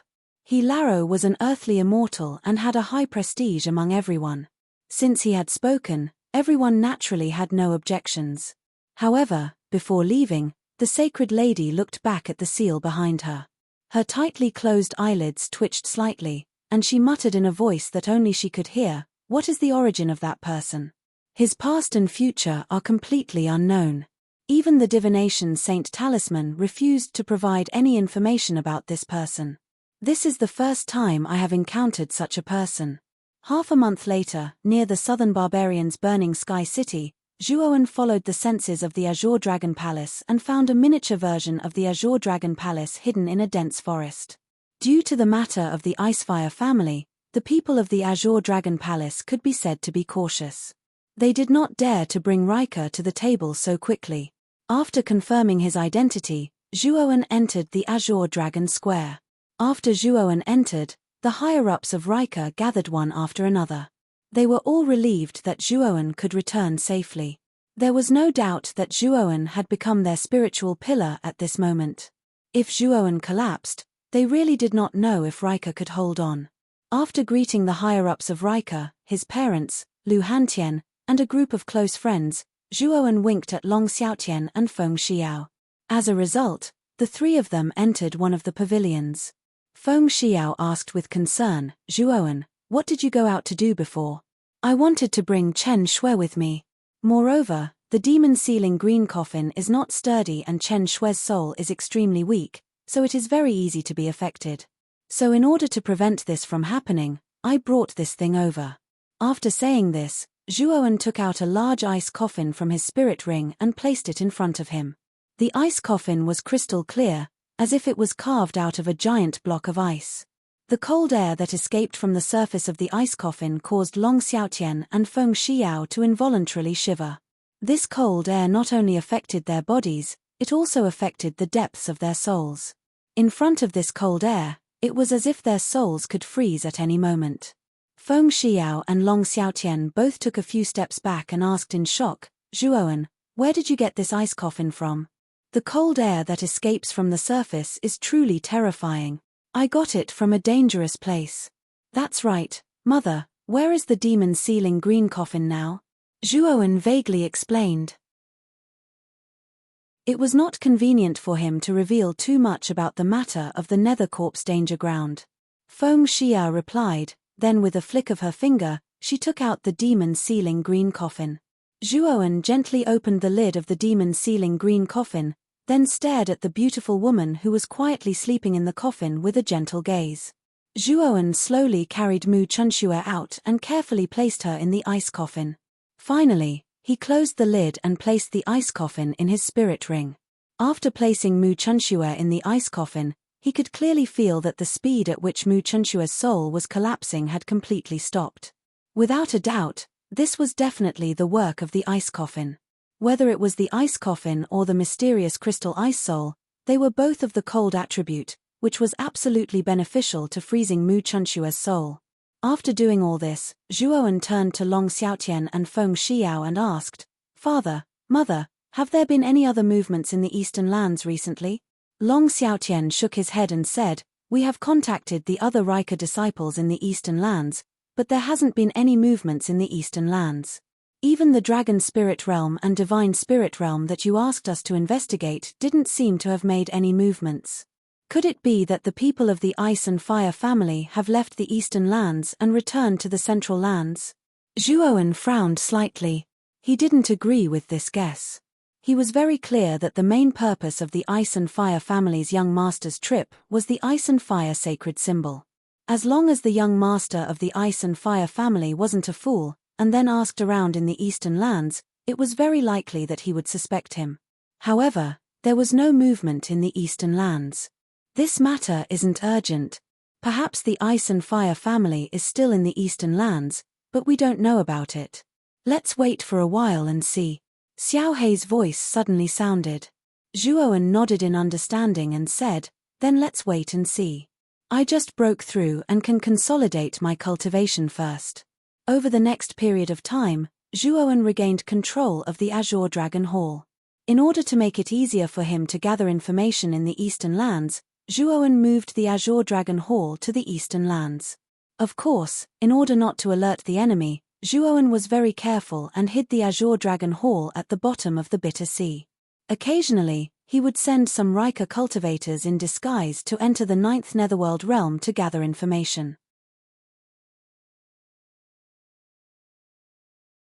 Hilaro was an earthly immortal and had a high prestige among everyone. Since he had spoken, everyone naturally had no objections. However, before leaving, the Sacred Lady looked back at the seal behind her. Her tightly closed eyelids twitched slightly, and she muttered in a voice that only she could hear, "What is the origin of that person? His past and future are completely unknown. Even the divination Saint Talisman refused to provide any information about this person. This is the first time I have encountered such a person." Half a month later, near the southern barbarians' burning sky city, Zhuoan followed the senses of the Azure Dragon Palace and found a miniature version of the Azure Dragon Palace hidden in a dense forest. Due to the matter of the Icefire family, the people of the Azure Dragon Palace could be said to be cautious. They did not dare to bring Riker to the table so quickly. After confirming his identity, Zhuoan entered the Azure Dragon Square. After Zhuoan entered, The higher-ups of Rika gathered one after another. They were all relieved that Zhuowen could return safely. There was no doubt that Zhuowen had become their spiritual pillar at this moment. If Zhuowen collapsed, they really did not know if Rika could hold on. After greeting the higher-ups of Rika, his parents, Lu Hantian, and a group of close friends, Zhuowen winked at Long Xiaotian and Feng Xiao. As a result, the three of them entered one of the pavilions. Feng Xiao asked with concern, "Zhuowen, what did you go out to do before?" "I wanted to bring Chen Shui with me. Moreover, the demon sealing green coffin is not sturdy and Chen Shui's soul is extremely weak, so it is very easy to be affected. So in order to prevent this from happening, I brought this thing over." After saying this, Zhuowen took out a large ice coffin from his spirit ring and placed it in front of him. The ice coffin was crystal clear, as if it was carved out of a giant block of ice. The cold air that escaped from the surface of the ice coffin caused Long Xiaotian and Feng Xiao to involuntarily shiver. This cold air not only affected their bodies, it also affected the depths of their souls. In front of this cold air, it was as if their souls could freeze at any moment. Feng Xiao and Long Xiaotian both took a few steps back and asked in shock, "Zhuowen, where did you get this ice coffin from? The cold air that escapes from the surface is truly terrifying." "I got it from a dangerous place." "That's right, mother, where is the demon sealing green coffin now?" Zhuowen vaguely explained. It was not convenient for him to reveal too much about the matter of the Nether Corpse danger ground. Feng Xia replied, then with a flick of her finger, she took out the demon sealing green coffin. Zhuowen gently opened the lid of the demon sealing green coffin, then stared at the beautiful woman who was quietly sleeping in the coffin with a gentle gaze. Zhuowen slowly carried Mu Chunxue out and carefully placed her in the ice coffin. Finally, he closed the lid and placed the ice coffin in his spirit ring. After placing Mu Chunxue in the ice coffin, he could clearly feel that the speed at which Mu Chunxue's soul was collapsing had completely stopped. Without a doubt, this was definitely the work of the ice coffin. Whether it was the ice coffin or the mysterious crystal ice soul, they were both of the cold attribute, which was absolutely beneficial to freezing Mu Chunxue's soul. After doing all this, Zhuowen turned to Long Xiaotian and Feng Xiao and asked, "Father, Mother, have there been any other movements in the Eastern lands recently?" Long Xiaotian shook his head and said, "We have contacted the other Rika disciples in the Eastern lands, but there hasn't been any movements in the Eastern lands. Even the Dragon Spirit Realm and Divine Spirit Realm that you asked us to investigate didn't seem to have made any movements. Could it be that the people of the Ice and Fire family have left the Eastern lands and returned to the Central lands?" Zhuowen frowned slightly. He didn't agree with this guess. He was very clear that the main purpose of the Ice and Fire family's young master's trip was the Ice and Fire sacred symbol. As long as the young master of the Ice and Fire family wasn't a fool, and then asked around in the Eastern lands, it was very likely that he would suspect him. However, there was no movement in the Eastern lands. "This matter isn't urgent. Perhaps the Ice and Fire family is still in the Eastern lands, but we don't know about it. Let's wait for a while and see." Xiao Hei's voice suddenly sounded. Zhuowen nodded in understanding and said, "Then let's wait and see. I just broke through and can consolidate my cultivation first." Over the next period of time, Zhuowen regained control of the Azure Dragon Hall. In order to make it easier for him to gather information in the Eastern lands, Zhuowen moved the Azure Dragon Hall to the Eastern lands. Of course, in order not to alert the enemy, Zhuowen was very careful and hid the Azure Dragon Hall at the bottom of the Bitter Sea. Occasionally, he would send some Rika cultivators in disguise to enter the 9th Netherworld realm to gather information.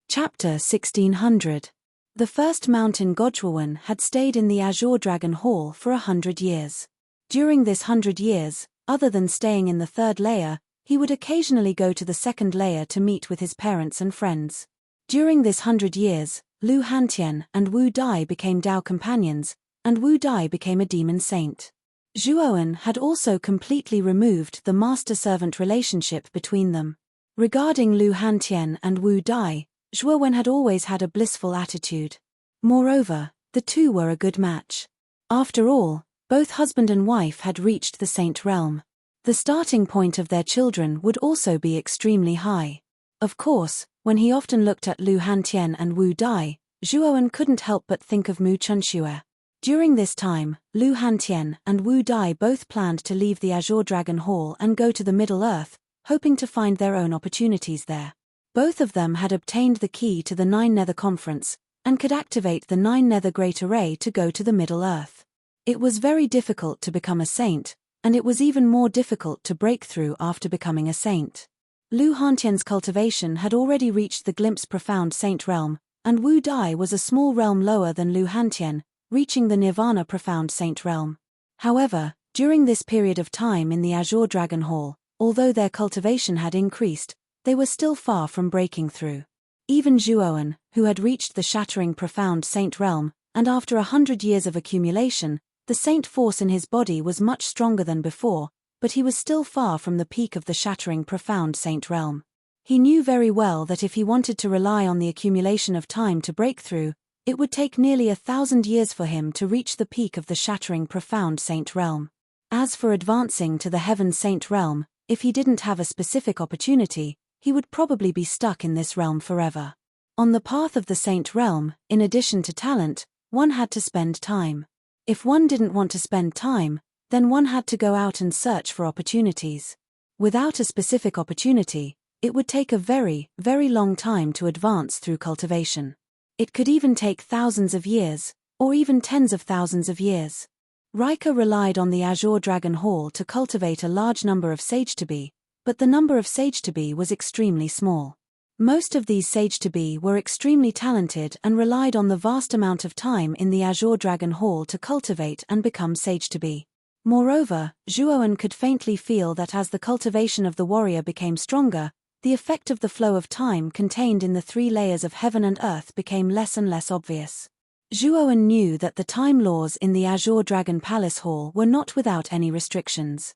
Chapter 1600. The first mountain Gojwawan had stayed in the Azure Dragon Hall for 100 years. During this 100 years, other than staying in the 3rd layer, he would occasionally go to the 2nd layer to meet with his parents and friends. During this 100 years, Lu Hantian and Wu Dai became Dao companions, and Wu Dai became a demon saint. Zhuowen had also completely removed the master-servant relationship between them. Regarding Lu Hantian and Wu Dai, Zhuowen had always had a blissful attitude. Moreover, the two were a good match. After all, both husband and wife had reached the saint realm. The starting point of their children would also be extremely high. Of course, when he often looked at Lu Hantian and Wu Dai, Zhuowen couldn't help but think of Mu Chunxue. During this time, Lu Hantian and Wu Dai both planned to leave the Azure Dragon Hall and go to the Middle Earth, hoping to find their own opportunities there. Both of them had obtained the key to the Nine Nether Conference, and could activate the Nine Nether Great Array to go to the Middle Earth. It was very difficult to become a saint, and it was even more difficult to break through after becoming a saint. Lu Hantian's cultivation had already reached the glimpse profound saint realm, and Wu Dai was a small realm lower than Lu Hantian, reaching the Nirvana profound saint realm. However, during this period of time in the Azure Dragon Hall, although their cultivation had increased, they were still far from breaking through. Even Zhuowen, who had reached the shattering profound saint realm, and after 100 years of accumulation, the saint force in his body was much stronger than before, but he was still far from the peak of the shattering profound saint realm. He knew very well that if he wanted to rely on the accumulation of time to break through, it would take nearly 1,000 years for him to reach the peak of the shattering profound saint realm. As for advancing to the heaven saint realm, if he didn't have a specific opportunity, he would probably be stuck in this realm forever. On the path of the saint realm, in addition to talent, one had to spend time. If one didn't want to spend time, then one had to go out and search for opportunities. Without a specific opportunity, it would take a very, very long time to advance through cultivation. It could even take thousands of years, or even tens of thousands of years. Rika relied on the Azure Dragon Hall to cultivate a large number of sage-to-be, but the number of sage-to-be was extremely small. Most of these sage-to-be were extremely talented and relied on the vast amount of time in the Azure Dragon Hall to cultivate and become sage-to-be. Moreover, Zhuowen could faintly feel that as the cultivation of the warrior became stronger, the effect of the flow of time contained in the 3 layers of heaven and earth became less and less obvious. Zhuowen knew that the time laws in the Azure Dragon Palace Hall were not without any restrictions.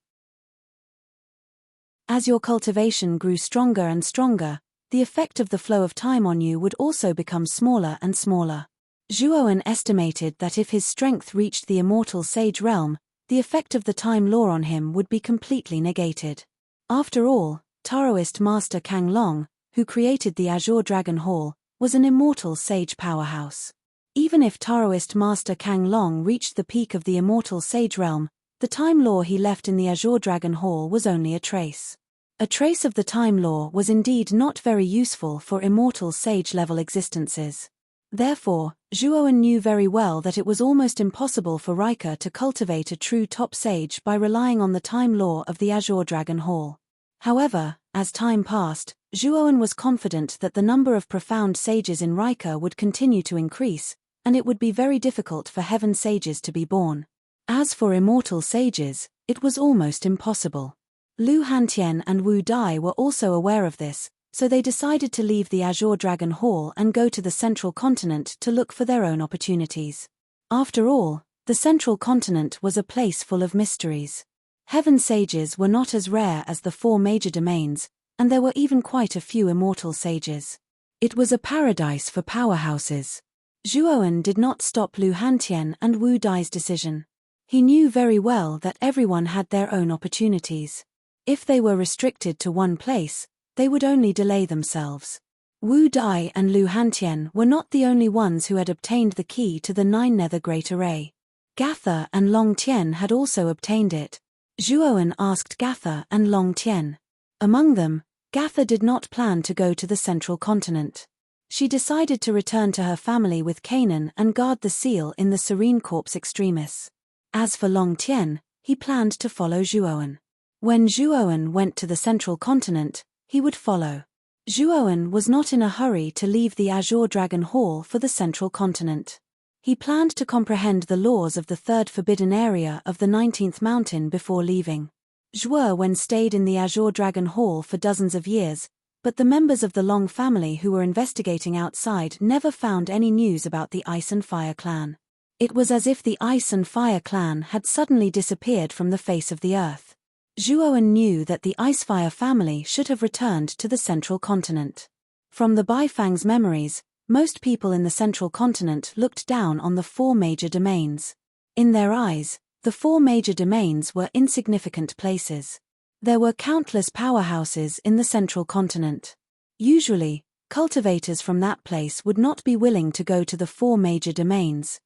As your cultivation grew stronger and stronger, the effect of the flow of time on you would also become smaller and smaller. Zhuowen estimated that if his strength reached the immortal sage realm, the effect of the time law on him would be completely negated. After all, Taoist Master Kang Long, who created the Azure Dragon Hall, was an immortal sage powerhouse. Even if Taoist Master Kang Long reached the peak of the immortal sage realm, the time law he left in the Azure Dragon Hall was only a trace. A trace of the time law was indeed not very useful for immortal sage-level existences. Therefore, Zhuowen knew very well that it was almost impossible for Rika to cultivate a true top sage by relying on the time law of the Azure Dragon Hall. However, as time passed, Zhuowen was confident that the number of profound sages in Rika would continue to increase, and it would be very difficult for heaven sages to be born. As for immortal sages, it was almost impossible. Lu Hantian and Wu Dai were also aware of this, so they decided to leave the Azure Dragon Hall and go to the Central Continent to look for their own opportunities. After all, the Central Continent was a place full of mysteries. Heaven sages were not as rare as the 4 major domains, and there were even quite a few immortal sages. It was a paradise for powerhouses. Zhuowen did not stop Lu Hantian and Wu Dai's decision. He knew very well that everyone had their own opportunities. If they were restricted to one place, they would only delay themselves. Wu Dai and Lu Hantian were not the only ones who had obtained the key to the 9 Nether Great Array. Gatha and Long Tian had also obtained it. Zhuowen asked Gatha and Long Tian. Among them, Gatha did not plan to go to the Central Continent. She decided to return to her family with Canaan and guard the seal in the Serene Corps Extremis. As for Long Tian, he planned to follow Zhuowen. When Zhuowen went to the Central Continent, he would follow. Zhuowen was not in a hurry to leave the Azure Dragon Hall for the Central Continent. He planned to comprehend the laws of the 3rd forbidden area of the 19th mountain before leaving. Zhuowen stayed in the Azure Dragon Hall for dozens of years, but the members of the Long family who were investigating outside never found any news about the Ice and Fire clan. It was as if the Ice and Fire clan had suddenly disappeared from the face of the earth. Zhuowen knew that the Icefire family should have returned to the Central Continent. From the Baifang's memories, most people in the Central Continent looked down on the 4 major domains. In their eyes, the 4 major domains were insignificant places. There were countless powerhouses in the central continent. Usually, cultivators from that place would not be willing to go to the 4 major domains.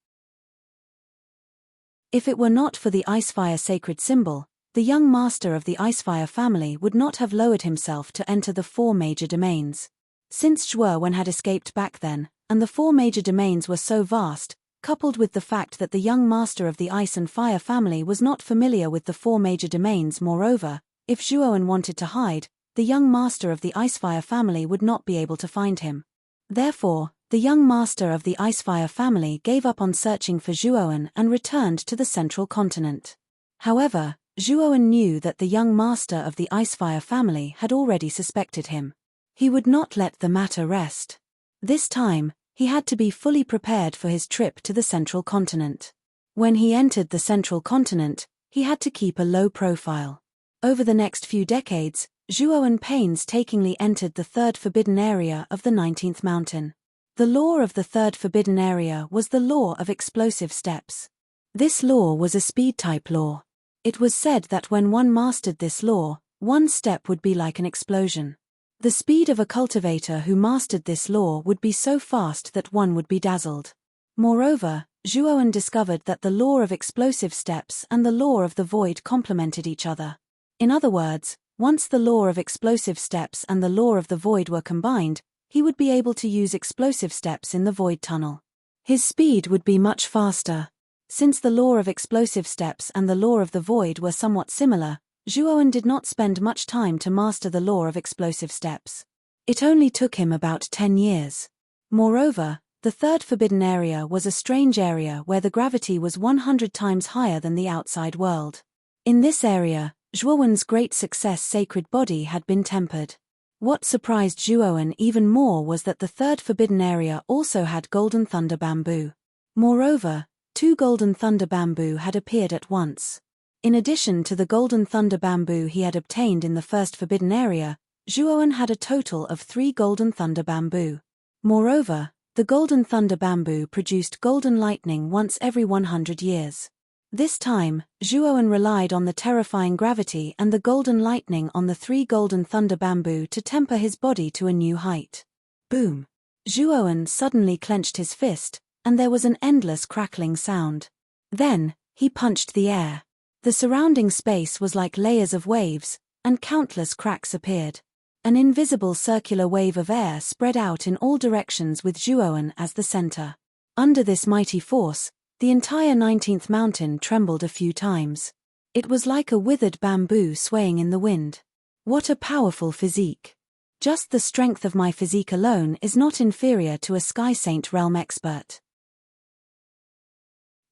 If it were not for the Icefire sacred symbol, the young master of the Icefire family would not have lowered himself to enter the 4 major domains. Since Zhuowen had escaped back then, and the 4 major domains were so vast, coupled with the fact that the young master of the Ice and Fire family was not familiar with the 4 major domains, moreover, if Zhuowen wanted to hide, the young master of the Icefire family would not be able to find him. Therefore, the young master of the Icefire family gave up on searching for Zhuowen and returned to the central continent. However, Zhuowen knew that the young master of the Icefire family had already suspected him. He would not let the matter rest. This time, he had to be fully prepared for his trip to the central continent. When he entered the central continent, he had to keep a low profile. Over the next few decades, Zhuowen painstakingly entered the 3rd forbidden area of the 19th mountain. The law of the 3rd forbidden area was the law of explosive steps. This law was a speed-type law. It was said that when one mastered this law, one step would be like an explosion. The speed of a cultivator who mastered this law would be so fast that one would be dazzled. Moreover, Zhuowen discovered that the law of explosive steps and the law of the void complemented each other. In other words, once the law of explosive steps and the law of the void were combined, he would be able to use explosive steps in the void tunnel. His speed would be much faster. Since the law of explosive steps and the law of the void were somewhat similar, Zhuowen did not spend much time to master the law of explosive steps. It only took him about 10 years. Moreover, the 3rd forbidden area was a strange area where the gravity was 100 times higher than the outside world. In this area, Zhuowen's great success sacred body had been tempered. What surprised Zhuowen even more was that the 3rd forbidden area also had golden thunder bamboo. Moreover, 2 golden thunder bamboo had appeared at once. In addition to the golden thunder bamboo he had obtained in the 1st forbidden area, Zhuowen had a total of 3 golden thunder bamboo. Moreover, the golden thunder bamboo produced golden lightning once every 100 years. This time, Zhuowen relied on the terrifying gravity and the golden lightning on the 3 golden thunder bamboo to temper his body to a new height. Boom! Zhuowen suddenly clenched his fist, and there was an endless crackling sound. Then, he punched the air. The surrounding space was like layers of waves, and countless cracks appeared. An invisible circular wave of air spread out in all directions with Zhuowen as the center. Under this mighty force, the entire 19th mountain trembled a few times. It was like a withered bamboo swaying in the wind. What a powerful physique! Just the strength of my physique alone is not inferior to a Sky Saint realm expert.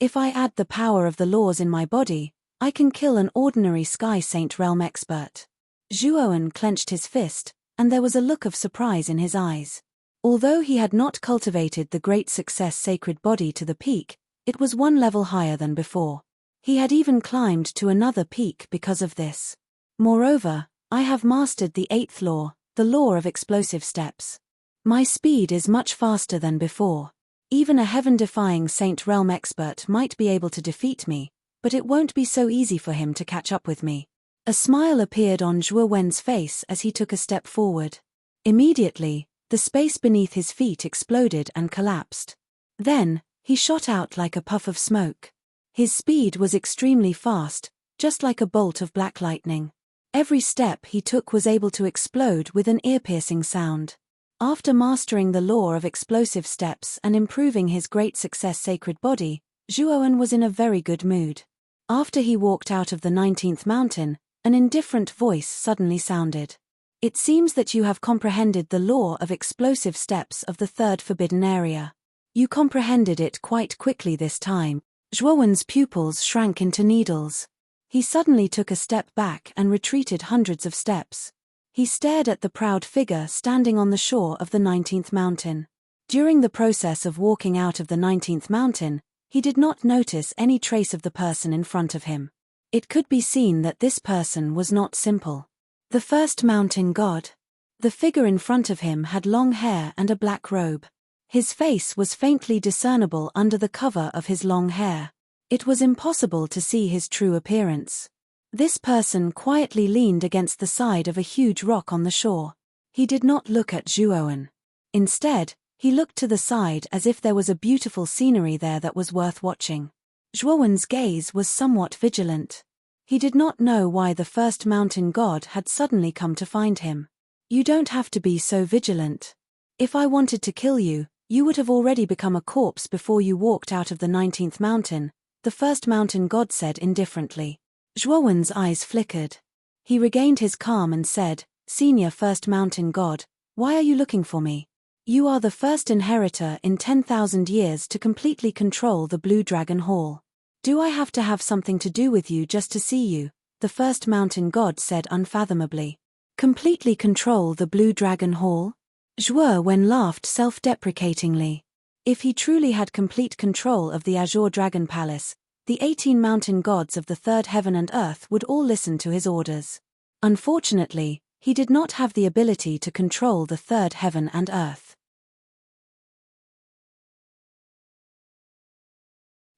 If I add the power of the laws in my body, I can kill an ordinary Sky Saint realm expert. Zhuowen clenched his fist, and there was a look of surprise in his eyes. Although he had not cultivated the great success sacred body to the peak, it was 1 level higher than before. He had even climbed to another peak because of this. Moreover, I have mastered the 8th law, the law of explosive steps. My speed is much faster than before. Even a heaven-defying Saint realm expert might be able to defeat me, but it won't be so easy for him to catch up with me. A smile appeared on Zhuowen's face as he took a step forward. Immediately, the space beneath his feet exploded and collapsed. Then, he shot out like a puff of smoke. His speed was extremely fast, just like a bolt of black lightning. Every step he took was able to explode with an ear-piercing sound. After mastering the law of explosive steps and improving his great success sacred body, Zhuowen was in a very good mood. After he walked out of the 19th mountain, an indifferent voice suddenly sounded. It seems that you have comprehended the law of explosive steps of the 3rd forbidden area. You comprehended it quite quickly this time. Zhuowen's pupils shrank into needles. He suddenly took a step back and retreated hundreds of steps. He stared at the proud figure standing on the shore of the 19th mountain. During the process of walking out of the 19th mountain, he did not notice any trace of the person in front of him. It could be seen that this person was not simple. The first mountain god. The figure in front of him had long hair and a black robe. His face was faintly discernible under the cover of his long hair. It was impossible to see his true appearance. This person quietly leaned against the side of a huge rock on the shore. He did not look at Zhuowen. Instead, he looked to the side as if there was a beautiful scenery there that was worth watching. Zhuowen's gaze was somewhat vigilant. He did not know why the first mountain god had suddenly come to find him. You don't have to be so vigilant. If I wanted to kill you, you would have already become a corpse before you walked out of the 19th mountain, the first mountain god said indifferently. Zhuowen's eyes flickered. He regained his calm and said, Senior First Mountain God, why are you looking for me? You are the first inheritor in 10,000 years to completely control the Blue Dragon Hall. Do I have to have something to do with you just to see you? The First Mountain God said unfathomably. Completely control the Blue Dragon Hall? Zhuowen laughed self-deprecatingly. If he truly had complete control of the Azure Dragon Palace, the 18 mountain gods of the third heaven and earth would all listen to his orders. Unfortunately, he did not have the ability to control the third heaven and earth.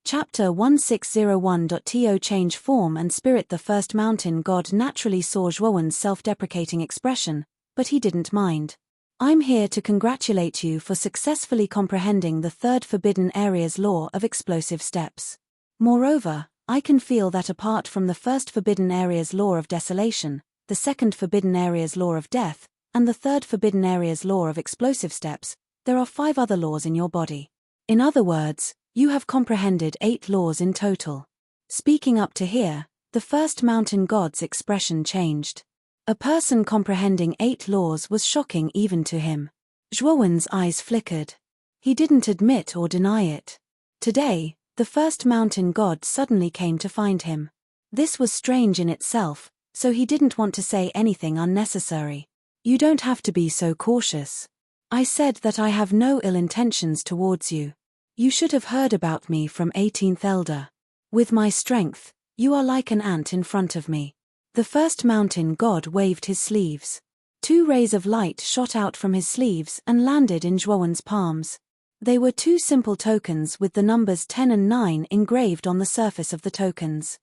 Chapter 1601.to Change form and spirit. The first mountain god naturally saw Zhuowen's self-deprecating expression, but he didn't mind. I'm here to congratulate you for successfully comprehending the third forbidden area's law of explosive steps. Moreover, I can feel that apart from the first forbidden area's law of desolation, the second forbidden area's law of death, and the third forbidden area's law of explosive steps, there are 5 other laws in your body. In other words, you have comprehended 8 laws in total. Speaking up to here, the first mountain god's expression changed. A person comprehending 8 laws was shocking even to him. Zhuowen's eyes flickered. He didn't admit or deny it. Today, the first mountain god suddenly came to find him. This was strange in itself, so he didn't want to say anything unnecessary. You don't have to be so cautious. I said that I have no ill intentions towards you. You should have heard about me from 18th Elder. With my strength, you are like an ant in front of me. The first mountain god waved his sleeves. 2 rays of light shot out from his sleeves and landed in Zhuowen's palms. They were 2 simple tokens with the numbers 10 and 9 engraved on the surface of the tokens.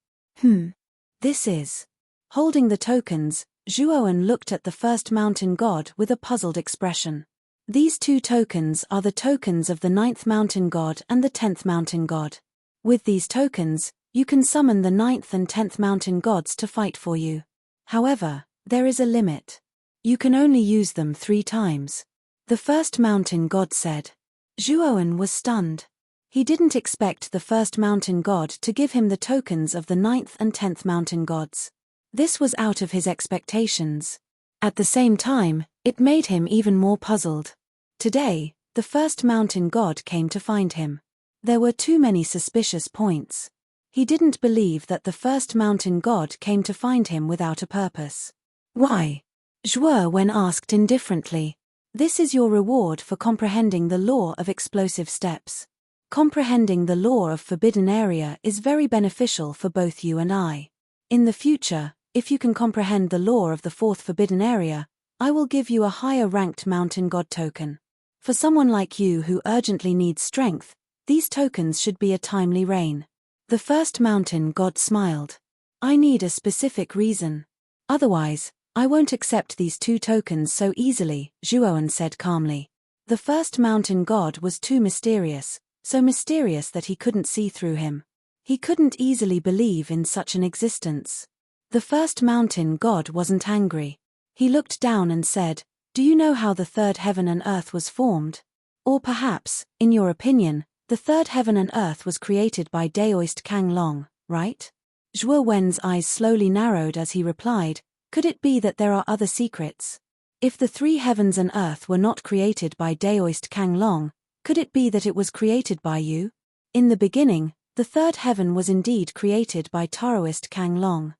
This is. Holding the tokens, Zhuowen looked at the first mountain god with a puzzled expression. These 2 tokens are the tokens of the 9th mountain god and the 10th mountain god. With these tokens, you can summon the 9th and 10th mountain gods to fight for you. However, there is a limit. You can only use them 3 times. The first mountain god said. Zhuowen was stunned. He didn't expect the first mountain god to give him the tokens of the 9th and 10th mountain gods. This was out of his expectations. At the same time, it made him even more puzzled. Today, the first mountain god came to find him. There were too many suspicious points. He didn't believe that the first mountain god came to find him without a purpose. Why? Zhuowen asked indifferently. This is your reward for comprehending the law of explosive steps. Comprehending the law of forbidden area is very beneficial for both you and I. In the future, if you can comprehend the law of the 4th forbidden area, I will give you a higher ranked mountain god token. For someone like you who urgently needs strength, these tokens should be a timely rain. The first mountain god smiled. I need a specific reason. Otherwise, I won't accept these 2 tokens so easily, Zhuowen said calmly. The first mountain god was too mysterious, so mysterious that he couldn't see through him. He couldn't easily believe in such an existence. The first mountain god wasn't angry. He looked down and said, Do you know how the third heaven and earth was formed? Or perhaps, in your opinion, the third heaven and earth was created by Daoist Kang Long, right? Zhuowen's eyes slowly narrowed as he replied, Could it be that there are other secrets? If the 3 heavens and earth were not created by Daoist Kang Long, could it be that it was created by you? In the beginning, the third heaven was indeed created by Taoist Kang Long.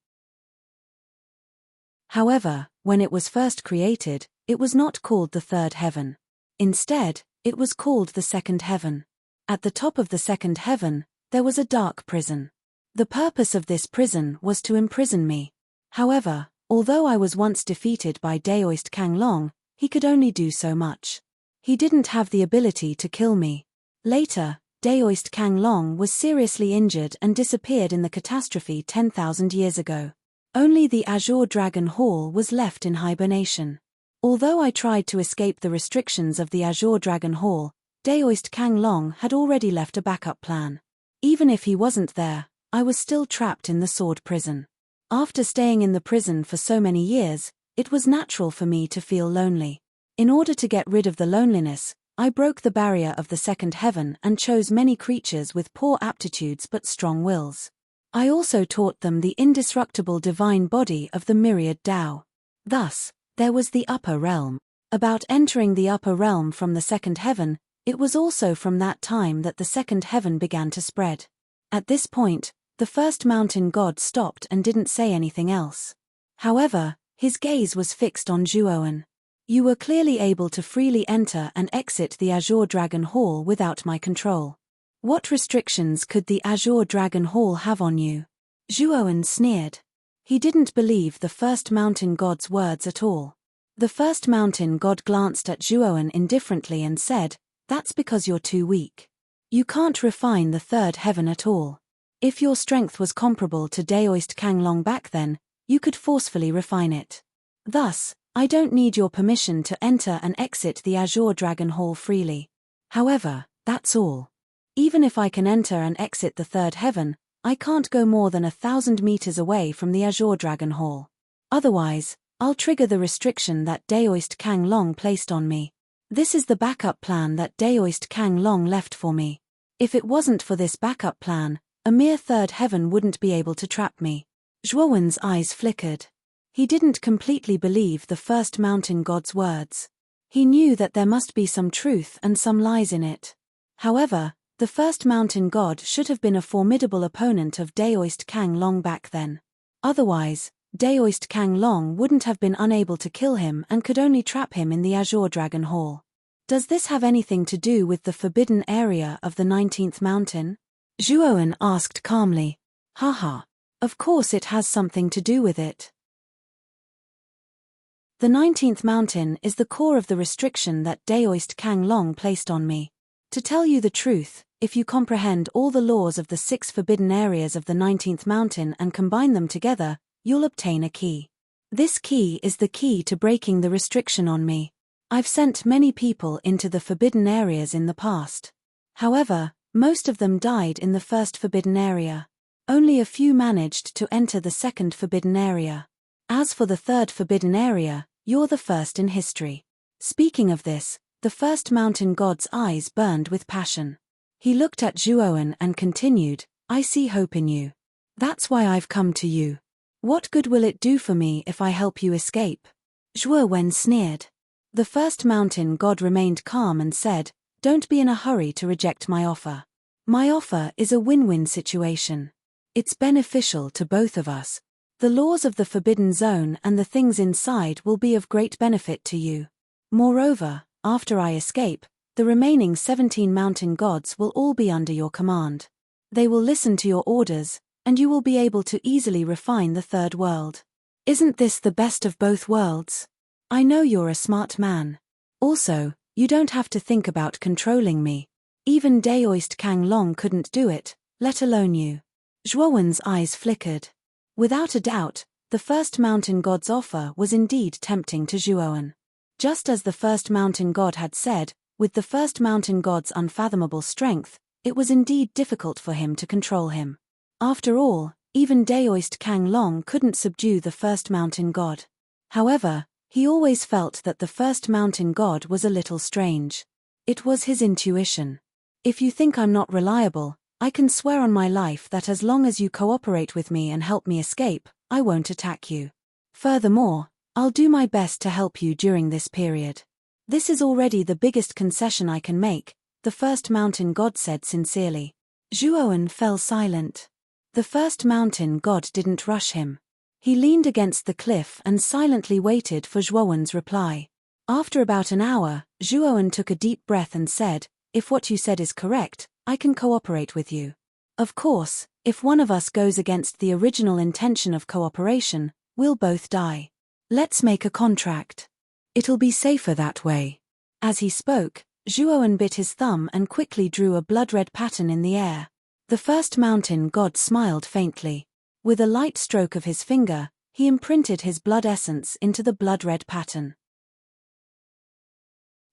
However, when it was first created, it was not called the third heaven. Instead, it was called the second heaven. At the top of the second heaven, there was a dark prison. The purpose of this prison was to imprison me. However, although I was once defeated by Daoist Kang Long, he could only do so much. He didn't have the ability to kill me. Later, Daoist Kang Long was seriously injured and disappeared in the catastrophe 10,000 years ago. Only the Azure Dragon Hall was left in hibernation. Although I tried to escape the restrictions of the Azure Dragon Hall, Daoist Kang Long had already left a backup plan. Even if he wasn't there, I was still trapped in the sword prison. After staying in the prison for so many years, it was natural for me to feel lonely. In order to get rid of the loneliness, I broke the barrier of the second heaven and chose many creatures with poor aptitudes but strong wills. I also taught them the indestructible divine body of the myriad Tao. Thus, there was the upper realm. About entering the upper realm from the second heaven, it was also from that time that the second heaven began to spread. At this point, the first mountain god stopped and didn't say anything else. However, his gaze was fixed on Zhuowen. You were clearly able to freely enter and exit the Azure Dragon Hall without my control. What restrictions could the Azure Dragon Hall have on you? Zhuowen sneered. He didn't believe the first mountain god's words at all. The first mountain god glanced at Zhuowen indifferently and said, "That's because you're too weak. You can't refine the third heaven at all. If your strength was comparable to Daoist Kang Long back then, you could forcefully refine it. Thus, I don't need your permission to enter and exit the Azure Dragon Hall freely. However, that's all. Even if I can enter and exit the third heaven, I can't go more than 1,000 meters away from the Azure Dragon Hall. Otherwise, I'll trigger the restriction that Daoist Kang Long placed on me. This is the backup plan that Daoist Kang Long left for me. If it wasn't for this backup plan, a mere third heaven wouldn't be able to trap me." Zhuowen's eyes flickered. He didn't completely believe the first mountain god's words. He knew that there must be some truth and some lies in it. However, the first mountain god should have been a formidable opponent of Daoist Kang Long back then. Otherwise, Daoist Kang Long wouldn't have been unable to kill him and could only trap him in the Azure Dragon Hall. Does this have anything to do with the forbidden area of the 19th mountain? Zhuowen asked calmly. Haha. Of course it has something to do with it. The 19th mountain is the core of the restriction that Daoist Kang Long placed on me. To tell you the truth, if you comprehend all the laws of the 6 forbidden areas of the 19th mountain and combine them together, you'll obtain a key. This key is the key to breaking the restriction on me. I've sent many people into the forbidden areas in the past. However, most of them died in the first forbidden area. Only a few managed to enter the second forbidden area. As for the third forbidden area, you're the first in history. Speaking of this, the first mountain god's eyes burned with passion. He looked at Zhuowen and continued, "I see hope in you. That's why I've come to you. What good will it do for me if I help you escape?" Zhuowen sneered. The first mountain god remained calm and said, "Don't be in a hurry to reject my offer. My offer is a win-win situation. It's beneficial to both of us. The laws of the Forbidden Zone and the things inside will be of great benefit to you. Moreover, after I escape, the remaining 17 mountain gods will all be under your command. They will listen to your orders, and you will be able to easily refine the third world. Isn't this the best of both worlds? I know you're a smart man. Also, you don't have to think about controlling me. Even Daoist Kang Long couldn't do it, let alone you." Zhuowen's eyes flickered. Without a doubt, the first mountain god's offer was indeed tempting to Zhuowen. Just as the first mountain god had said, with the first mountain god's unfathomable strength, it was indeed difficult for him to control him. After all, even Daoist Kang Long couldn't subdue the first mountain god. However, he always felt that the first mountain god was a little strange. It was his intuition. "If you think I'm not reliable, I can swear on my life that as long as you cooperate with me and help me escape, I won't attack you. Furthermore, I'll do my best to help you during this period. This is already the biggest concession I can make," the first mountain god said sincerely. Zhuowen fell silent. The first mountain god didn't rush him. He leaned against the cliff and silently waited for Zhuowen's reply. After about an hour, Zhuowen took a deep breath and said, "If what you said is correct, I can cooperate with you. Of course, if one of us goes against the original intention of cooperation, we'll both die. Let's make a contract. It'll be safer that way." As he spoke, Zhuowen bit his thumb and quickly drew a blood-red pattern in the air. The first mountain god smiled faintly. With a light stroke of his finger, He imprinted his blood essence into the blood-red pattern.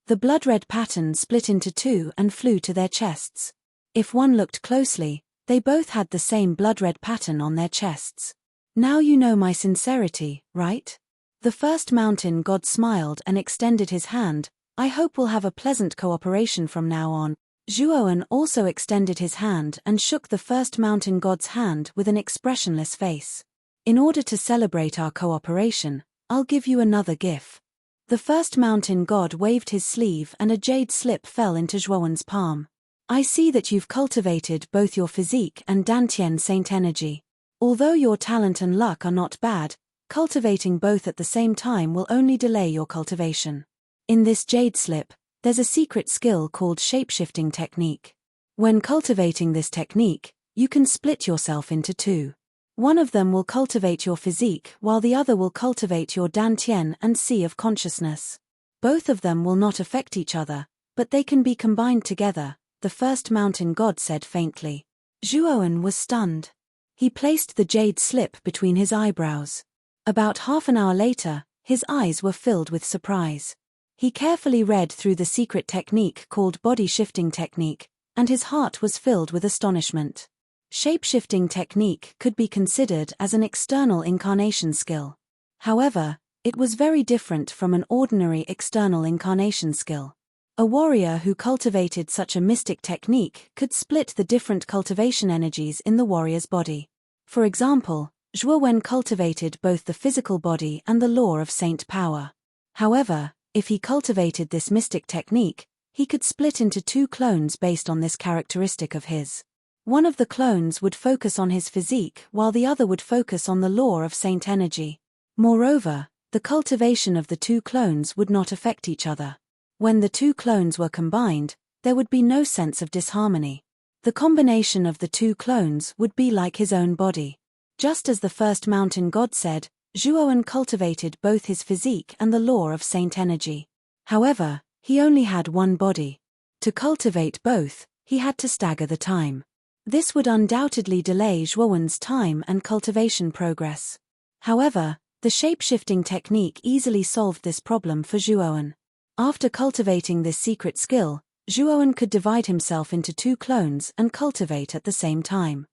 The blood-red pattern split into two and flew to their chests. If one looked closely, they both had the same blood-red pattern on their chests. Now you know my sincerity, right? The first mountain god smiled and extended his hand. I hope we'll have a pleasant cooperation from now on. Zhuowen also extended his hand and shook the first mountain god's hand with an expressionless face. In order to celebrate our cooperation, I'll give you another gift. The first mountain god waved his sleeve and a jade slip fell into Zhuowen's palm. I see that you've cultivated both your physique and Dantian saint energy. Although your talent and luck are not bad, cultivating both at the same time will only delay your cultivation. In this jade slip, there's a secret skill called shapeshifting technique. When cultivating this technique, you can split yourself into two. One of them will cultivate your physique while the other will cultivate your Dantian and sea of consciousness. Both of them will not affect each other, but they can be combined together, the first mountain god said faintly. Zhuowen was stunned. He placed the jade slip between his eyebrows. About half an hour later, his eyes were filled with surprise. He carefully read through the secret technique called body shifting technique, and his heart was filled with astonishment. Shape-shifting technique could be considered as an external incarnation skill. However, it was very different from an ordinary external incarnation skill. A warrior who cultivated such a mystic technique could split the different cultivation energies in the warrior's body. For example, Zhuowen cultivated both the physical body and the law of saint power. However, if he cultivated this mystic technique, he could split into two clones based on this characteristic of his. One of the clones would focus on his physique while the other would focus on the law of saint energy. Moreover, the cultivation of the two clones would not affect each other. When the two clones were combined, there would be no sense of disharmony. The combination of the two clones would be like his own body. Just as the first mountain god said, Zhuowen cultivated both his physique and the law of saint energy. However, he only had one body. To cultivate both, he had to stagger the time. This would undoubtedly delay Zhuowen's time and cultivation progress. However, the shape-shifting technique easily solved this problem for Zhuowen. After cultivating this secret skill, Zhuowen could divide himself into two clones and cultivate at the same time.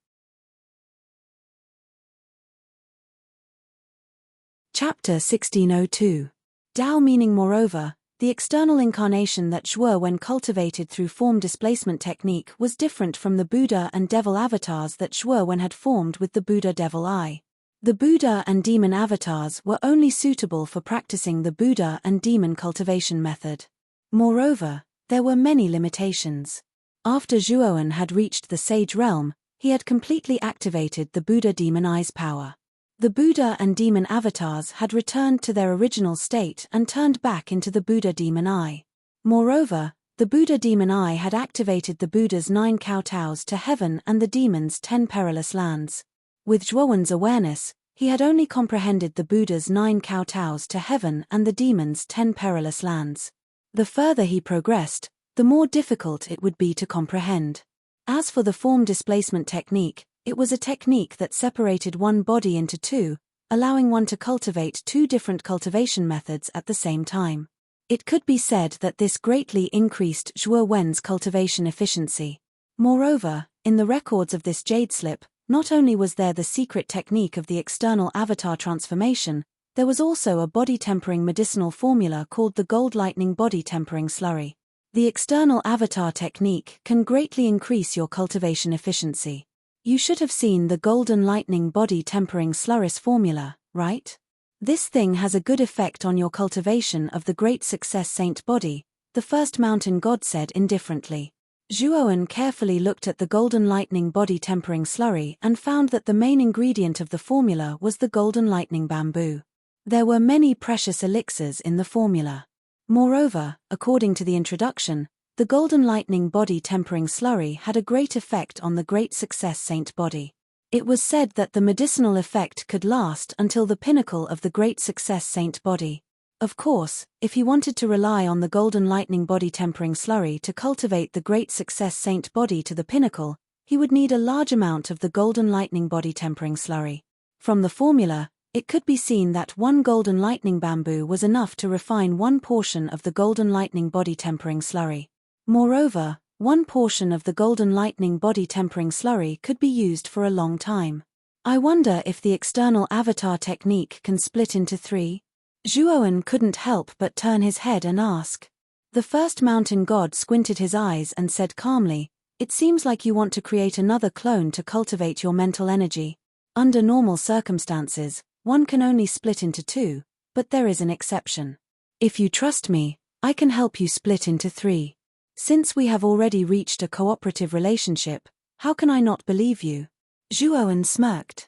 Chapter 1602. Dao meaning moreover, the external incarnation that Zhuowen cultivated through form displacement technique was different from the Buddha and devil avatars that Zhuowen had formed with the Buddha devil eye. The Buddha and demon avatars were only suitable for practicing the Buddha and demon cultivation method. Moreover, there were many limitations. After Zhuowen had reached the sage realm, he had completely activated the Buddha demon eye's power. The Buddha and demon avatars had returned to their original state and turned back into the Buddha demon eye. Moreover, the Buddha demon eye had activated the Buddha's 9 kowtows to heaven and the demon's 10 perilous lands. With Zhuowen's awareness, he had only comprehended the Buddha's 9 kowtows to heaven and the demon's 10 perilous lands. The further he progressed, the more difficult it would be to comprehend. As for the form displacement technique, it was a technique that separated one body into two, allowing one to cultivate two different cultivation methods at the same time. It could be said that this greatly increased Zhuowen's cultivation efficiency. Moreover, in the records of this jade slip, not only was there the secret technique of the external avatar transformation, there was also a body-tempering medicinal formula called the Gold Lightning Body Tempering Slurry. The external avatar technique can greatly increase your cultivation efficiency. You should have seen the Golden Lightning Body Tempering Slurry's formula, right? This thing has a good effect on your cultivation of the Great Success Saint body, the first mountain god said indifferently. Zhuowen carefully looked at the Golden Lightning Body Tempering Slurry and found that the main ingredient of the formula was the Golden Lightning Bamboo. There were many precious elixirs in the formula. Moreover, according to the introduction, the Golden Lightning Body Tempering Slurry had a great effect on the Great Success Saint body. It was said that the medicinal effect could last until the pinnacle of the Great Success Saint body. Of course, if he wanted to rely on the Golden Lightning Body Tempering Slurry to cultivate the Great Success Saint body to the pinnacle, he would need a large amount of the Golden Lightning Body Tempering Slurry. From the formula, It could be seen that one golden lightning bamboo was enough to refine one portion of the golden lightning body tempering slurry. Moreover, one portion of the golden lightning body tempering slurry could be used for a long time. I wonder if the external avatar technique can split into 3? Zhuowen couldn't help but turn his head and ask. The first mountain god squinted his eyes and said calmly, "It seems like you want to create another clone to cultivate your mental energy. Under normal circumstances, one can only split into 2, but there is an exception. If you trust me, I can help you split into 3. Since we have already reached a cooperative relationship, how can I not believe you?" Zhuowen smirked.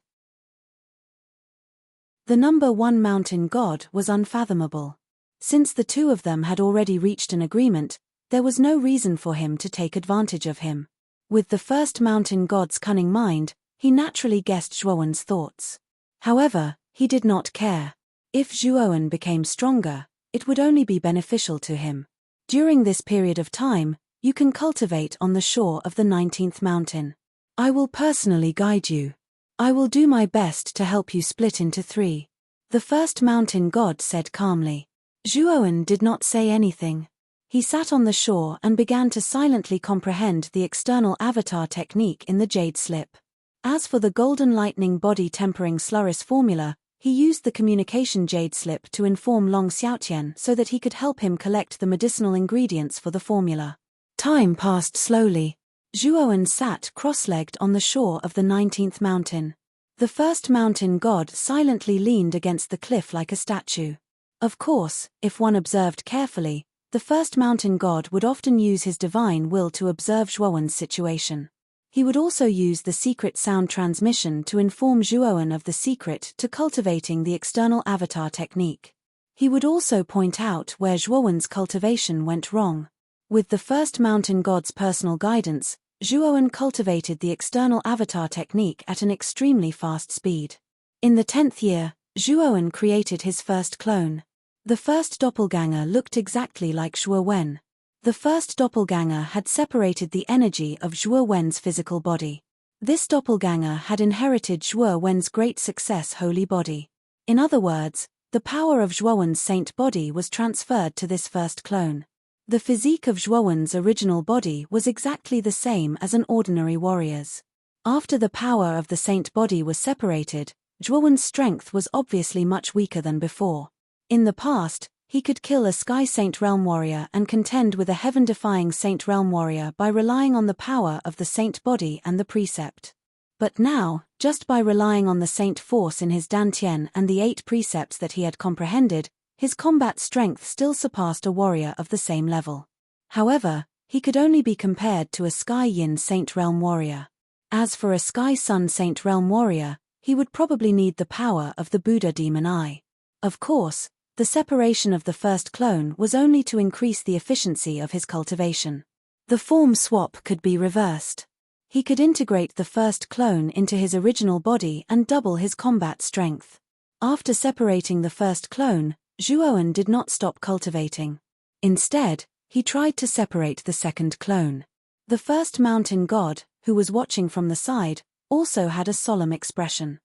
The number 1 mountain god was unfathomable. Since the two of them had already reached an agreement, there was no reason for him to take advantage of him. With the first mountain god's cunning mind, he naturally guessed Zhuowen's thoughts. However, he did not care. If Zhuowen became stronger, it would only be beneficial to him. During this period of time, you can cultivate on the shore of the 19th mountain. I will personally guide you. I will do my best to help you split into 3. The first mountain god said calmly. Zhuowen did not say anything. He sat on the shore and began to silently comprehend the external avatar technique in the jade slip. As for the golden lightning body tempering slurry's formula, he used the communication jade slip to inform Long Xiaotian so that he could help him collect the medicinal ingredients for the formula. Time passed slowly. Zhuowen sat cross-legged on the shore of the 19th mountain. The first mountain god silently leaned against the cliff like a statue. Of course, if one observed carefully, the first mountain god would often use his divine will to observe Zhuowen's situation. He would also use the secret sound transmission to inform Zhuowen of the secret to cultivating the external avatar technique. He would also point out where Zhuowen's cultivation went wrong. With the first mountain god's personal guidance, Zhuowen cultivated the external avatar technique at an extremely fast speed. In the 10th year, Zhuowen created his first clone. The first doppelganger looked exactly like Zhuowen. The first doppelganger had separated the energy of Zhuowen's physical body. This doppelganger had inherited Zhuowen's great success holy body. In other words, the power of Zhuowen's saint body was transferred to this first clone. The physique of Zhuowen's original body was exactly the same as an ordinary warrior's. After the power of the saint body was separated, Zhuowen's strength was obviously much weaker than before. In the past, he could kill a Sky Saint Realm warrior and contend with a heaven-defying Saint Realm warrior by relying on the power of the saint body and the precept. But now, just by relying on the saint force in his dantian and the 8 precepts that he had comprehended, his combat strength still surpassed a warrior of the same level. However, he could only be compared to a Sky Yin Saint Realm warrior. As for a Sky Sun Saint Realm warrior, he would probably need the power of the Buddha demon eye. Of course, the separation of the first clone was only to increase the efficiency of his cultivation. The form swap could be reversed. He could integrate the first clone into his original body and double his combat strength. After separating the first clone, Zhuowen did not stop cultivating. Instead, he tried to separate the second clone. The first mountain god, who was watching from the side, also had a solemn expression.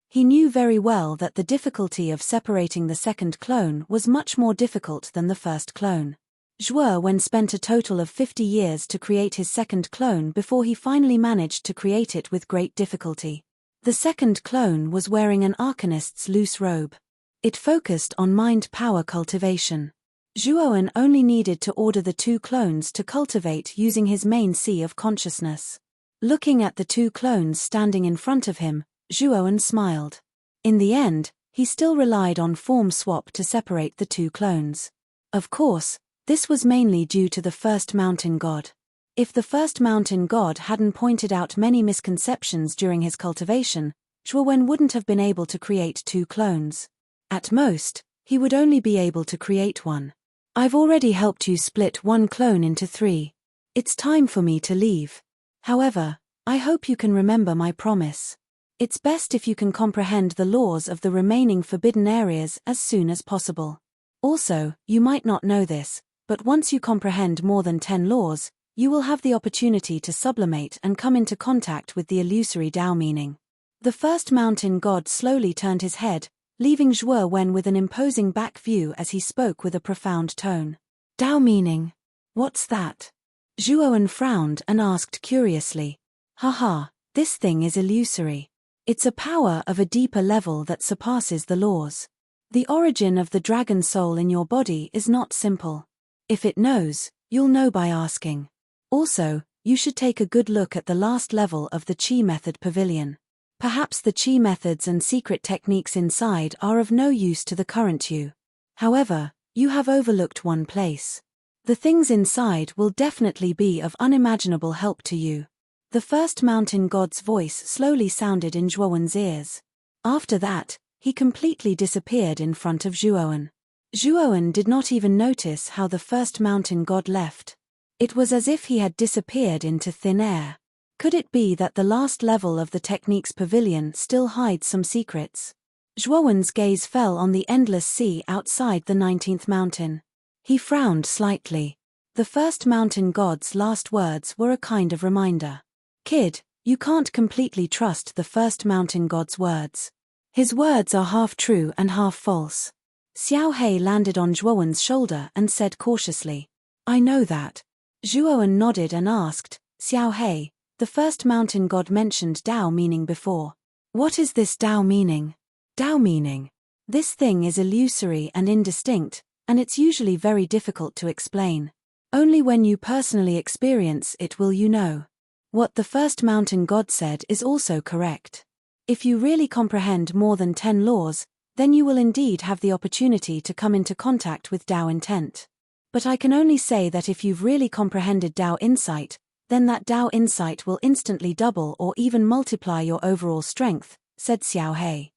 He knew very well that the difficulty of separating the second clone was much more difficult than the first clone. Zhuowen spent a total of 50 years to create his second clone before he finally managed to create it with great difficulty. The second clone was wearing an arcanist's loose robe. It focused on mind power cultivation. Zhuowen only needed to order the 2 clones to cultivate using his main sea of consciousness. Looking at the 2 clones standing in front of him, Zhuowen smiled. In the end, he still relied on form swap to separate the 2 clones. Of course, this was mainly due to the first mountain god. If the first mountain god hadn't pointed out many misconceptions during his cultivation, Zhuowen wouldn't have been able to create 2 clones. At most, he would only be able to create 1. I've already helped you split 1 clone into 3. It's time for me to leave. However, I hope you can remember my promise. It's best if you can comprehend the laws of the remaining forbidden areas as soon as possible. Also, you might not know this, but once you comprehend more than 10 laws, you will have the opportunity to sublimate and come into contact with the illusory Tao meaning. The first mountain god slowly turned his head, leaving Zhuo Wen with an imposing back view as he spoke with a profound tone. Dao meaning. What's that? Zhuo Wen frowned and asked curiously. Haha, this thing is illusory. It's a power of a deeper level that surpasses the laws. The origin of the dragon soul in your body is not simple. If it knows, you'll know by asking. Also, you should take a good look at the last level of the Qi method pavilion. Perhaps the Qi methods and secret techniques inside are of no use to the current you. However, you have overlooked one place. The things inside will definitely be of unimaginable help to you. The first mountain god's voice slowly sounded in Zhuo Wen's ears. After that, he completely disappeared in front of Zhuo Wen. Zhuo Wen did not even notice how the first mountain god left. It was as if he had disappeared into thin air. Could it be that the last level of the techniques pavilion still hides some secrets? Zhuo Wen's gaze fell on the endless sea outside the 19th mountain. He frowned slightly. The first mountain god's last words were a kind of reminder. Kid, you can't completely trust the first mountain god's words. His words are half true and half false. Xiao He landed on Zhuo Wen's shoulder and said cautiously. I know that. Zhuo Wen nodded and asked, Xiao He, the first mountain god mentioned Dao meaning before. What is this Dao meaning? Dao meaning. This thing is illusory and indistinct, and it's usually very difficult to explain. Only when you personally experience it will you know. What the first mountain god said is also correct. If you really comprehend more than 10 laws, then you will indeed have the opportunity to come into contact with Dao intent. But I can only say that if you've really comprehended Dao insight, then that Dao insight will instantly double or even multiply your overall strength, said Xiao He.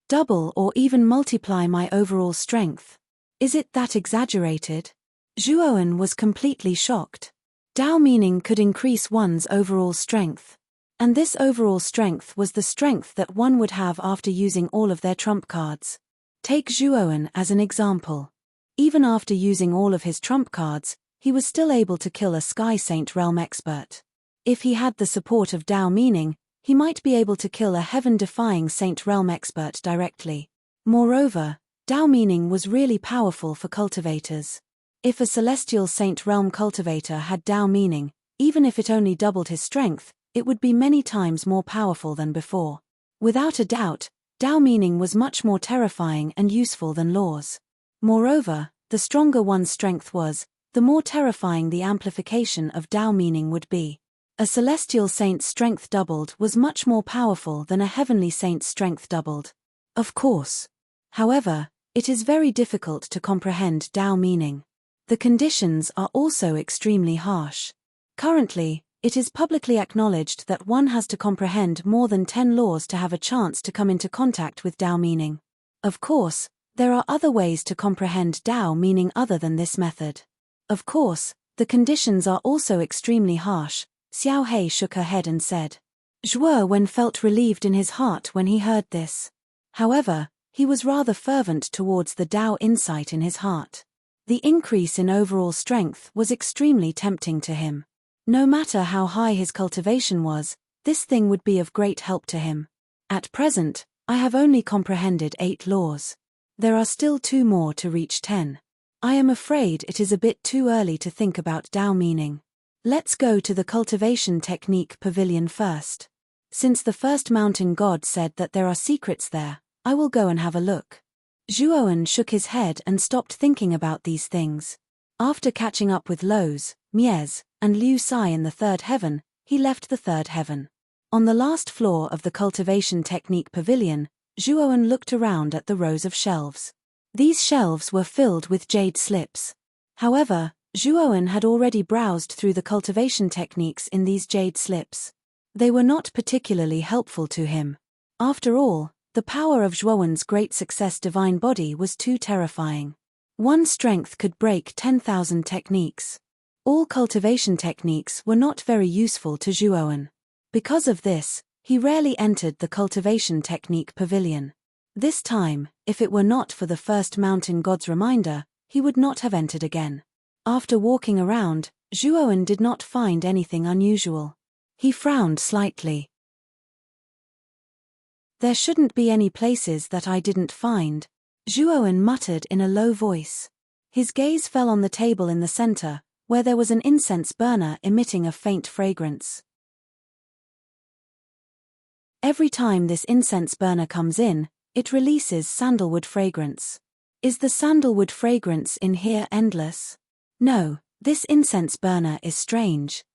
Double or even multiply my overall strength? Is it that exaggerated? Zhuo Wen was completely shocked. Dao meaning could increase one's overall strength. And this overall strength was the strength that one would have after using all of their trump cards. Take Zhuo Wen as an example. Even after using all of his trump cards, he was still able to kill a Sky Saint Realm expert. If he had the support of Dao meaning, he might be able to kill a heaven-defying Saint Realm expert directly. Moreover, Dao meaning was really powerful for cultivators. If a celestial Saint Realm cultivator had Dao meaning, even if it only doubled his strength, it would be many times more powerful than before. Without a doubt, Dao meaning was much more terrifying and useful than laws. Moreover, the stronger one's strength was, the more terrifying the amplification of Dao meaning would be. A celestial saint's strength doubled was much more powerful than a heavenly saint's strength doubled. Of course. However, it is very difficult to comprehend Dao meaning. The conditions are also extremely harsh. Currently, it is publicly acknowledged that one has to comprehend more than 10 laws to have a chance to come into contact with Dao meaning. Of course, there are other ways to comprehend Dao meaning other than this method. Of course, the conditions are also extremely harsh. Xiao He shook her head and said. Zhuo Wen felt relieved in his heart when he heard this. However, he was rather fervent towards the Dao insight in his heart. The increase in overall strength was extremely tempting to him. No matter how high his cultivation was, this thing would be of great help to him. At present, I have only comprehended 8 laws. There are still 2 more to reach 10. I am afraid it is a bit too early to think about Dao meaning. Let's go to the cultivation technique pavilion first. Since the first mountain god said that there are secrets there, I will go and have a look. Zhuo Wen shook his head and stopped thinking about these things. After catching up with Lo's, Mies, and Liu Sai in the 3rd heaven, he left the 3rd heaven. On the last floor of the cultivation technique pavilion, Zhuo Wen looked around at the rows of shelves. These shelves were filled with jade slips. However, Zhuo Wen had already browsed through the cultivation techniques in these jade slips. They were not particularly helpful to him. After all, the power of Zhuo Wen's great success divine body was too terrifying. One strength could break 10,000 techniques. All cultivation techniques were not very useful to Zhuo Wen. Because of this, he rarely entered the cultivation technique pavilion. This time, if it were not for the first mountain god's reminder, he would not have entered again. After walking around, Zhuo Wen did not find anything unusual. He frowned slightly. There shouldn't be any places that I didn't find, Zhuowen muttered in a low voice. His gaze fell on the table in the center, where there was an incense burner emitting a faint fragrance. Every time this incense burner comes in, it releases sandalwood fragrance. Is the sandalwood fragrance in here endless? No, this incense burner is strange.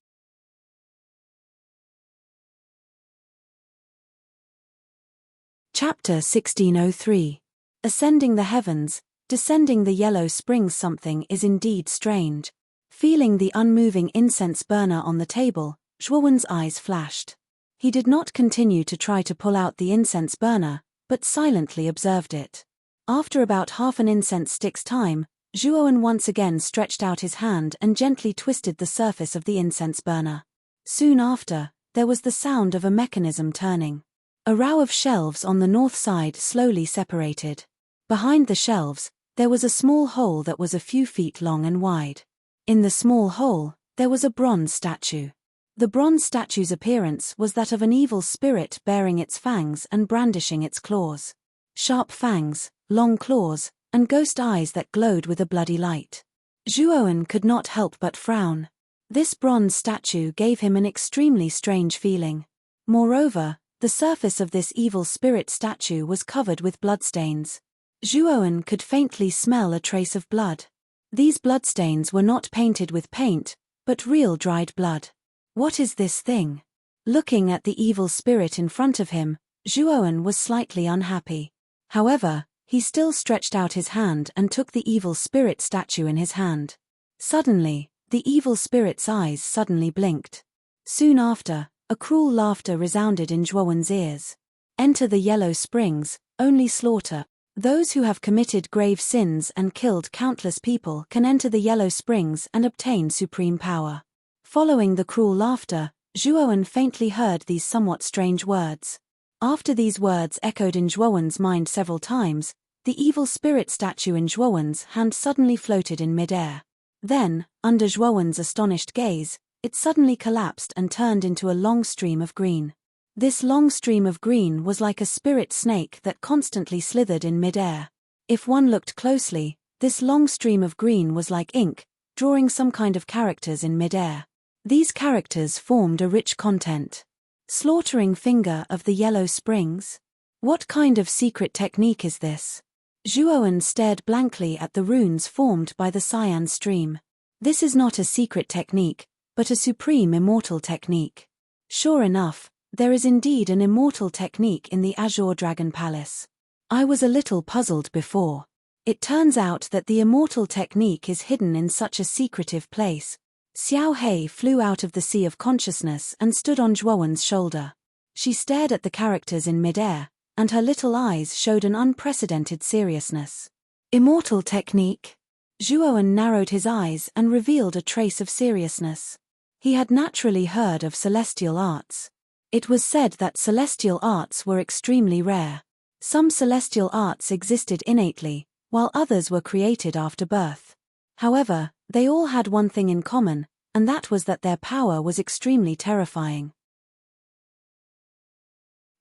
Chapter 1603. Ascending the heavens, descending the yellow springs. Something is indeed strange. Feeling the unmoving incense burner on the table, Zhuowen's eyes flashed. He did not continue to try to pull out the incense burner, but silently observed it. After about half an incense stick's time, Zhuowen once again stretched out his hand and gently twisted the surface of the incense burner. Soon after, there was the sound of a mechanism turning. A row of shelves on the north side slowly separated. Behind the shelves, there was a small hole that was a few feet long and wide. In the small hole, there was a bronze statue. The bronze statue's appearance was that of an evil spirit bearing its fangs and brandishing its claws. Sharp fangs, long claws, and ghost eyes that glowed with a bloody light. Zhuowen could not help but frown. This bronze statue gave him an extremely strange feeling. Moreover, the surface of this evil spirit statue was covered with bloodstains. Zhuowen could faintly smell a trace of blood. These bloodstains were not painted with paint, but real dried blood. What is this thing? Looking at the evil spirit in front of him, Zhuowen was slightly unhappy. However, he still stretched out his hand and took the evil spirit statue in his hand. Suddenly, the evil spirit's eyes suddenly blinked. Soon after, a cruel laughter resounded in Zhuowen's ears. Enter the yellow springs, only slaughter. Those who have committed grave sins and killed countless people can enter the yellow springs and obtain supreme power. Following the cruel laughter, Zhuowen faintly heard these somewhat strange words. After these words echoed in Zhuowen's mind several times, the evil spirit statue in Zhuowen's hand suddenly floated in midair. Then, under Zhuowen's astonished gaze, it suddenly collapsed and turned into a long stream of green. This long stream of green was like a spirit snake that constantly slithered in midair. If one looked closely, this long stream of green was like ink, drawing some kind of characters in midair. These characters formed a rich content. Slaughtering finger of the yellow springs? What kind of secret technique is this? Zhuowen stared blankly at the runes formed by the cyan stream. This is not a secret technique, but a supreme immortal technique. Sure enough, there is indeed an immortal technique in the Azure Dragon Palace. I was a little puzzled before. It turns out that the immortal technique is hidden in such a secretive place. Xiao Hei flew out of the sea of consciousness and stood on Zhuowen's shoulder. She stared at the characters in midair, and her little eyes showed an unprecedented seriousness. Immortal technique? Zhuowen narrowed his eyes and revealed a trace of seriousness. He had naturally heard of celestial arts. It was said that celestial arts were extremely rare. Some celestial arts existed innately, while others were created after birth. However, they all had one thing in common, and that was that their power was extremely terrifying.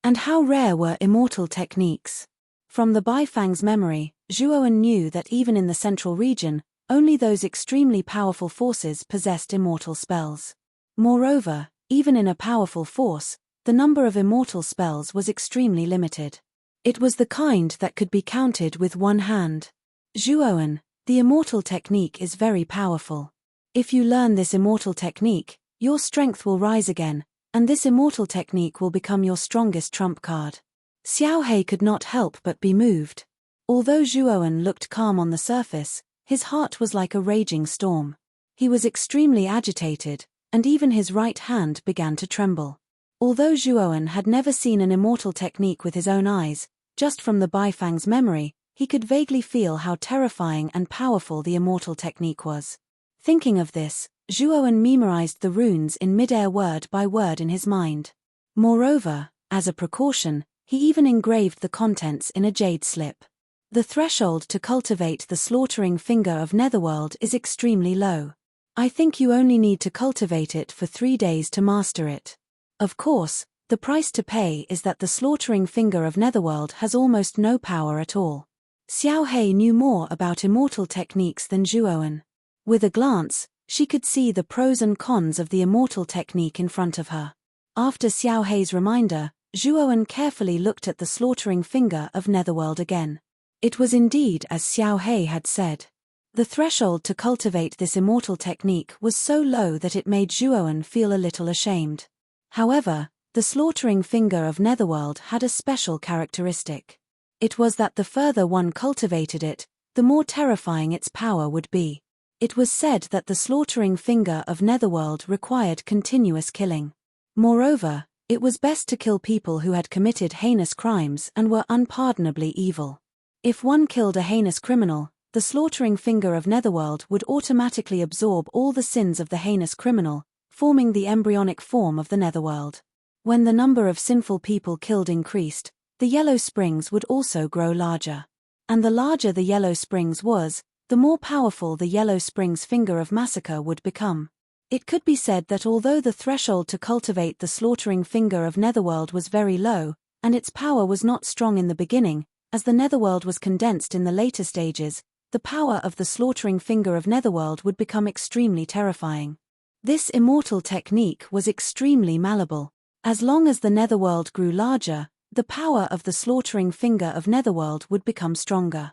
And how rare were immortal techniques? From the Baifang's memory, Zhuowen knew that even in the central region, only those extremely powerful forces possessed immortal spells. Moreover, even in a powerful force, the number of immortal spells was extremely limited. It was the kind that could be counted with one hand. Zhuowen, the immortal technique is very powerful. If you learn this immortal technique, your strength will rise again, and this immortal technique will become your strongest trump card. Xiao Hei could not help but be moved. Although Zhuowen looked calm on the surface, his heart was like a raging storm. He was extremely agitated, and even his right hand began to tremble. Although Zhuowen had never seen an immortal technique with his own eyes, just from the Baifang's memory, he could vaguely feel how terrifying and powerful the immortal technique was. Thinking of this, Zhuowen memorized the runes in midair word by word in his mind. Moreover, as a precaution, he even engraved the contents in a jade slip. The threshold to cultivate the slaughtering finger of Netherworld is extremely low. I think you only need to cultivate it for 3 days to master it. Of course, The price to pay is that the slaughtering finger of Netherworld has almost no power at all. Xiao He knew more about immortal techniques than Zhuowen. With a glance, she could see the pros and cons of the immortal technique in front of her. After Xiao He's reminder, Zhuowen carefully looked at the slaughtering finger of Netherworld again. It was indeed as Xiao He had said. The threshold to cultivate this immortal technique was so low that it made Zhuowen feel a little ashamed. However, the slaughtering finger of Netherworld had a special characteristic. It was that the further one cultivated it, the more terrifying its power would be. It was said that the slaughtering finger of Netherworld required continuous killing. Moreover, it was best to kill people who had committed heinous crimes and were unpardonably evil. If one killed a heinous criminal, the slaughtering finger of Netherworld would automatically absorb all the sins of the heinous criminal, forming the embryonic form of the Netherworld. When the number of sinful people killed increased, the yellow springs would also grow larger. And the larger the yellow springs was, the more powerful the yellow springs finger of massacre would become. It could be said that although the threshold to cultivate the slaughtering finger of Netherworld was very low, and its power was not strong in the beginning, as the Netherworld was condensed in the later stages, the power of the slaughtering finger of Netherworld would become extremely terrifying. This immortal technique was extremely malleable. As long as the Netherworld grew larger, the power of the slaughtering finger of Netherworld would become stronger.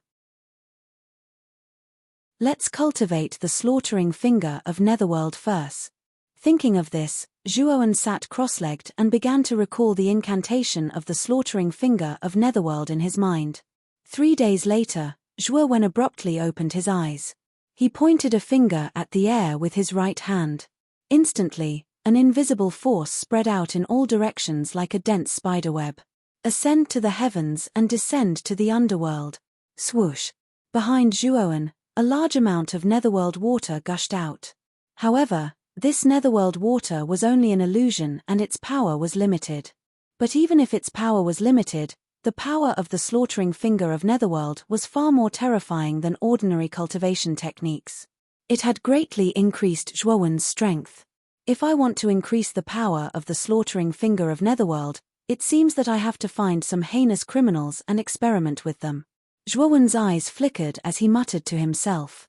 Let's cultivate the slaughtering finger of Netherworld first. Thinking of this, Zhuowen sat cross-legged and began to recall the incantation of the slaughtering finger of Netherworld in his mind. 3 days later, Zhuowen abruptly opened his eyes. He pointed a finger at the air with his right hand. Instantly, an invisible force spread out in all directions like a dense spiderweb. Ascend to the heavens and descend to the underworld. Swoosh! Behind Zhuowen, a large amount of Netherworld water gushed out. However, this Netherworld water was only an illusion and its power was limited. But even if its power was limited, the power of the slaughtering finger of Netherworld was far more terrifying than ordinary cultivation techniques. It had greatly increased Zhuowen's strength. If I want to increase the power of the slaughtering finger of Netherworld, it seems that I have to find some heinous criminals and experiment with them. Zhuowen's eyes flickered as he muttered to himself.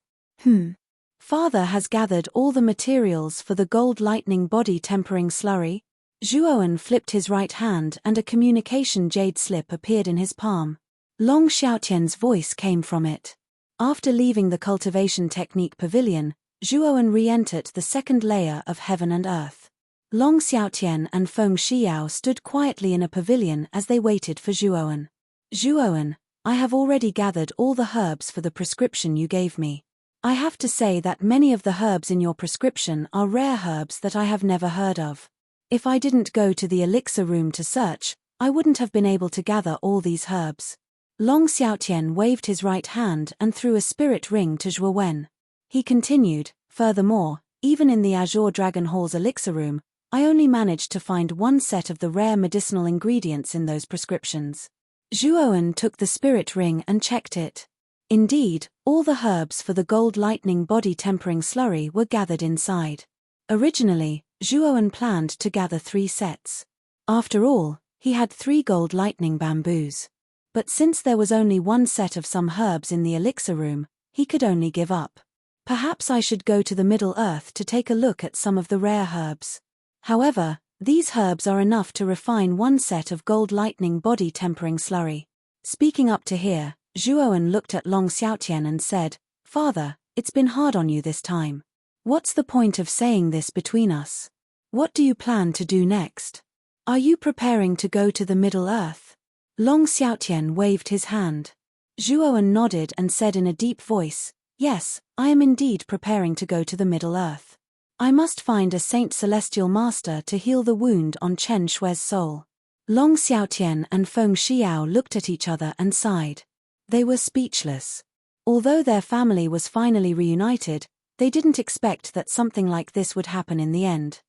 Father has gathered all the materials for the gold lightning body tempering slurry. Zhuowen flipped his right hand and a communication jade slip appeared in his palm. Long Xiaotian's voice came from it. After leaving the cultivation technique pavilion, Zhuowen re-entered the second layer of heaven and earth. Long Xiaotian and Feng Xiao stood quietly in a pavilion as they waited for Zhuowen. Zhuowen, I have already gathered all the herbs for the prescription you gave me. I have to say that many of the herbs in your prescription are rare herbs that I have never heard of. If I didn't go to the elixir room to search, I wouldn't have been able to gather all these herbs. Long Xiaotian waved his right hand and threw a spirit ring to Zhuowen. He continued, furthermore, even in the Azure Dragon Hall's elixir room, I only managed to find one set of the rare medicinal ingredients in those prescriptions. Zhuowen took the spirit ring and checked it. Indeed, all the herbs for the gold lightning body tempering slurry were gathered inside. Originally, Zhuowen planned to gather 3 sets. After all, he had 3 gold lightning bamboos. But since there was only 1 set of some herbs in the elixir room, he could only give up. Perhaps I should go to the Middle Earth to take a look at some of the rare herbs. However, these herbs are enough to refine 1 set of gold lightning body tempering slurry. Speaking up to here, Zhuowen looked at Long Xiaotian and said, Father, it's been hard on you this time. What's the point of saying this between us? What do you plan to do next? Are you preparing to go to the Middle Earth? Long Xiaotian waved his hand. Zhuowen nodded and said in a deep voice, Yes, I am indeed preparing to go to the Middle Earth. I must find a Saint Celestial Master to heal the wound on Chen Shui's soul. Long Xiaotian and Feng Xiao looked at each other and sighed. They were speechless. Although their family was finally reunited, they didn't expect that something like this would happen in the end.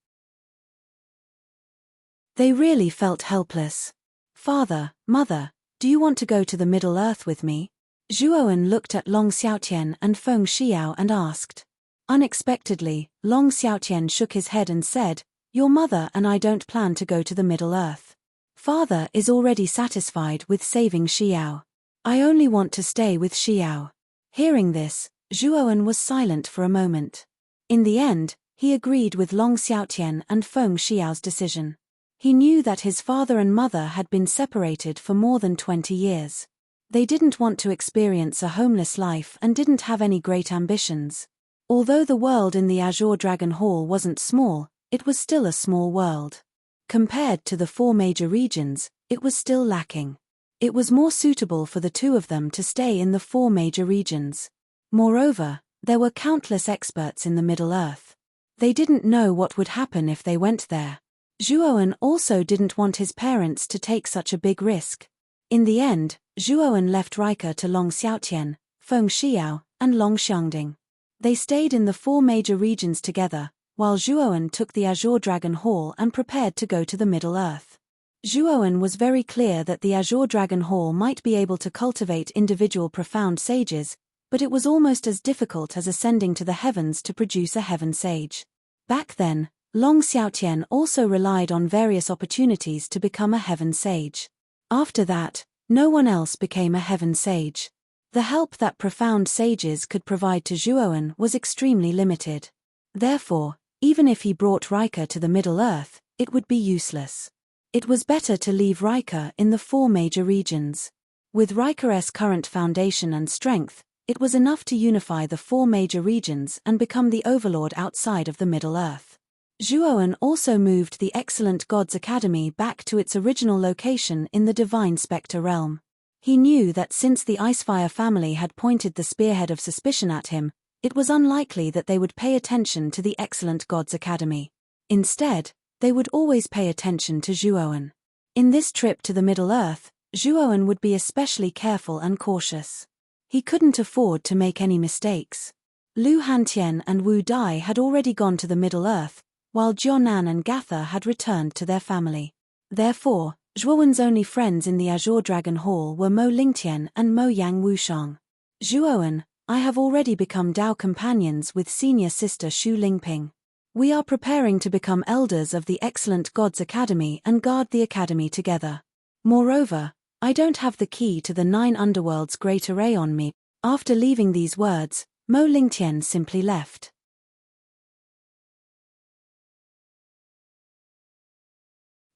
They really felt helpless. Father, Mother, do you want to go to the Middle Earth with me? Zhuowen looked at Long Xiaotian and Feng Xiao and asked. Unexpectedly, Long Xiaotian shook his head and said, Your mother and I don't plan to go to the Middle Earth. Father is already satisfied with saving Xiao. I only want to stay with Xiao. Hearing this, Zhuowen was silent for a moment. In the end, he agreed with Long Xiaotian and Feng Xiao's decision. He knew that his father and mother had been separated for more than 20 years. They didn't want to experience a homeless life and didn't have any great ambitions. Although the world in the Azure Dragon Hall wasn't small, it was still a small world. Compared to the 4 major regions, it was still lacking. It was more suitable for the two of them to stay in the 4 major regions. Moreover, there were countless experts in the Middle-earth. They didn't know what would happen if they went there. Zhuowen also didn't want his parents to take such a big risk. In the end, Zhuowen left Rika to Long Xiaotian, Feng Xiao, and Long Xiangding. They stayed in the 4 major regions together, while Zhuowen took the Azure Dragon Hall and prepared to go to the Middle-earth. Zhuowen was very clear that the Azure Dragon Hall might be able to cultivate individual profound sages, but it was almost as difficult as ascending to the heavens to produce a heaven sage. Back then, Long Xiaotian also relied on various opportunities to become a heaven sage. After that, no one else became a heaven sage. The help that profound sages could provide to Zhuowen was extremely limited. Therefore, even if he brought Rika to the Middle-earth, it would be useless. It was better to leave Rika in the 4 major regions. With Rika's current foundation and strength, it was enough to unify the 4 major regions and become the overlord outside of the Middle-earth. Zhuowen also moved the excellent Gods Academy back to its original location in the Divine Spectre realm. He knew that since the Icefire family had pointed the spearhead of suspicion at him, it was unlikely that they would pay attention to the excellent Gods Academy. Instead, they would always pay attention to Zhuowen. In this trip to the Middle-earth, Zhuowen would be especially careful and cautious. He couldn't afford to make any mistakes. Lu Hantian and Wu Dai had already gone to the Middle-earth, while Jianan and Gatha had returned to their family. Therefore, Zhuowen's only friends in the Azure Dragon Hall were Mo Lingtian and Mo Yang Wushang. Zhuowen, I have already become Dao companions with senior sister Xu Lingping. We are preparing to become elders of the excellent Gods Academy and guard the academy together. Moreover, I don't have the key to the 9 underworlds great array on me. After leaving these words, Mo Lingtian simply left.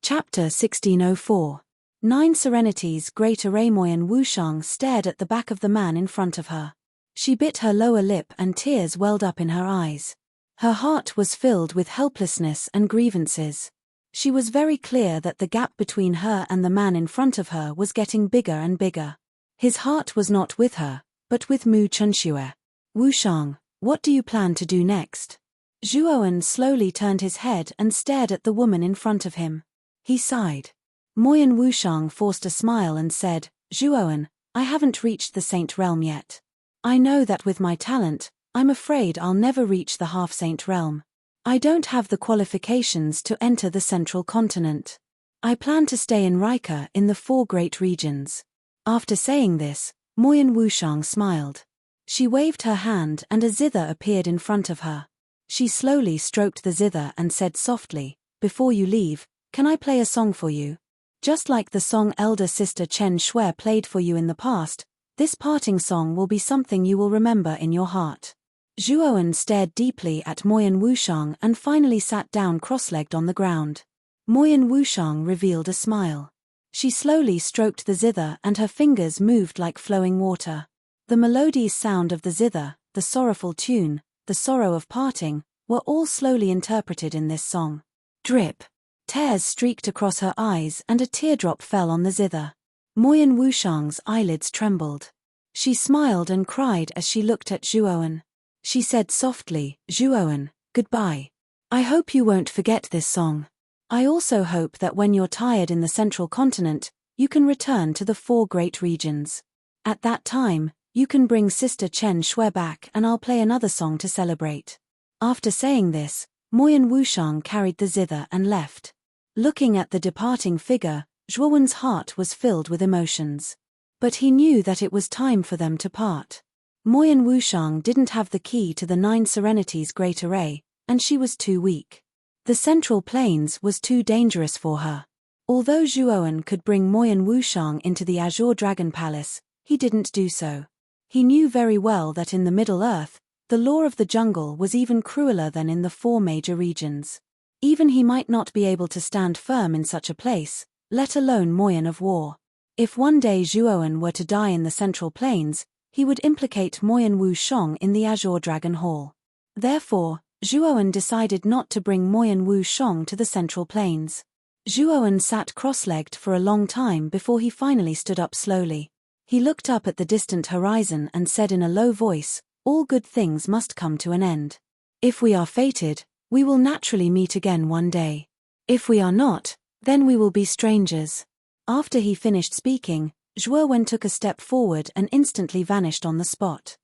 Chapter 1604. 9 Serenities Great Array. Moyan Wushang stared at the back of the man in front of her. She bit her lower lip and tears welled up in her eyes. Her heart was filled with helplessness and grievances. She was very clear that the gap between her and the man in front of her was getting bigger and bigger. His heart was not with her, but with Mu Chunxue. Wushang, what do you plan to do next? Zhuowen slowly turned his head and stared at the woman in front of him. He sighed. Moyan Wushang forced a smile and said, Zhuowen, I haven't reached the Saint realm yet. I know that with my talent, I'm afraid I'll never reach the half-saint realm. I don't have the qualifications to enter the central continent. I plan to stay in Rika in the 4 great regions. After saying this, Moyan Wushang smiled. She waved her hand and a zither appeared in front of her. She slowly stroked the zither and said softly, Before you leave, can I play a song for you? Just like the song elder sister Chen Shui played for you in the past, this parting song will be something you will remember in your heart. Zhuowen stared deeply at Moyan Wushang and finally sat down cross-legged on the ground. Moyan Wushang revealed a smile. She slowly stroked the zither and her fingers moved like flowing water. The melodious sound of the zither, the sorrowful tune, the sorrow of parting, were all slowly interpreted in this song. Drip. Tears streaked across her eyes and a teardrop fell on the zither. Moyan Wushang's eyelids trembled. She smiled and cried as she looked at Zhuowen. She said softly, Zhuowen, goodbye. I hope you won't forget this song. I also hope that when you're tired in the central continent, you can return to the 4 great regions. At that time, you can bring Sister Chen Shui back and I'll play another song to celebrate. After saying this, Moyan Wushang carried the zither and left. Looking at the departing figure, Zhuowen's heart was filled with emotions. But he knew that it was time for them to part. Moyan Wushang didn't have the key to the 9 Serenities great array, and she was too weak. The Central Plains was too dangerous for her. Although Zhuoan could bring Moyan Wushang into the Azure Dragon Palace, he didn't do so. He knew very well that in the Middle Earth, the law of the jungle was even crueler than in the 4 major regions. Even he might not be able to stand firm in such a place, let alone Moyan of War. If one day Zhuoan were to die in the Central Plains, he would implicate Moyan Wushang in the Azure Dragon Hall. Therefore, Zhuoan decided not to bring Moyan Wushang to the Central Plains. Zhuoan sat cross-legged for a long time before he finally stood up slowly. He looked up at the distant horizon and said in a low voice, "All good things must come to an end. If we are fated, we will naturally meet again one day. If we are not, then we will be strangers." After he finished speaking, Zhuoan took a step forward and instantly vanished on the spot.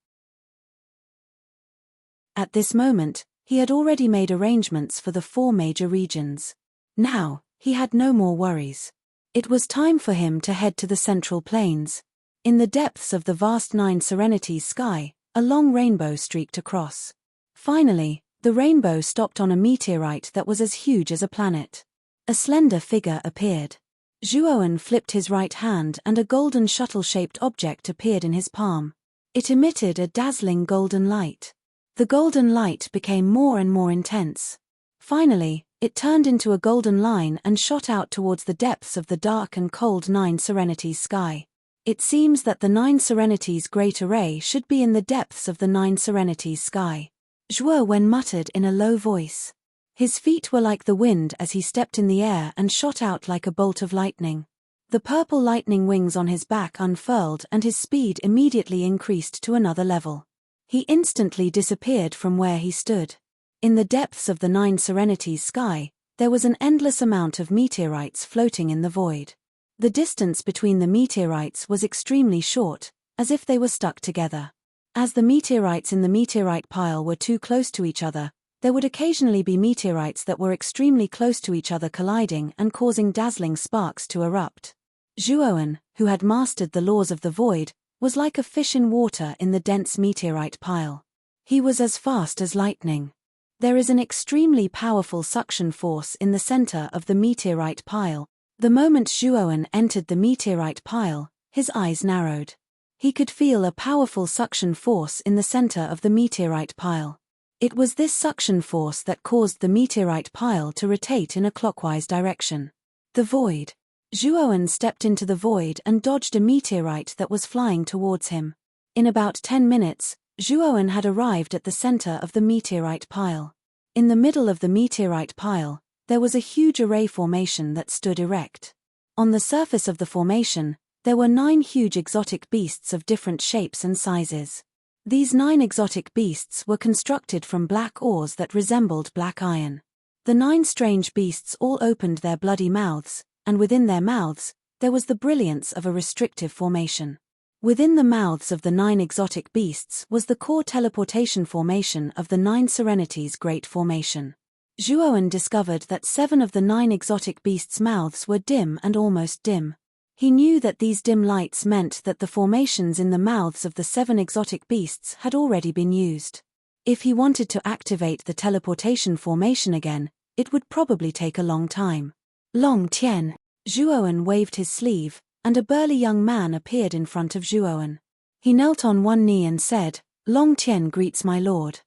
At this moment, he had already made arrangements for the 4 major regions. Now, he had no more worries. It was time for him to head to the Central Plains. In the depths of the vast 9 Serenities sky, a long rainbow streaked across. Finally, the rainbow stopped on a meteorite that was as huge as a planet. A slender figure appeared. Zhuoan flipped his right hand and a golden shuttle-shaped object appeared in his palm. It emitted a dazzling golden light. The golden light became more and more intense. Finally, it turned into a golden line and shot out towards the depths of the dark and cold 9 Serenities sky. It seems that the 9 Serenities Great Array should be in the depths of the 9 Serenities sky. Zhuoan muttered in a low voice. His feet were like the wind as he stepped in the air and shot out like a bolt of lightning. The purple lightning wings on his back unfurled and his speed immediately increased to another level. He instantly disappeared from where he stood. In the depths of the 9 Serenities sky, there was an endless amount of meteorites floating in the void. The distance between the meteorites was extremely short, as if they were stuck together. As the meteorites in the meteorite pile were too close to each other, there would occasionally be meteorites that were extremely close to each other colliding and causing dazzling sparks to erupt. Zhuoan, who had mastered the laws of the void, was like a fish in water in the dense meteorite pile. He was as fast as lightning. There is an extremely powerful suction force in the center of the meteorite pile. The moment Zhuoan entered the meteorite pile, his eyes narrowed. He could feel a powerful suction force in the center of the meteorite pile. It was this suction force that caused the meteorite pile to rotate in a clockwise direction. The void. Zhuoan stepped into the void and dodged a meteorite that was flying towards him. In about 10 minutes, Zhuoan had arrived at the center of the meteorite pile. In the middle of the meteorite pile, there was a huge array formation that stood erect. On the surface of the formation, there were 9 huge exotic beasts of different shapes and sizes. These 9 exotic beasts were constructed from black ores that resembled black iron. The 9 strange beasts all opened their bloody mouths, and within their mouths, there was the brilliance of a restrictive formation. Within the mouths of the 9 exotic beasts was the core teleportation formation of the 9 Serenities Great Formation. Zhuoan discovered that 7 of the 9 exotic beasts' mouths were dim and almost dim. He knew that these dim lights meant that the formations in the mouths of the 7 exotic beasts had already been used. If he wanted to activate the teleportation formation again, it would probably take a long time. Long Tian. Zhuoan waved his sleeve, and a burly young man appeared in front of Zhuoan. He knelt on one knee and said, "Long Tian greets my lord.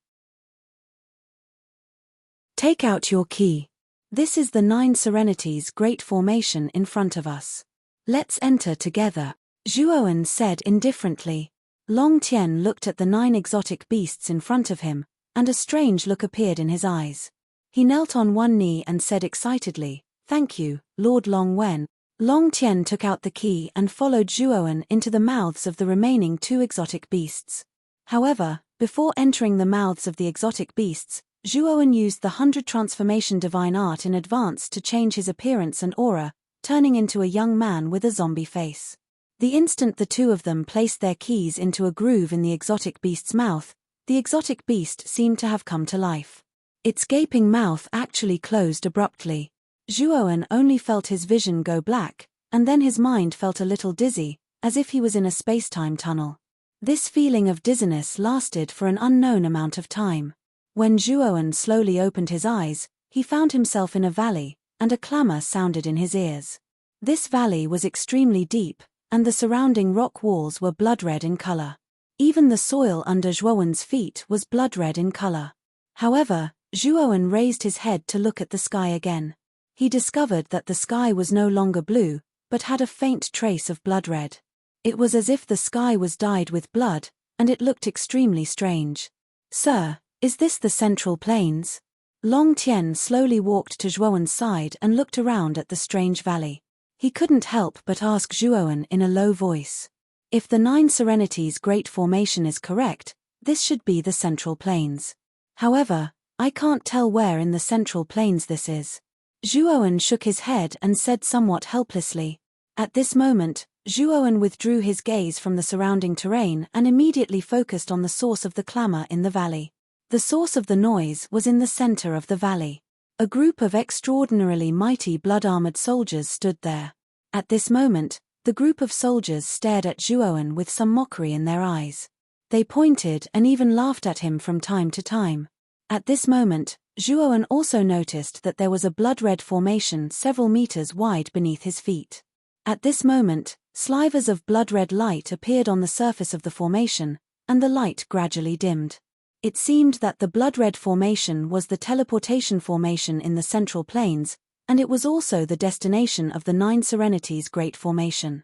Take out your key. This is the 9 Serenities Great Formation in front of us. Let's enter together," Zhuoan said indifferently. Long Tian looked at the 9 exotic beasts in front of him, and a strange look appeared in his eyes. He knelt on one knee and said excitedly, "Thank you, Lord Long Wen." Long Tian took out the key and followed Zhuoan into the mouths of the remaining 2 exotic beasts. However, before entering the mouths of the exotic beasts, Zhuoan used the 100 transformation divine art in advance to change his appearance and aura, turning into a young man with a zombie face. The instant the 2 of them placed their keys into a groove in the exotic beast's mouth, the exotic beast seemed to have come to life. Its gaping mouth actually closed abruptly. Zhuoan only felt his vision go black, and then his mind felt a little dizzy, as if he was in a space-time tunnel. This feeling of dizziness lasted for an unknown amount of time. When Zhuoan slowly opened his eyes, he found himself in a valley, and a clamor sounded in his ears. This valley was extremely deep, and the surrounding rock walls were blood-red in color. Even the soil under Zhuowen's feet was blood-red in color. However, Zhuowen raised his head to look at the sky again. He discovered that the sky was no longer blue, but had a faint trace of blood-red. It was as if the sky was dyed with blood, and it looked extremely strange. "Sir, is this the Central Plains?" Long Tian slowly walked to Zhuowen's side and looked around at the strange valley. He couldn't help but ask Zhuowen in a low voice. If the Nine Serenities Great Formation is correct, this should be the Central Plains. However, I can't tell where in the Central Plains this is. Zhuowen shook his head and said somewhat helplessly. At this moment, Zhuowen withdrew his gaze from the surrounding terrain and immediately focused on the source of the clamor in the valley. The source of the noise was in the center of the valley. A group of extraordinarily mighty blood-armored soldiers stood there. At this moment, the group of soldiers stared at Zhuowen with some mockery in their eyes. They pointed and even laughed at him from time to time. At this moment, Zhuowen also noticed that there was a blood-red formation several meters wide beneath his feet. At this moment, slivers of blood-red light appeared on the surface of the formation, and the light gradually dimmed. It seemed that the blood-red formation was the teleportation formation in the Central Plains, and it was also the destination of the Nine Serenities Great Formation.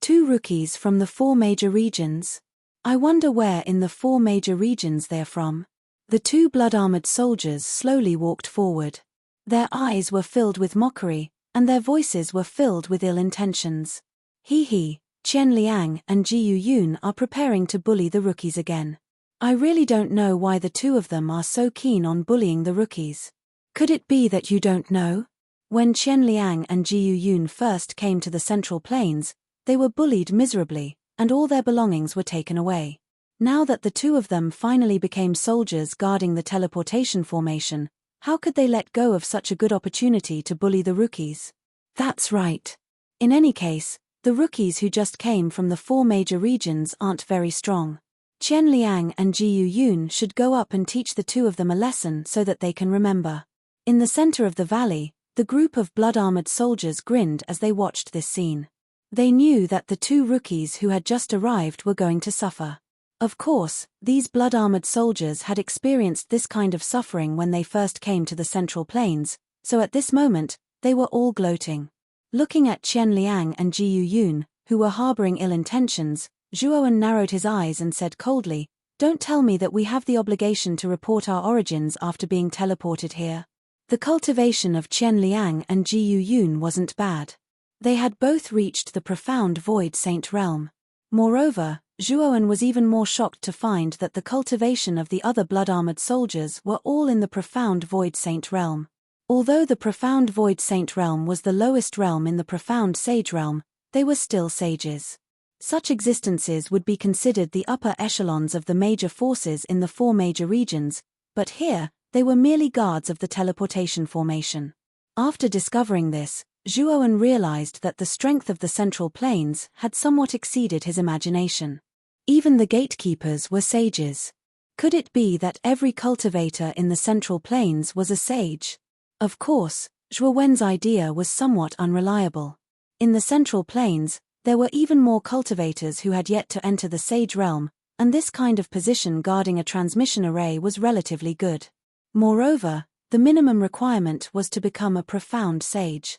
2 rookies from the 4 major regions. I wonder where in the 4 major regions they're from. The 2 blood-armored soldiers slowly walked forward. Their eyes were filled with mockery, and their voices were filled with ill intentions. He, Qian Liang and Jiyu Yun are preparing to bully the rookies again. I really don't know why the 2 of them are so keen on bullying the rookies. Could it be that you don't know? When Qian Liang and Jiyu Yun first came to the Central Plains, they were bullied miserably, and all their belongings were taken away. Now that the 2 of them finally became soldiers guarding the teleportation formation, how could they let go of such a good opportunity to bully the rookies? That's right. In any case, the rookies who just came from the 4 major regions aren't very strong. Qian Liang and Jiyu Yun should go up and teach the 2 of them a lesson so that they can remember. In the center of the valley, the group of blood-armored soldiers grinned as they watched this scene. They knew that the 2 rookies who had just arrived were going to suffer. Of course, these blood-armored soldiers had experienced this kind of suffering when they first came to the Central Plains, so at this moment, they were all gloating. Looking at Qian Liang and Jiyu Yun, who were harboring ill intentions, Zhuowen narrowed his eyes and said coldly, "Don't tell me that we have the obligation to report our origins after being teleported here." The cultivation of Qian Liang and Jiyu Yun wasn't bad. They had both reached the profound Void Saint realm. Moreover, Zhuowen was even more shocked to find that the cultivation of the other blood-armored soldiers were all in the profound Void Saint realm. Although the profound Void Saint realm was the lowest realm in the profound Sage realm, they were still sages. Such existences would be considered the upper echelons of the major forces in the 4 major regions, but here, they were merely guards of the teleportation formation. After discovering this, Zhuowen realized that the strength of the Central Plains had somewhat exceeded his imagination. Even the gatekeepers were sages. Could it be that every cultivator in the Central Plains was a sage? Of course, Zhuowen's idea was somewhat unreliable. In the Central Plains, there were even more cultivators who had yet to enter the sage realm, and this kind of position guarding a transmission array was relatively good. Moreover, the minimum requirement was to become a profound sage.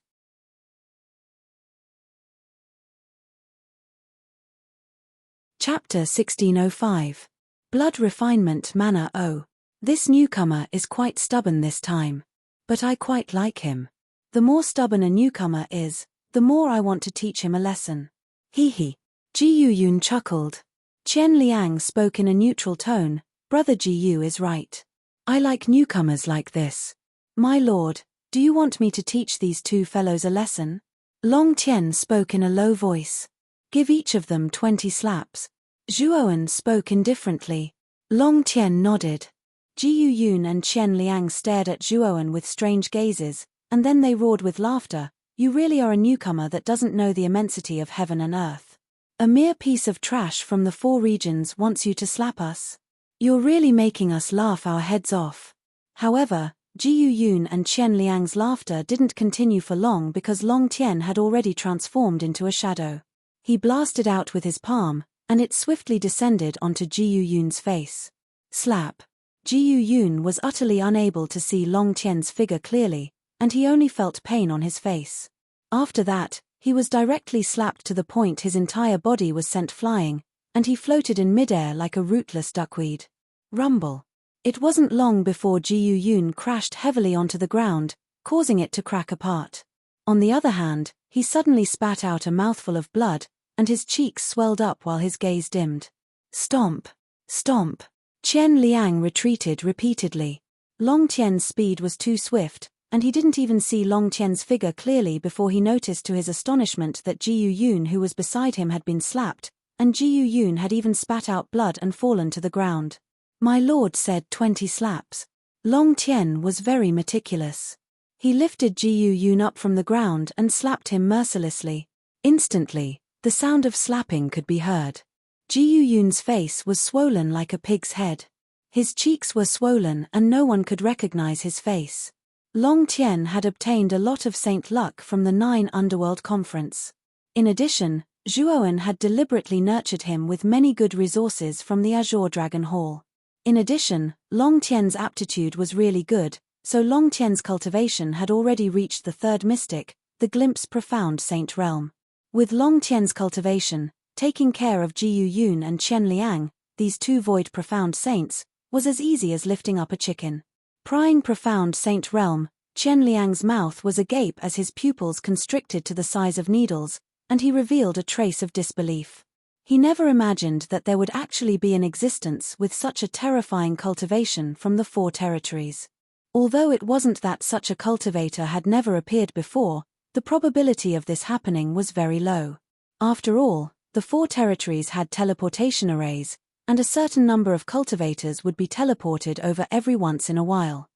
Chapter 1605. Blood Refinement Manner O. This newcomer is quite stubborn this time. But I quite like him. The more stubborn a newcomer is, the more I want to teach him a lesson. He. Jiyu Yun chuckled. Qian Liang spoke in a neutral tone, "Brother Jiyu is right. I like newcomers like this. My lord, do you want me to teach these 2 fellows a lesson?" Long Tian spoke in a low voice. "Give each of them 20 slaps." Zhuowen spoke indifferently. Long Tian nodded. Jiyu Yun and Qian Liang stared at Zhuowen with strange gazes, and then they roared with laughter. "You really are a newcomer that doesn't know the immensity of heaven and earth. A mere piece of trash from the 4 regions wants you to slap us? You're really making us laugh our heads off." However, Jiu Yun and Qian Liang's laughter didn't continue for long because Long Tian had already transformed into a shadow. He blasted out with his palm, and it swiftly descended onto Jiu Yun's face. Slap. Jiu Yun was utterly unable to see Long Tian's figure clearly, and he only felt pain on his face. After that, he was directly slapped to the point his entire body was sent flying, and he floated in midair like a rootless duckweed. Rumble. It wasn't long before Jiu Yun crashed heavily onto the ground, causing it to crack apart. On the other hand, he suddenly spat out a mouthful of blood, and his cheeks swelled up while his gaze dimmed. Stomp. Stomp. Qian Liang retreated repeatedly. Long Tian's speed was too swift, and he didn't even see Long Tian's figure clearly before he noticed to his astonishment that Jiu Yun who was beside him had been slapped, and Jiu Yun had even spat out blood and fallen to the ground. My lord said 20 slaps. Long Tian was very meticulous. He lifted Jiu Yun up from the ground and slapped him mercilessly. Instantly, the sound of slapping could be heard. Jiu Yun's face was swollen like a pig's head. His cheeks were swollen and no one could recognize his face. Long Tian had obtained a lot of saint luck from the 9 Underworld Conference. In addition, Zhuowen had deliberately nurtured him with many good resources from the Azure Dragon Hall. In addition, Long Tian's aptitude was really good, so Long Tian's cultivation had already reached the 3rd mystic, the Glimpse Profound Saint realm. With Long Tian's cultivation, taking care of Jiu Yun and Qian Liang, these 2 void profound saints, was as easy as lifting up a chicken. Prying profound saint realm, Qian Liang's mouth was agape as his pupils constricted to the size of needles, and he revealed a trace of disbelief. He never imagined that there would actually be an existence with such a terrifying cultivation from the 4 territories. Although it wasn't that such a cultivator had never appeared before, the probability of this happening was very low. After all, the 4 territories had teleportation arrays, and a certain number of cultivators would be teleported over every once in a while.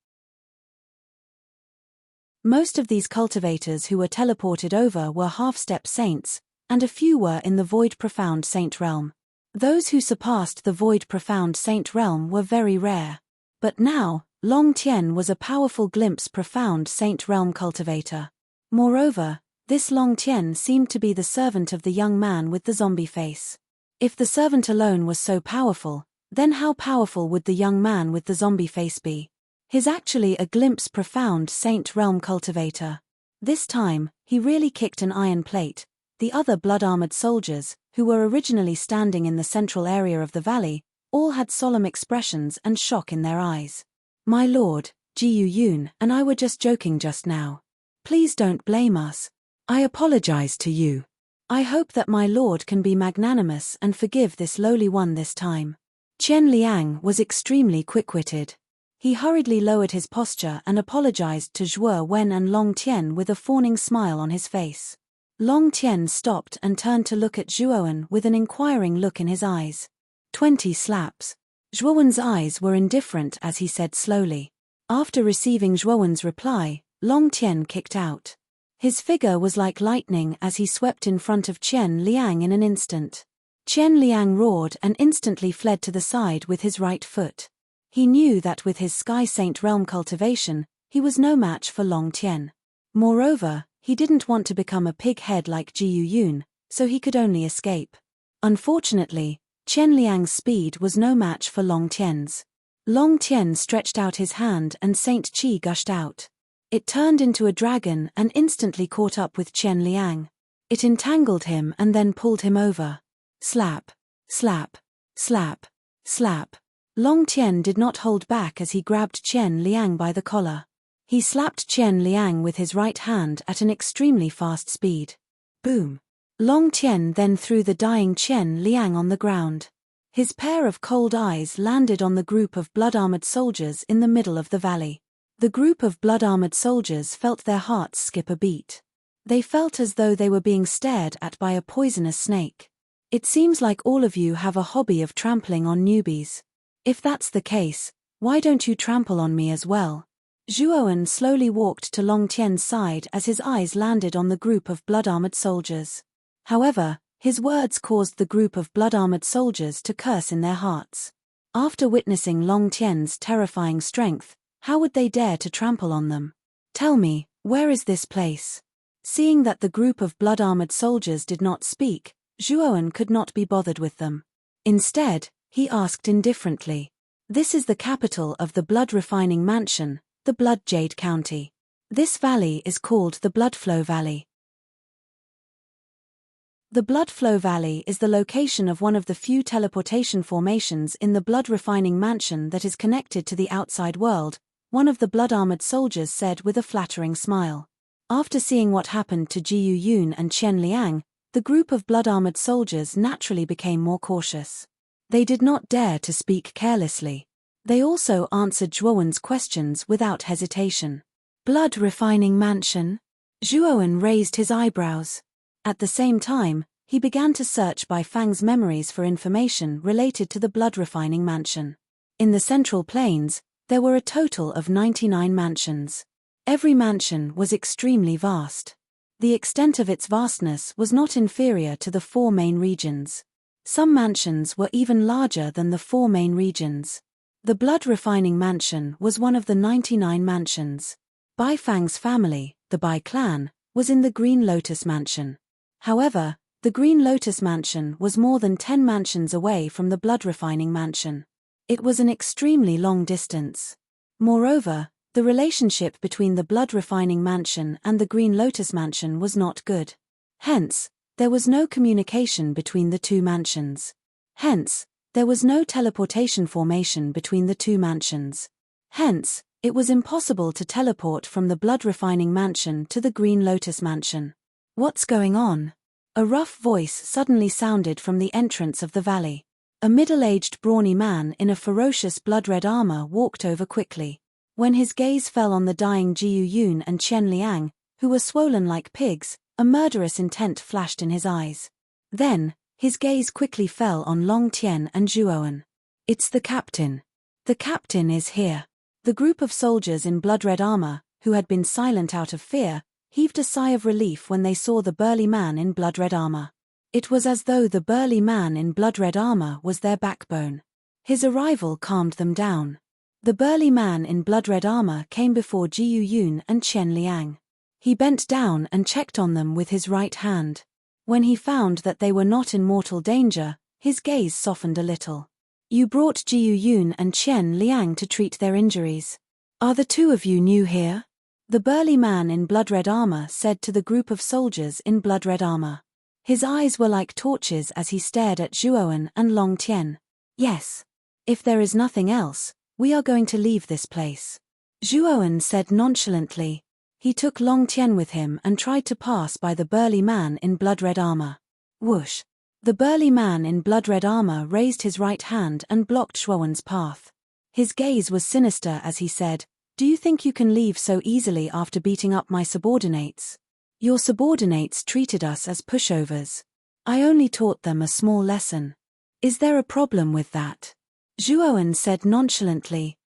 Most of these cultivators who were teleported over were half-step saints, and a few were in the Void Profound Saint realm. Those who surpassed the Void Profound Saint realm were very rare. But now, Long Tian was a powerful Glimpse Profound Saint realm cultivator. Moreover, this Long Tian seemed to be the servant of the young man with the zombie face. If the servant alone was so powerful, then how powerful would the young man with the zombie face be? He's actually a Glimpse Profound Saint realm cultivator. This time, he really kicked an iron plate. The other blood-armored soldiers, who were originally standing in the central area of the valley, all had solemn expressions and shock in their eyes. My lord, Jiu Yun and I were just joking just now. Please don't blame us. I apologize to you. I hope that my lord can be magnanimous and forgive this lowly one this time. Qian Liang was extremely quick-witted. He hurriedly lowered his posture and apologized to Zhuo Wen and Long Tian with a fawning smile on his face. Long Tian stopped and turned to look at Zhuowen with an inquiring look in his eyes. 20 slaps. Zhuowen's eyes were indifferent as he said slowly. After receiving Zhuowen's reply, Long Tian kicked out. His figure was like lightning as he swept in front of Qian Liang in an instant. Qian Liang roared and instantly fled to the side with his right foot. He knew that with his Sky Saint realm cultivation, he was no match for Long Tian. Moreover, he didn't want to become a pig-head like Jiu Yun, so he could only escape. Unfortunately, Qian Liang's speed was no match for Long Tian's. Long Tian stretched out his hand and Saint Qi gushed out. It turned into a dragon and instantly caught up with Qian Liang. It entangled him and then pulled him over. Slap, slap, slap, slap. Long Tian did not hold back as he grabbed Qian Liang by the collar. He slapped Qian Liang with his right hand at an extremely fast speed. Boom. Long Tian then threw the dying Qian Liang on the ground. His pair of cold eyes landed on the group of blood-armored soldiers in the middle of the valley. The group of blood-armored soldiers felt their hearts skip a beat. They felt as though they were being stared at by a poisonous snake. It seems like all of you have a hobby of trampling on newbies. If that's the case, why don't you trample on me as well? Zhuowen slowly walked to Long Tian's side as his eyes landed on the group of blood-armored soldiers. However, his words caused the group of blood-armored soldiers to curse in their hearts. After witnessing Long Tian's terrifying strength, How would they dare to trample on them? Tell me, where is this place? Seeing that the group of blood-armored soldiers did not speak, Zhuowen could not be bothered with them. Instead, he asked indifferently. This is the capital of the blood-refining mansion, the Blood Jade County. This valley is called the Bloodflow Valley. The Bloodflow Valley is the location of one of the few teleportation formations in the blood-refining mansion that is connected to the outside world, one of the blood-armored soldiers said with a flattering smile. After seeing what happened to Jiyu Yun and Qian Liang, the group of blood-armored soldiers naturally became more cautious. They did not dare to speak carelessly. They also answered Zhuowen's questions without hesitation. Blood-refining mansion? Zhuowen raised his eyebrows. At the same time, he began to search by Fang's memories for information related to the blood-refining mansion. In the Central Plains, there were a total of 99 mansions. Every mansion was extremely vast. The extent of its vastness was not inferior to the 4 main regions. Some mansions were even larger than the 4 main regions. The blood-refining mansion was one of the 99 mansions. Bai Fang's family, the Bai clan, was in the Green Lotus Mansion. However, the Green Lotus Mansion was more than 10 mansions away from the blood-refining mansion. It was an extremely long distance. Moreover, the relationship between the blood-refining mansion and the Green Lotus Mansion was not good. Hence, there was no communication between the 2 mansions. Hence, there was no teleportation formation between the 2 mansions. Hence, it was impossible to teleport from the blood-refining mansion to the Green Lotus Mansion. What's going on? A rough voice suddenly sounded from the entrance of the valley. A middle-aged brawny man in a ferocious blood-red armor walked over quickly. When his gaze fell on the dying Jiyu Yun and Qian Liang, who were swollen like pigs, a murderous intent flashed in his eyes. Then, his gaze quickly fell on Long Tian and Zhuowen. It's the captain. The captain is here. The group of soldiers in blood-red armor, who had been silent out of fear, heaved a sigh of relief when they saw the burly man in blood-red armor. It was as though the burly man in blood-red armor was their backbone. His arrival calmed them down. The burly man in blood-red armor came before Jiyu Yun and Qian Liang. He bent down and checked on them with his right hand. When he found that they were not in mortal danger, his gaze softened a little. You brought Jiyu Yun and Qian Liang to treat their injuries. Are the 2 of you new here? The burly man in blood-red armor said to the group of soldiers in blood-red armor. His eyes were like torches as he stared at Zhuowen and Long Tian. Yes. If there is nothing else, we are going to leave this place. Zhuowen said nonchalantly. He took Long Tian with him and tried to pass by the burly man in blood-red armor. Whoosh! The burly man in blood-red armor raised his right hand and blocked Zhuowen's path. His gaze was sinister as he said, Do you think you can leave so easily after beating up my subordinates? Your subordinates treated us as pushovers. I only taught them a small lesson. Is there a problem with that? Zhuowen said nonchalantly.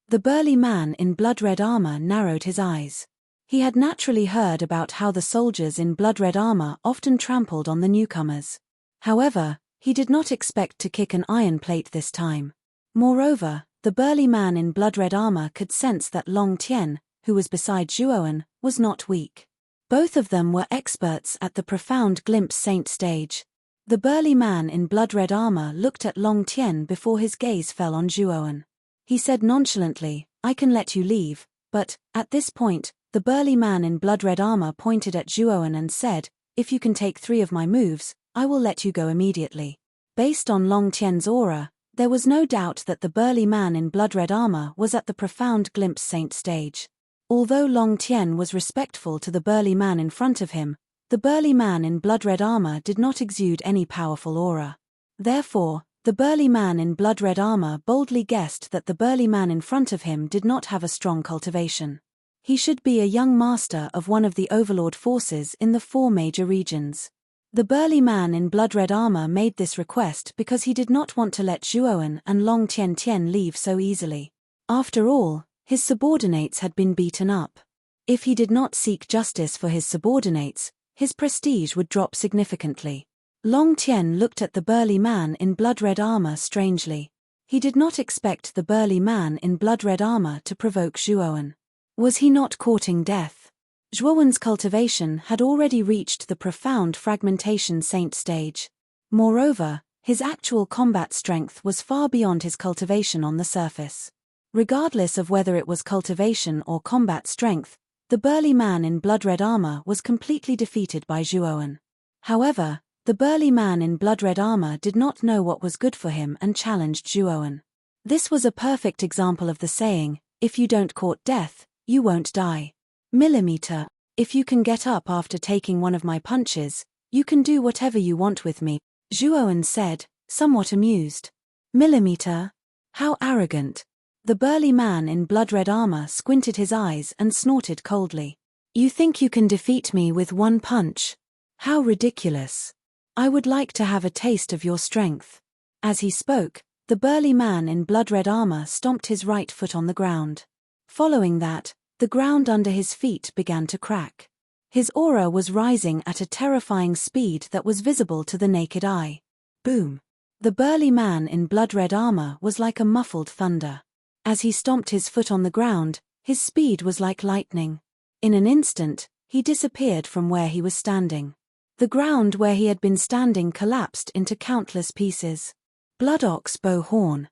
The burly man in blood-red armor narrowed his eyes. He had naturally heard about how the soldiers in blood-red armor often trampled on the newcomers. However, he did not expect to kick an iron plate this time. Moreover, the burly man in blood-red armor could sense that Long Tian, who was beside Zhuowen, was not weak. Both of them were experts at the profound glimpse saint stage. The burly man in blood-red armor looked at Long Tian before his gaze fell on Zhuowen. He said nonchalantly, I can let you leave, but, at this point, the burly man in blood-red armor pointed at Zhuowen and said, If you can take 3 of my moves, I will let you go immediately. Based on Long Tian's aura, there was no doubt that the burly man in blood-red armor was at the profound glimpse saint stage. Although Long Tian was respectful to the burly man in front of him, the burly man in blood-red armor did not exude any powerful aura. Therefore, the burly man in blood-red armor boldly guessed that the burly man in front of him did not have a strong cultivation. He should be a young master of one of the overlord forces in the 4 major regions. The burly man in blood-red armor made this request because he did not want to let Zhuowen and Long Tian leave so easily. After all, his subordinates had been beaten up. If he did not seek justice for his subordinates, his prestige would drop significantly. Long Tian looked at the burly man in blood-red armor strangely. He did not expect the burly man in blood-red armor to provoke Zhuowen. Was he not courting death? Zhuowen's cultivation had already reached the profound fragmentation saint stage. Moreover, his actual combat strength was far beyond his cultivation on the surface. Regardless of whether it was cultivation or combat strength, the burly man in blood-red armor was completely defeated by Zhuowen. However, the burly man in blood-red armor did not know what was good for him and challenged Zhuowen. This was a perfect example of the saying, "If you don't court death, you won't die." Millimeter, if you can get up after taking one of my punches, you can do whatever you want with me, Zhuowen said, somewhat amused. Millimeter? How arrogant. The burly man in blood-red armor squinted his eyes and snorted coldly. You think you can defeat me with one punch? How ridiculous. I would like to have a taste of your strength. As he spoke, the burly man in blood-red armor stomped his right foot on the ground. Following that, the ground under his feet began to crack. His aura was rising at a terrifying speed that was visible to the naked eye. Boom! The burly man in blood-red armor was like a muffled thunder. As he stomped his foot on the ground, his speed was like lightning. In an instant, he disappeared from where he was standing. The ground where he had been standing collapsed into countless pieces. Blood ox bow horn.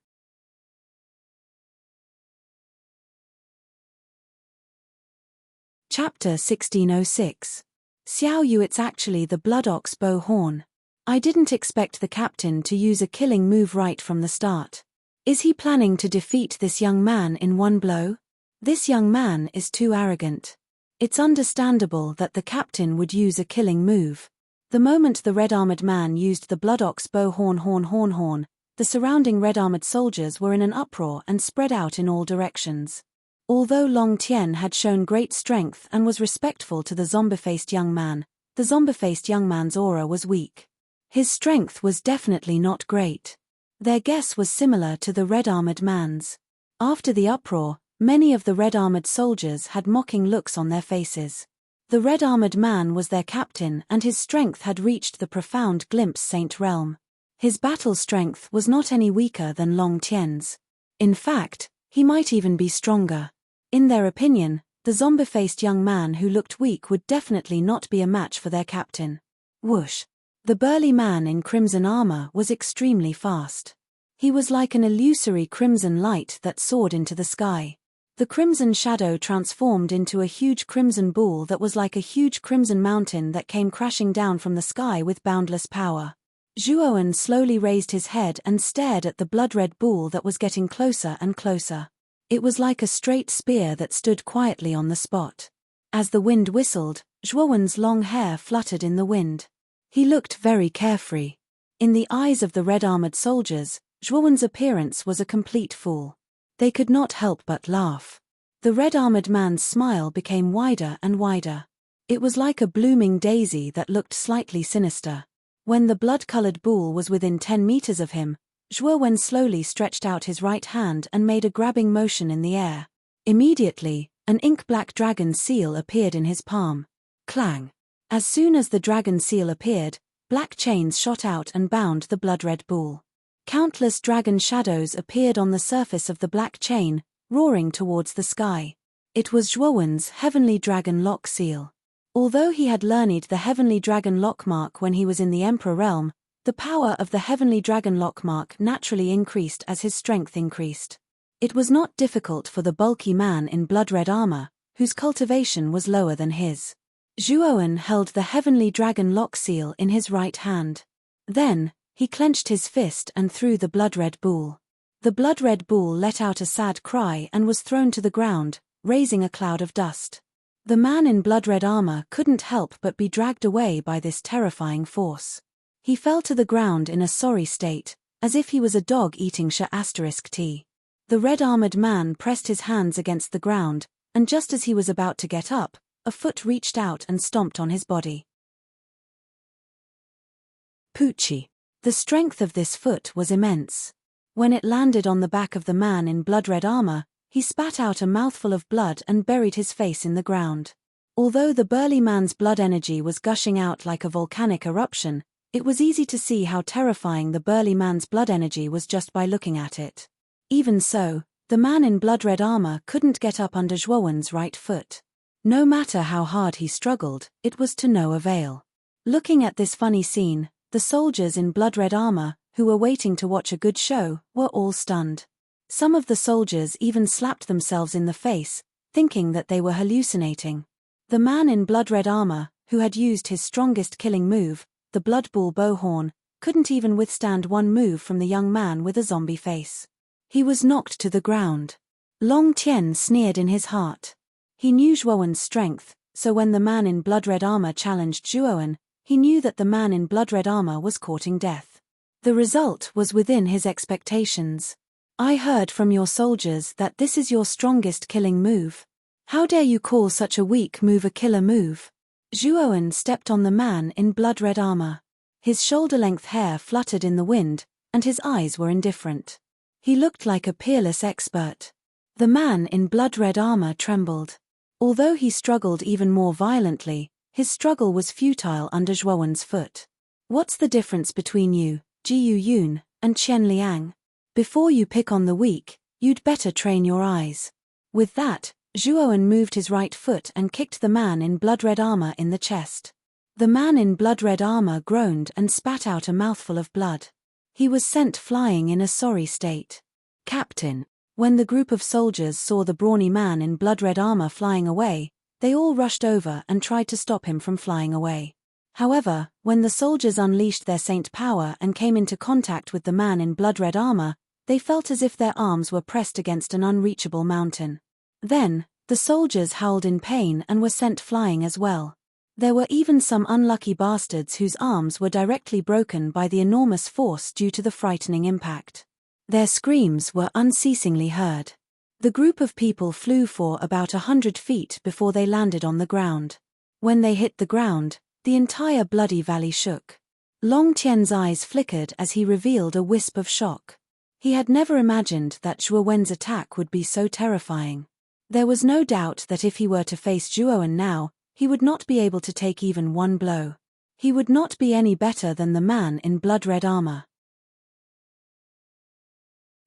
Chapter 1606. Xiao Yu. It's actually the blood ox bow horn. I didn't expect the captain to use a killing move right from the start. Is he planning to defeat this young man in one blow? This young man is too arrogant. It's understandable that the captain would use a killing move. The moment the red-armored man used the blood ox bow horn, the surrounding red-armored soldiers were in an uproar and spread out in all directions. Although Long Tian had shown great strength and was respectful to the zombie-faced young man, the zombie-faced young man's aura was weak. His strength was definitely not great. Their guess was similar to the red-armored man's. After the uproar, many of the red-armored soldiers had mocking looks on their faces. The red-armored man was their captain and his strength had reached the profound glimpse saint realm. His battle strength was not any weaker than Long Tian's. In fact, he might even be stronger. In their opinion, the zombie-faced young man who looked weak would definitely not be a match for their captain. Whoosh! The burly man in crimson armor was extremely fast. He was like an illusory crimson light that soared into the sky. The crimson shadow transformed into a huge crimson ball that was like a huge crimson mountain that came crashing down from the sky with boundless power. Zhuowen slowly raised his head and stared at the blood-red ball that was getting closer and closer. It was like a straight spear that stood quietly on the spot. As the wind whistled, Zhuowen's long hair fluttered in the wind. He looked very carefree. In the eyes of the red-armored soldiers, Zhuowen's appearance was a complete fool. They could not help but laugh. The red-armored man's smile became wider and wider. It was like a blooming daisy that looked slightly sinister. When the blood-colored bull was within 10 meters of him, Zhuowen slowly stretched out his right hand and made a grabbing motion in the air. Immediately, an ink-black dragon seal appeared in his palm. Clang! As soon as the dragon seal appeared, black chains shot out and bound the blood-red bull. Countless dragon shadows appeared on the surface of the black chain, roaring towards the sky. It was Zhuowen's heavenly dragon lock seal. Although he had learned the heavenly dragon lock mark when he was in the Emperor realm, the power of the heavenly dragon lock mark naturally increased as his strength increased. It was not difficult for the bulky man in blood-red armor, whose cultivation was lower than his. Zhuowen held the heavenly dragon lock seal in his right hand. Then, he clenched his fist and threw the blood-red bull. The blood-red bull let out a sad cry and was thrown to the ground, raising a cloud of dust. The man in blood-red armor couldn't help but be dragged away by this terrifying force. He fell to the ground in a sorry state, as if he was a dog eating *T. The red-armored man pressed his hands against the ground, and just as he was about to get up, a foot reached out and stomped on his body. Poochie. The strength of this foot was immense. When it landed on the back of the man in blood-red armor, he spat out a mouthful of blood and buried his face in the ground. Although the burly man's blood energy was gushing out like a volcanic eruption, It was easy to see how terrifying the burly man's blood energy was just by looking at it. Even so, the man in blood-red armor couldn't get up under Zhuowen's right foot. No matter how hard he struggled, it was to no avail. Looking at this funny scene, the soldiers in blood-red armor, who were waiting to watch a good show, were all stunned. Some of the soldiers even slapped themselves in the face, thinking that they were hallucinating. The man in blood-red armor, who had used his strongest killing move, the Blood Bull Bowhorn, couldn't even withstand one move from the young man with a zombie face. He was knocked to the ground. Long Tian sneered in his heart. He knew Zhuowen's strength, so when the man in blood-red armor challenged Zhuowen, he knew that the man in blood-red armor was courting death. The result was within his expectations. I heard from your soldiers that this is your strongest killing move. How dare you call such a weak move a killer move? Zhuowen stepped on the man in blood-red armor. His shoulder-length hair fluttered in the wind, and his eyes were indifferent. He looked like a peerless expert. The man in blood-red armor trembled. Although he struggled even more violently, his struggle was futile under Zhuowen's foot. What's the difference between you, Jiu Yun, and Qian Liang? Before you pick on the weak, you'd better train your eyes. With that, Zhuowen moved his right foot and kicked the man in blood-red armor in the chest. The man in blood-red armor groaned and spat out a mouthful of blood. He was sent flying in a sorry state. Captain. When the group of soldiers saw the brawny man in blood-red armor flying away, they all rushed over and tried to stop him from flying away. However, when the soldiers unleashed their saint power and came into contact with the man in blood-red armor, they felt as if their arms were pressed against an unreachable mountain. Then, the soldiers howled in pain and were sent flying as well. There were even some unlucky bastards whose arms were directly broken by the enormous force due to the frightening impact. Their screams were unceasingly heard. The group of people flew for about 100 feet before they landed on the ground. When they hit the ground, the entire bloody valley shook. Long Tian's eyes flickered as he revealed a wisp of shock. He had never imagined that Zhuowen's attack would be so terrifying. There was no doubt that if he were to face Zhuowen now, he would not be able to take even one blow. He would not be any better than the man in blood-red armor.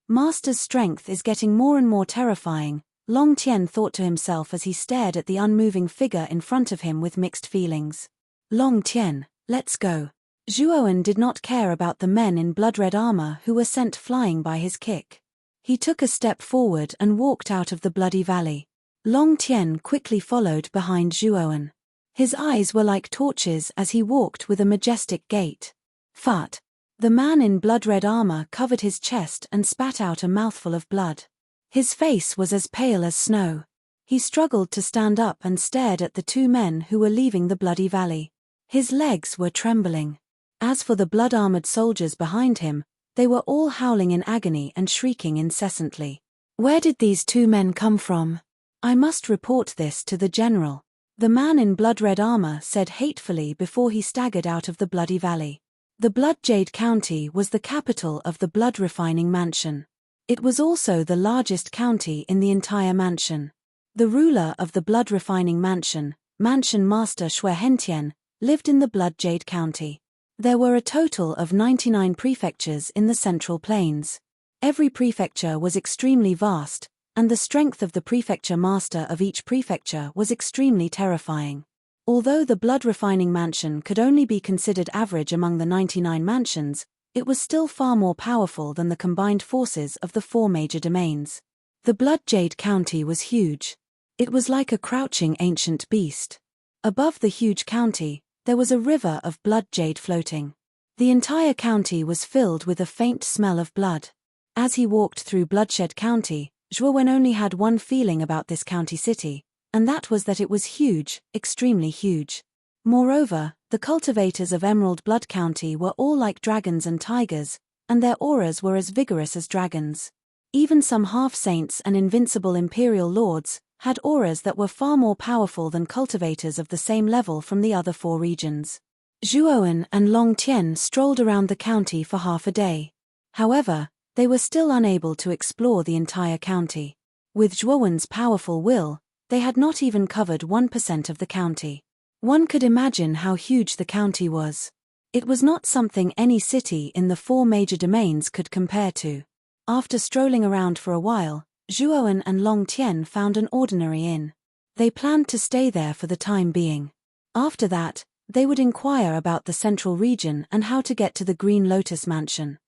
Master's strength is getting more and more terrifying, Long Tian thought to himself as he stared at the unmoving figure in front of him with mixed feelings. Long Tian, let's go. Zhuowen did not care about the men in blood-red armor who were sent flying by his kick. He took a step forward and walked out of the bloody valley. Long Tian quickly followed behind Zhuowen. His eyes were like torches as he walked with a majestic gait. Fart. The man in blood-red armor covered his chest and spat out a mouthful of blood. His face was as pale as snow. He struggled to stand up and stared at the two men who were leaving the bloody valley. His legs were trembling. As for the blood-armored soldiers behind him, they were all howling in agony and shrieking incessantly. Where did these two men come from? I must report this to the general. The man in blood-red armor said hatefully before he staggered out of the bloody valley. The Blood Jade County was the capital of the blood refining mansion. It was also the largest county in the entire mansion. The ruler of the blood refining mansion, Mansion Master Xue Hentian, lived in the Blood Jade County. There were a total of 99 prefectures in the Central Plains. Every prefecture was extremely vast, and the strength of the prefecture master of each prefecture was extremely terrifying. Although the blood refining mansion could only be considered average among the 99 mansions, it was still far more powerful than the combined forces of the 4 major domains. The Blood Jade County was huge. It was like a crouching ancient beast. Above the huge county, there was a river of blood jade floating. The entire county was filled with a faint smell of blood. As he walked through Bloodshed County, Zhuowen only had one feeling about this county city, and that was that it was huge, extremely huge. Moreover, the cultivators of Emerald Blood County were all like dragons and tigers, and their auras were as vigorous as dragons. Even some half-saints and invincible imperial lords had auras that were far more powerful than cultivators of the same level from the other 4 regions. Zhuowen and Long Tian strolled around the county for half a day. However, they were still unable to explore the entire county. With Zhuowen's powerful will, they had not even covered 1% of the county. One could imagine how huge the county was. It was not something any city in the 4 major domains could compare to. After strolling around for a while, Zhuowen and Long Tian found an ordinary inn. They planned to stay there for the time being. After that, they would inquire about the central region and how to get to the Green Lotus Mansion.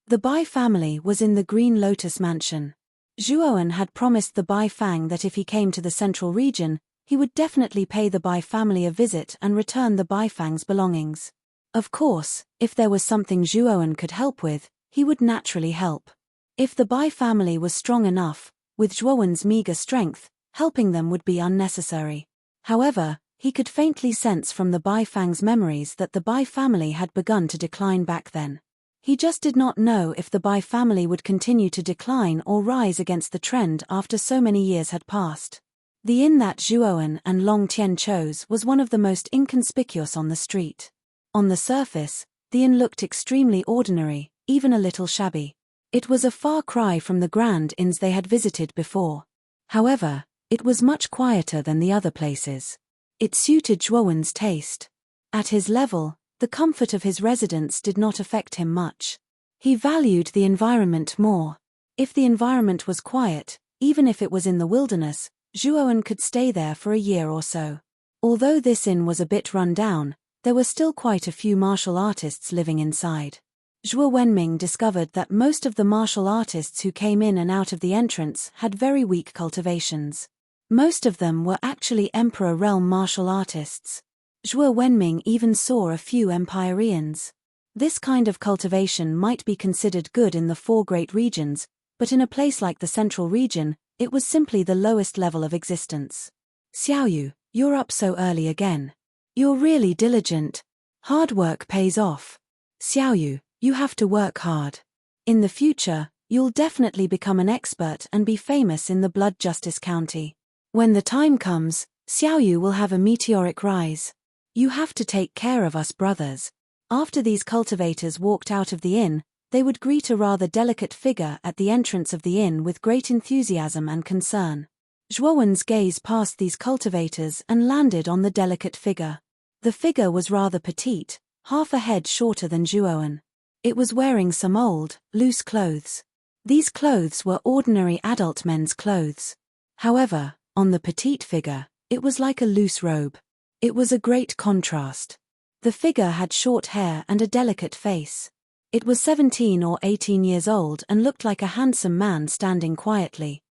The Bai family was in the Green Lotus Mansion. Zhuowen had promised the Bai Fang that if he came to the central region, he would definitely pay the Bai family a visit and return the Bai Fang's belongings. Of course, if there was something Zhuowen could help with, he would naturally help. If the Bai family was strong enough, with Zhuowen's meager strength, helping them would be unnecessary. However, he could faintly sense from the Bai Fang's memories that the Bai family had begun to decline back then. He just did not know if the Bai family would continue to decline or rise against the trend after so many years had passed. The inn that Zhuowen and Long Tian chose was one of the most inconspicuous on the street. On the surface, the inn looked extremely ordinary, even a little shabby. It was a far cry from the grand inns they had visited before. However, it was much quieter than the other places. It suited Zhuowen's taste. At his level, the comfort of his residence did not affect him much. He valued the environment more. If the environment was quiet, even if it was in the wilderness, Zhuowen could stay there for a year or so. Although this inn was a bit run down, there were still quite a few martial artists living inside. Zhuo Wenming discovered that most of the martial artists who came in and out of the entrance had very weak cultivations. Most of them were actually Emperor Realm martial artists. Zhuo Wenming even saw a few Empyreans. This kind of cultivation might be considered good in the 4 great regions, but in a place like the central region, it was simply the lowest level of existence. Xiaoyu, you're up so early again. You're really diligent. Hard work pays off. Xiaoyu, you have to work hard. In the future, you'll definitely become an expert and be famous in the Blood Justice County. When the time comes, Xiaoyu will have a meteoric rise. You have to take care of us brothers. After these cultivators walked out of the inn, they would greet a rather delicate figure at the entrance of the inn with great enthusiasm and concern. Zhuowen's gaze passed these cultivators and landed on the delicate figure. The figure was rather petite, half a head shorter than Zhuowen. It was wearing some old, loose clothes. These clothes were ordinary adult men's clothes. However, on the petite figure, it was like a loose robe. It was a great contrast. The figure had short hair and a delicate face. It was 17 or 18 years old and looked like a handsome man standing quietly.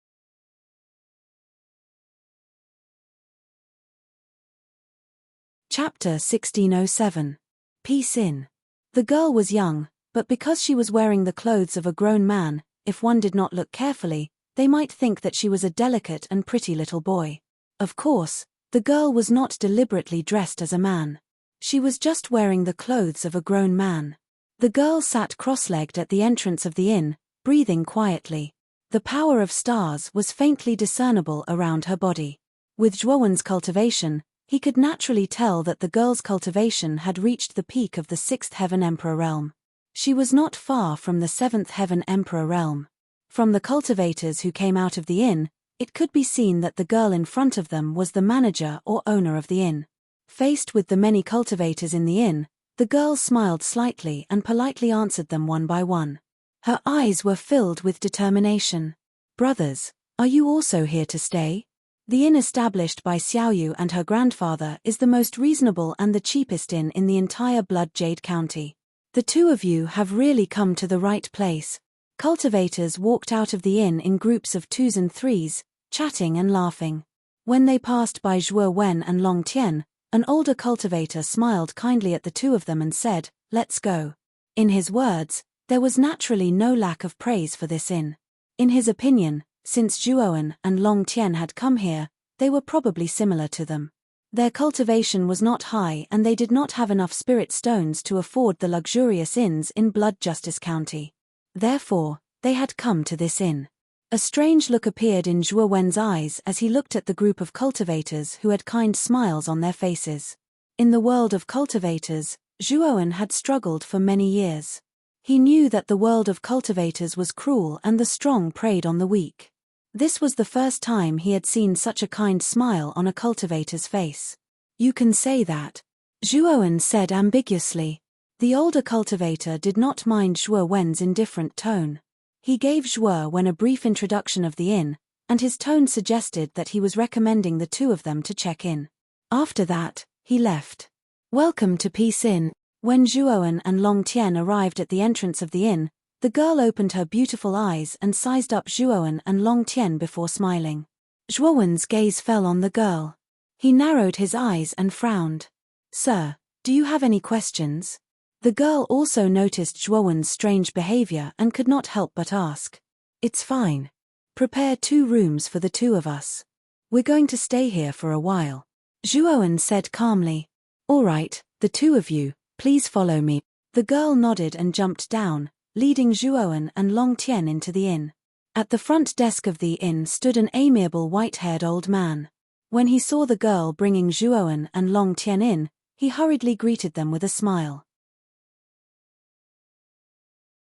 Chapter 1607. Peace In. The girl was young, but because she was wearing the clothes of a grown man, if one did not look carefully, they might think that she was a delicate and pretty little boy. Of course, the girl was not deliberately dressed as a man. She was just wearing the clothes of a grown man. The girl sat cross-legged at the entrance of the inn, breathing quietly. The power of stars was faintly discernible around her body. With Zhuowen's cultivation, he could naturally tell that the girl's cultivation had reached the peak of the 6th Heaven Emperor realm. She was not far from the 7th Heaven Emperor realm. From the cultivators who came out of the inn, it could be seen that the girl in front of them was the manager or owner of the inn. Faced with the many cultivators in the inn, the girl smiled slightly and politely answered them one by one. Her eyes were filled with determination. Brothers, are you also here to stay? The inn established by Xiaoyu and her grandfather is the most reasonable and the cheapest inn in the entire Blood Jade County. The two of you have really come to the right place. Cultivators walked out of the inn in groups of 2s and 3s, chatting and laughing. When they passed by Zhuo Wen and Long Tian, an older cultivator smiled kindly at the two of them and said, "Let's go." In his words, there was naturally no lack of praise for this inn. In his opinion, since Zhuowen and Long Tian had come here, they were probably similar to them. Their cultivation was not high and they did not have enough spirit stones to afford the luxurious inns in Blood Justice County. Therefore, they had come to this inn. A strange look appeared in Zhuo Wen's eyes as he looked at the group of cultivators who had kind smiles on their faces. In the world of cultivators, Zhuowen had struggled for many years. He knew that the world of cultivators was cruel and the strong preyed on the weak. This was the first time he had seen such a kind smile on a cultivator's face. You can say that. Zhuowen said ambiguously. The older cultivator did not mind Zhuo Wen's indifferent tone. He gave Zhuo Wen a brief introduction of the inn, and his tone suggested that he was recommending the two of them to check in. After that, he left. Welcome to Peace Inn. When Zhuowen and Long Tian arrived at the entrance of the inn, the girl opened her beautiful eyes and sized up Zhuowen and Long Tian before smiling. Zhuowen's gaze fell on the girl. He narrowed his eyes and frowned. Sir, do you have any questions? The girl also noticed Zhuowen's strange behavior and could not help but ask. It's fine. Prepare 2 rooms for the two of us. We're going to stay here for a while. Zhuowen said calmly. All right, the two of you, please follow me. The girl nodded and jumped down, leading Zhuowen and Long Tian into the inn. At the front desk of the inn stood an amiable white-haired old man. When he saw the girl bringing Zhuowen and Long Tian in, he hurriedly greeted them with a smile.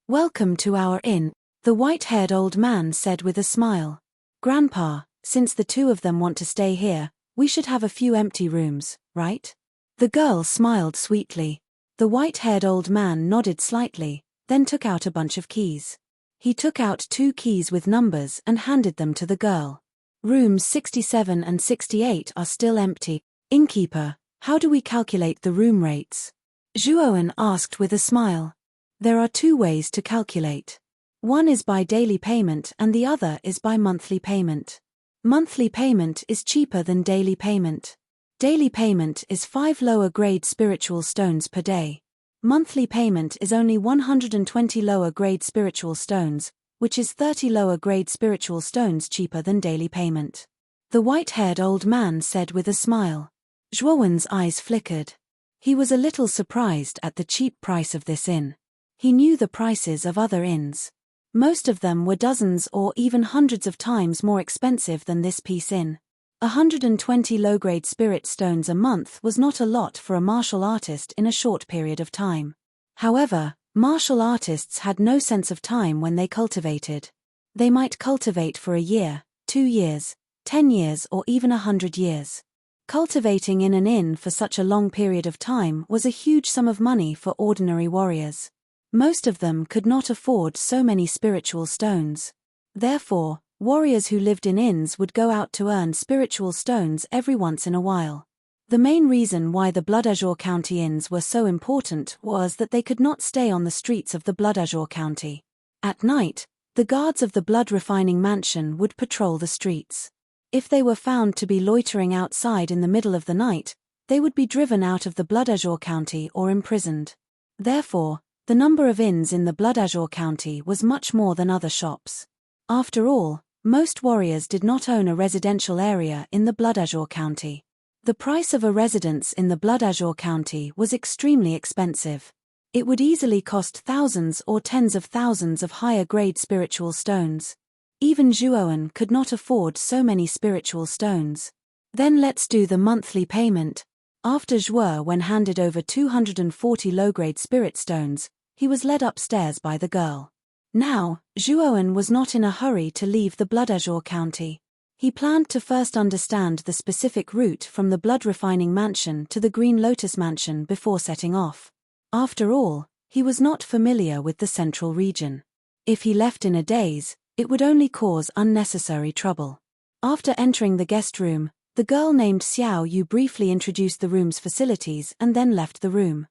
Welcome to our inn, the white-haired old man said with a smile. Grandpa, since the two of them want to stay here, we should have a few empty rooms, right? The girl smiled sweetly. The white-haired old man nodded slightly, then took out a bunch of keys. He took out 2 keys with numbers and handed them to the girl. Rooms 67 and 68 are still empty. Innkeeper, how do we calculate the room rates? Zhuowen asked with a smile. There are 2 ways to calculate. One is by daily payment and the other is by monthly payment. Monthly payment is cheaper than daily payment. Daily payment is 5 lower grade spiritual stones per day. Monthly payment is only 120 lower grade spiritual stones, which is 30 lower grade spiritual stones cheaper than daily payment. The white-haired old man said with a smile. Zhuowen's eyes flickered. He was a little surprised at the cheap price of this inn. He knew the prices of other inns. Most of them were dozens or even hundreds of times more expensive than this Peace Inn. 120 low-grade spirit stones a month was not a lot for a martial artist in a short period of time. However, martial artists had no sense of time when they cultivated. They might cultivate for a year, 2 years, 10 years or even 100 years. Cultivating in an inn for such a long period of time was a huge sum of money for ordinary warriors. Most of them could not afford so many spiritual stones. Therefore, warriors who lived in inns would go out to earn spiritual stones every once in a while. The main reason why the Blood Azure County inns were so important was that they could not stay on the streets of the Blood Azure County. At night, the guards of the Blood Refining Mansion would patrol the streets. If they were found to be loitering outside in the middle of the night, they would be driven out of the Blood Azure County or imprisoned. Therefore, the number of inns in the Blood Azure County was much more than other shops. After all, most warriors did not own a residential area in the Blood Azure County. The price of a residence in the Blood Azure County was extremely expensive. It would easily cost thousands or tens of thousands of higher-grade spiritual stones. Even Zhuowen could not afford so many spiritual stones. Then let's do the monthly payment. After Zhuowen handed over 240 low-grade spirit stones, he was led upstairs by the girl. Now, Zhuowen was not in a hurry to leave the Blood Azure County. He planned to first understand the specific route from the Blood Refining Mansion to the Green Lotus Mansion before setting off. After all, he was not familiar with the central region. If he left in a daze, it would only cause unnecessary trouble. After entering the guest room, the girl named Xiao Yu briefly introduced the room's facilities and then left the room.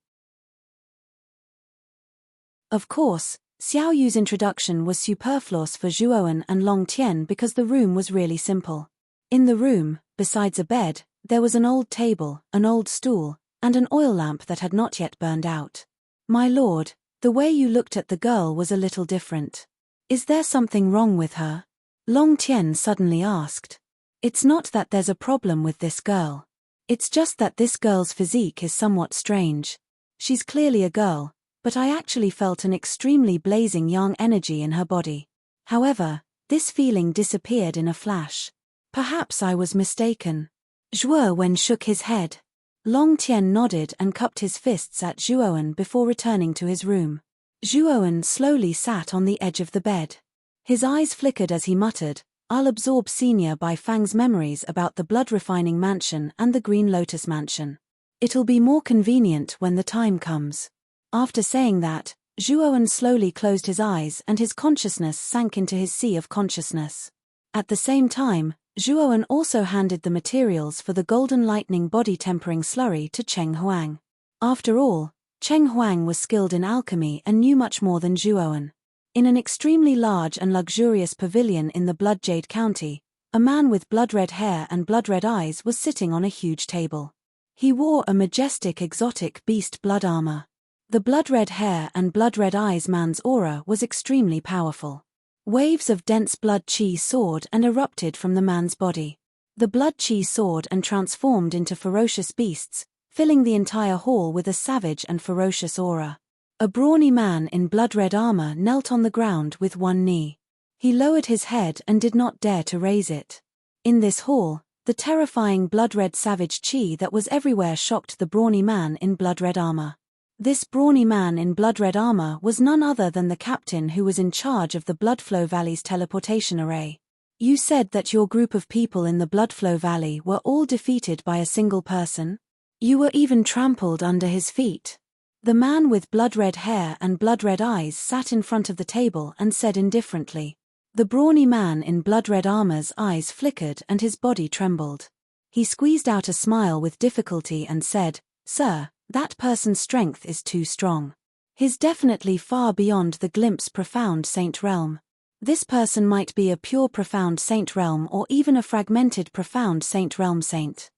Of course, Xiao Yu's introduction was superfluous for Zhuowen and Long Tian because the room was really simple. In the room, besides a bed, there was an old table, an old stool, and an oil lamp that had not yet burned out. My lord, the way you looked at the girl was a little different. Is there something wrong with her? Long Tian suddenly asked. It's not that there's a problem with this girl. It's just that this girl's physique is somewhat strange. She's clearly a girl, but I actually felt an extremely blazing young energy in her body. However, this feeling disappeared in a flash. Perhaps I was mistaken. Zhuowen shook his head. Long Tian nodded and cupped his fists at Zhuowen before returning to his room. Zhuowen slowly sat on the edge of the bed. His eyes flickered as he muttered, I'll absorb Senior Bai Fang's memories about the Blood Refining Mansion and the Green Lotus Mansion. It'll be more convenient when the time comes. After saying that, Zhuowen slowly closed his eyes and his consciousness sank into his sea of consciousness. At the same time, Zhuowen also handed the materials for the golden lightning body tempering slurry to Cheng Huang. After all, Cheng Huang was skilled in alchemy and knew much more than Zhuowen. In an extremely large and luxurious pavilion in the Blood Jade County, a man with blood-red hair and blood-red eyes was sitting on a huge table. He wore a majestic exotic beast blood armor. The blood-red hair and blood-red eyes man's aura was extremely powerful. Waves of dense blood chi soared and erupted from the man's body. The blood chi soared and transformed into ferocious beasts, filling the entire hall with a savage and ferocious aura. A brawny man in blood-red armor knelt on the ground with one knee. He lowered his head and did not dare to raise it. In this hall, the terrifying blood-red savage chi that was everywhere shocked the brawny man in blood-red armor. This brawny man in blood-red armor was none other than the captain who was in charge of the Bloodflow Valley's teleportation array. You said that your group of people in the Bloodflow Valley were all defeated by a single person? You were even trampled under his feet. The man with blood-red hair and blood-red eyes sat in front of the table and said indifferently. The brawny man in blood-red armor's eyes flickered and his body trembled. He squeezed out a smile with difficulty and said, "Sir, that person's strength is too strong. He's definitely far beyond the glimpse profound saint realm. This person might be a pure profound saint realm or even a fragmented profound saint realm saint.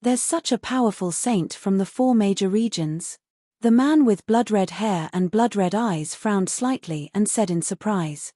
There's such a powerful saint from the 4 major regions." The man with blood-red hair and blood-red eyes frowned slightly and said in surprise.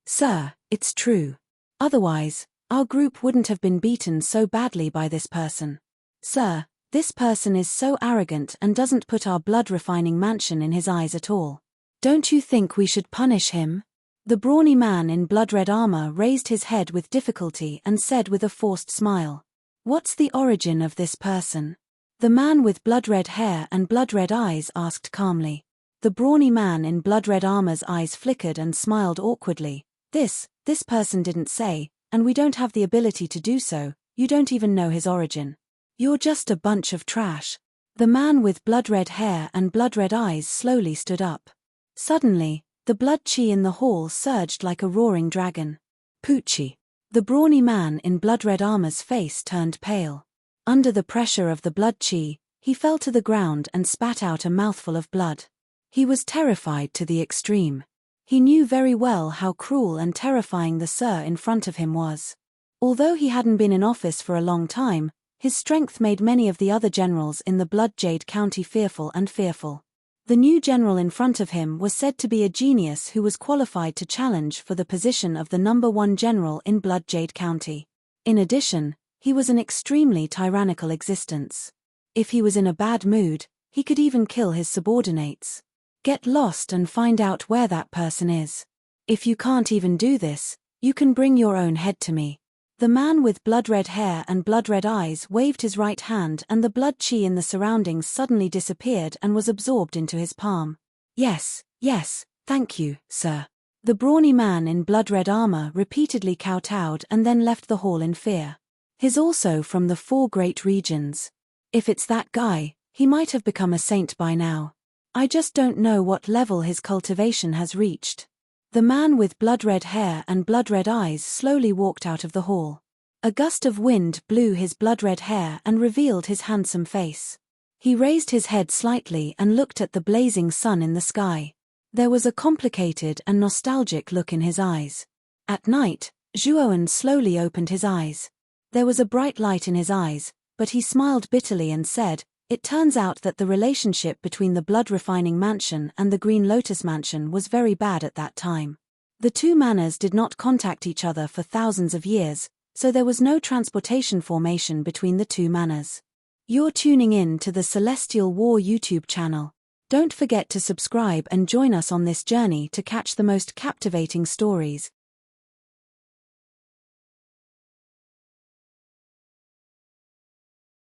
"Sir, it's true. Otherwise, our group wouldn't have been beaten so badly by this person. Sir, this person is so arrogant and doesn't put our blood-refining mansion in his eyes at all. Don't you think we should punish him?" The brawny man in blood-red armor raised his head with difficulty and said with a forced smile. "What's the origin of this person?" The man with blood-red hair and blood-red eyes asked calmly. The brawny man in blood-red armor's eyes flickered and smiled awkwardly. This person didn't say, and we don't have the ability to do so. You don't even know his origin. You're just a bunch of trash." The man with blood-red hair and blood-red eyes slowly stood up. Suddenly, the blood chi in the hall surged like a roaring dragon. "Poochie." The brawny man in blood-red armor's face turned pale. Under the pressure of the blood chi, he fell to the ground and spat out a mouthful of blood. He was terrified to the extreme. He knew very well how cruel and terrifying the sir in front of him was. Although he hadn't been in office for a long time, his strength made many of the other generals in the Blood Jade County fearful. The new general in front of him was said to be a genius who was qualified to challenge for the position of the #1 general in Blood Jade County. In addition, he was an extremely tyrannical existence. If he was in a bad mood, he could even kill his subordinates. Get lost and find out where that person is. If you can't even do this, you can bring your own head to me. The man with blood-red hair and blood-red eyes waved his right hand and the blood chi in the surroundings suddenly disappeared and was absorbed into his palm. Yes, thank you, sir." The brawny man in blood-red armor repeatedly kowtowed and then left the hall in fear. He's also from the 4 great regions. If it's that guy, he might have become a saint by now. I just don't know what level his cultivation has reached. The man with blood-red hair and blood-red eyes slowly walked out of the hall. A gust of wind blew his blood-red hair and revealed his handsome face. He raised his head slightly and looked at the blazing sun in the sky. There was a complicated and nostalgic look in his eyes. At night, Zhuowen slowly opened his eyes. There was a bright light in his eyes, but he smiled bitterly and said, "It turns out that the relationship between the Blood Refining Mansion and the Green Lotus Mansion was very bad at that time. The 2 manors did not contact each other for thousands of years, so there was no transportation formation between the 2 manors." You're tuning in to the Celestial War YouTube channel. Don't forget to subscribe and join us on this journey to catch the most captivating stories.